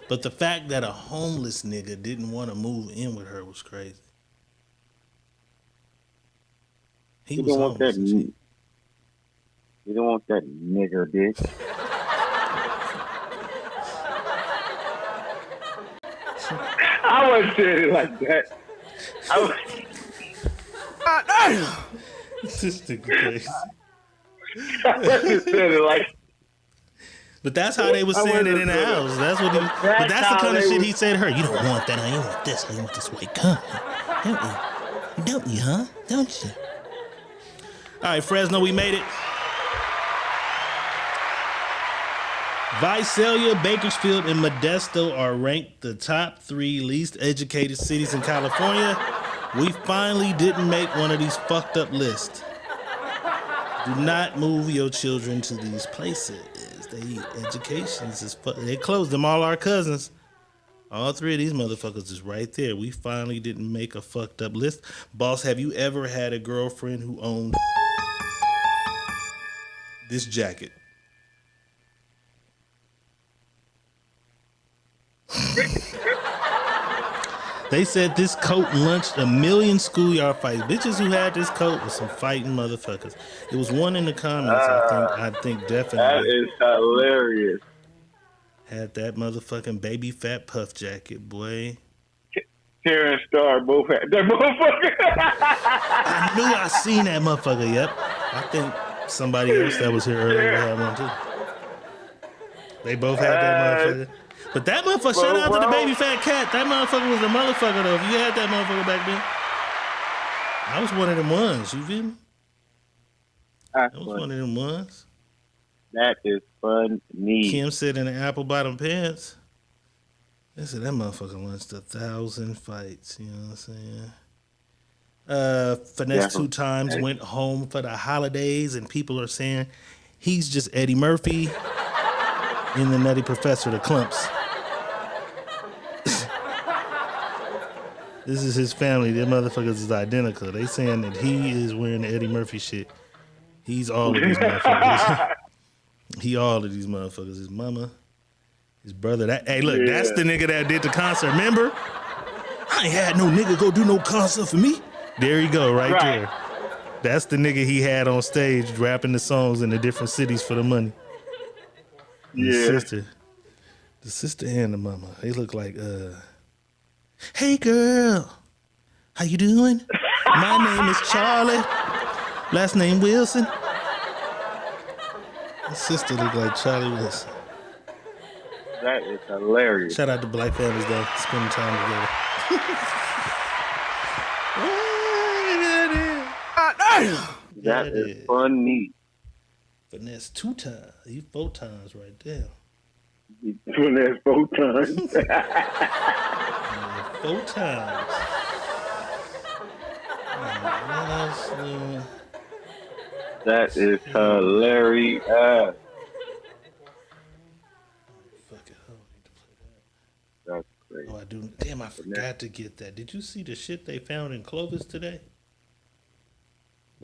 But the fact that a homeless nigga didn't want to move in with her was crazy. He was homeless. You don't want that nigger bitch. I wouldn't say it like that. This nigga crazy. I wouldn't say it like. But that's how they was saying it in the house. That's what he. But that's the kind of shit he said to her. You don't want that. You want this. You want this white company. Don't you, huh? Don't you? All right, Fresno, we made it. Visalia, Bakersfield, and Modesto are ranked the top 3 least educated cities in California. We finally didn't make one of these fucked up lists. Do not move your children to these places. Educations is they closed them. All our cousins. All 3 of these motherfuckers is right there. We finally didn't make a fucked up list. Boss, have you ever had a girlfriend who owned this jacket? They said this coat launched 1 million schoolyard fights. Bitches who had this coat was some fighting motherfuckers. It was one in the comments, I think definitely. That is hilarious. Had that motherfucking baby fat puff jacket, boy. Karen Star both had that motherfucker. I knew I seen that motherfucker, yep. I think somebody else that was here earlier had one too. They both had that motherfucker. But that motherfucker, shout out to the baby fat cat. That motherfucker was the motherfucker though. If you had that motherfucker back then, I was one of them ones. You feel me? I was one of them ones. That is funny. Kim said in the apple bottom pants. They said that motherfucker launched 1,000 fights. You know what I'm saying? Finesse 2 times, went home for the holidays, and people are saying he's just Eddie Murphy. In the Nutty Professor, the Clumps. This is his family. Them motherfuckers is identical. They saying that he is wearing the Eddie Murphy shit. He's all of these motherfuckers. He all of these motherfuckers. His mama, his brother. Hey, look, that's the nigga that did the concert. Remember? I ain't had no nigga go do no concert for me. There you go, right there. That's the nigga he had on stage rapping the songs in the different cities for the money. And the sister and the mama. They look like, hey girl, how you doing? My name is Charlie. Last name Wilson. His sister look like Charlie Wilson. That is hilarious. Shout out to black families though, spending time together. That is funny. Finesse 2 times. You 4 times right there. Finesse 4 times. 4 times. That is hilarious. Fuck it. That's crazy. Oh, I do. Damn, I forgot to get that. Did you see the shit they found in Clovis today?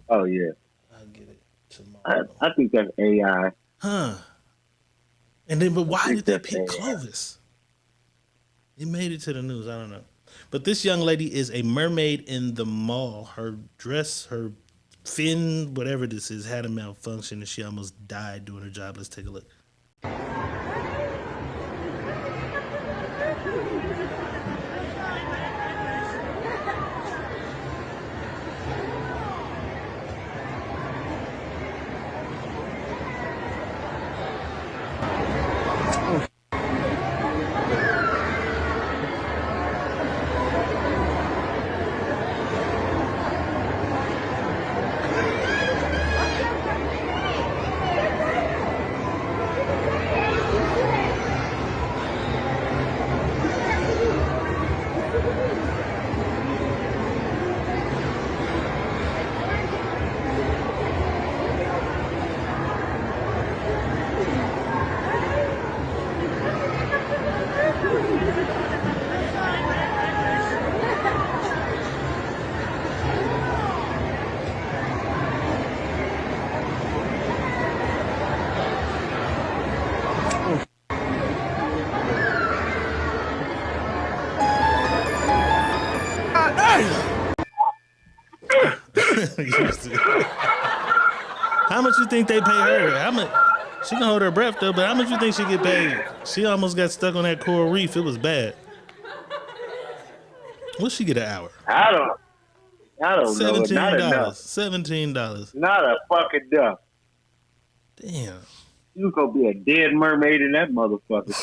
Oh, yeah. I'll get it tomorrow. I think that's AI. Huh. And then, but why did they pick Clovis? It made it to the news. I don't know. But this young lady is a mermaid in the mall. Her dress, her fin, whatever this is, had a malfunction and she almost died doing her job. Let's take a look. How much you think they pay her? How much? She can hold her breath though, but how much you think she get paid? She almost got stuck on that coral reef. It was bad. What'd she get an hour? I don't know. $17. Not enough. $17. Not a fucking enough. Damn. You gonna be a dead mermaid in that motherfucker.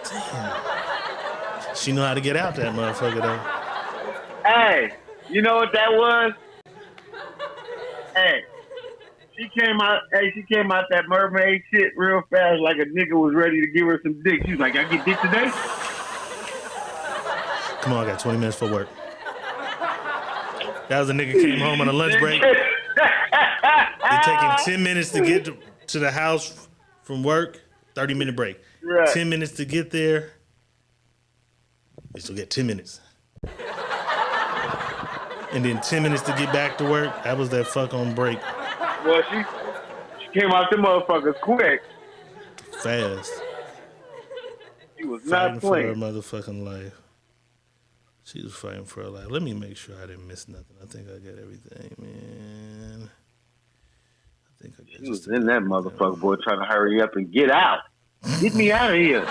Damn. She know how to get out that motherfucker though. Hey, you know what that was? Hey, she came out that mermaid shit real fast like a nigga was ready to give her some dick. She was like, I get dick today? Come on, I got 20 minutes for work. That was a nigga came home on a lunch break. It taking 10 minutes to get to the house from work, 30-minute break. Right. 10 minutes to get there. You still get 10 minutes. And then 10 minutes to get back to work. That was that fuck on break. Well, she came out the motherfuckers quick. Fast. She was fighting not for playing. her motherfucking life. She was fighting for her life. Let me make sure I didn't miss nothing. I think I got everything, man. I think I got She was in that motherfucker, boy, trying to hurry up and get out. Get me out of here.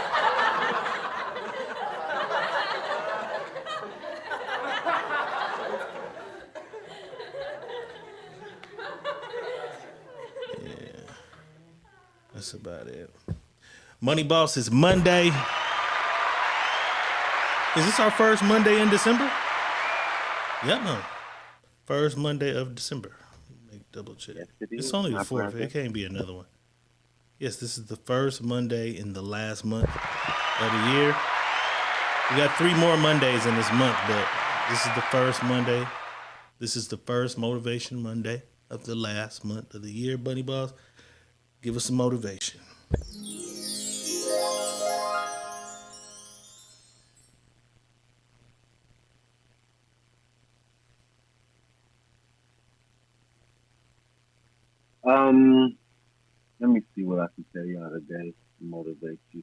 That's about it. Money Boss is Monday. Is this our first Monday in December? Yep, no. First Monday of December. Make double check. Yes, It's only the 4th. It can't be another one. Yes, this is the first Monday in the last month of the year. We got 3 more Mondays in this month, but this is the first Monday. This is the first Motivation Monday of the last month of the year, Bunny Boss. Give us some motivation. Let me see what I can tell y'all today to motivate you.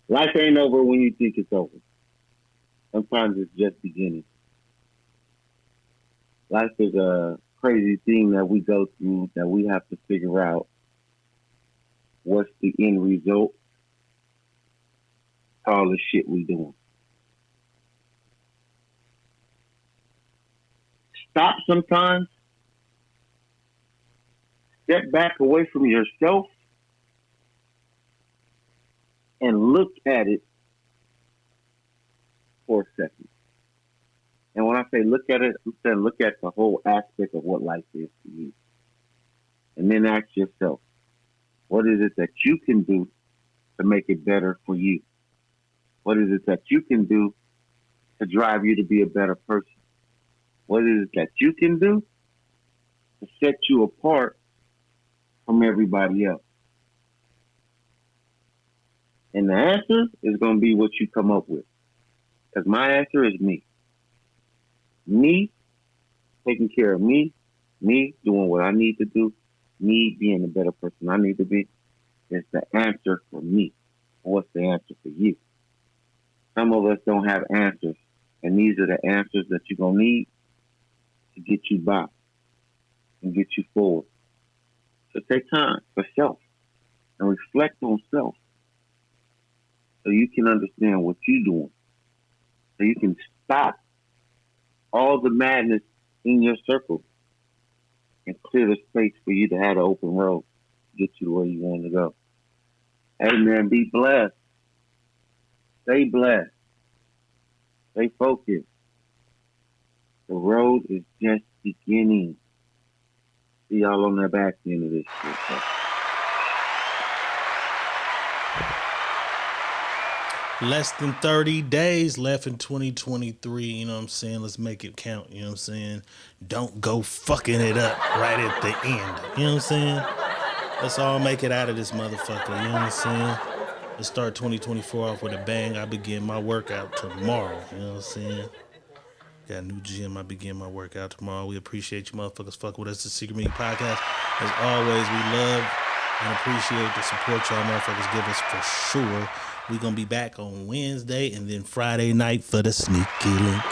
Life ain't over when you think it's over. Sometimes it's just beginning. Life is a crazy thing that we go through that we have to figure out what's the end result to all the shit we doing. Stop sometimes. Step back away from yourself and look at it for a second. And when I say look at it, I'm saying look at the whole aspect of what life is to you. And then ask yourself, what is it that you can do to make it better for you? What is it that you can do to drive you to be a better person? What is it that you can do to set you apart from everybody else? And the answer is going to be what you come up with. Because my answer is me. Me taking care of me doing what I need to do, me being the better person I need to be, is the answer for me. What's the answer for you? Some of us don't have answers, and these are the answers that you're going to need to get you by and get you forward. So take time for self and reflect on self so you can understand what you're doing, so you can stop all the madness in your circle and clear the space for you to have an open road to get you where you want to go. Hey, man, be blessed. Stay blessed. Stay focused. The road is just beginning. See y'all on the back end of this shit. So. Less than 30 days left in 2023. You know what I'm saying? Let's make it count. You know what I'm saying? Don't go fucking it up right at the end. You know what I'm saying? Let's all make it out of this motherfucker. You know what I'm saying? Let's start 2024 off with a bang. I begin my workout tomorrow. You know what I'm saying? Got a new gym. I begin my workout tomorrow. We appreciate you motherfuckers fuck with us. The Secret Meeting Podcast. As always, we love and appreciate the support y'all motherfuckers give us for sure. We're going to be back on Wednesday and then Friday night for the Sneaky Link.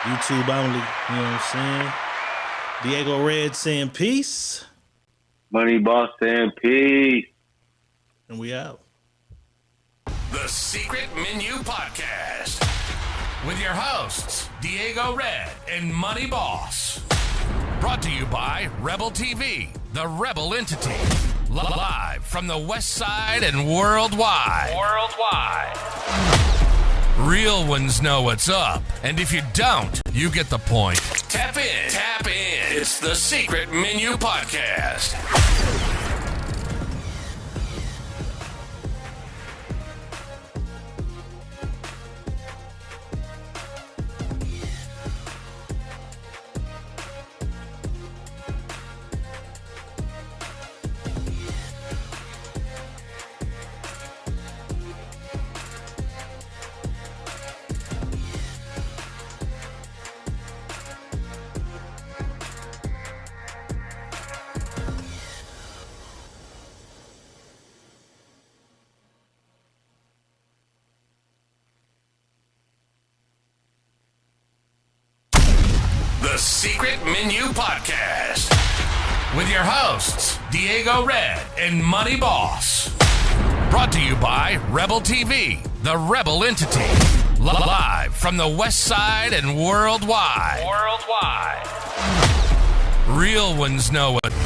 YouTube only. You know what I'm saying? Diego Red saying peace. Money Boss saying peace. And we out. The Secret Menu Podcast with your hosts, Diego Red and Money Boss. Brought to you by Rebel TV, the Rebel entity. Live from the West Side and worldwide. Real ones know what's up. And if you don't, you get the point. Tap in. It's the Secret Menu Podcast. The Secret Menu Podcast with your hosts, Diego Red and Money Boss. Brought to you by Rebel TV, the Rebel entity. Live from the West Side and worldwide. Real ones know it.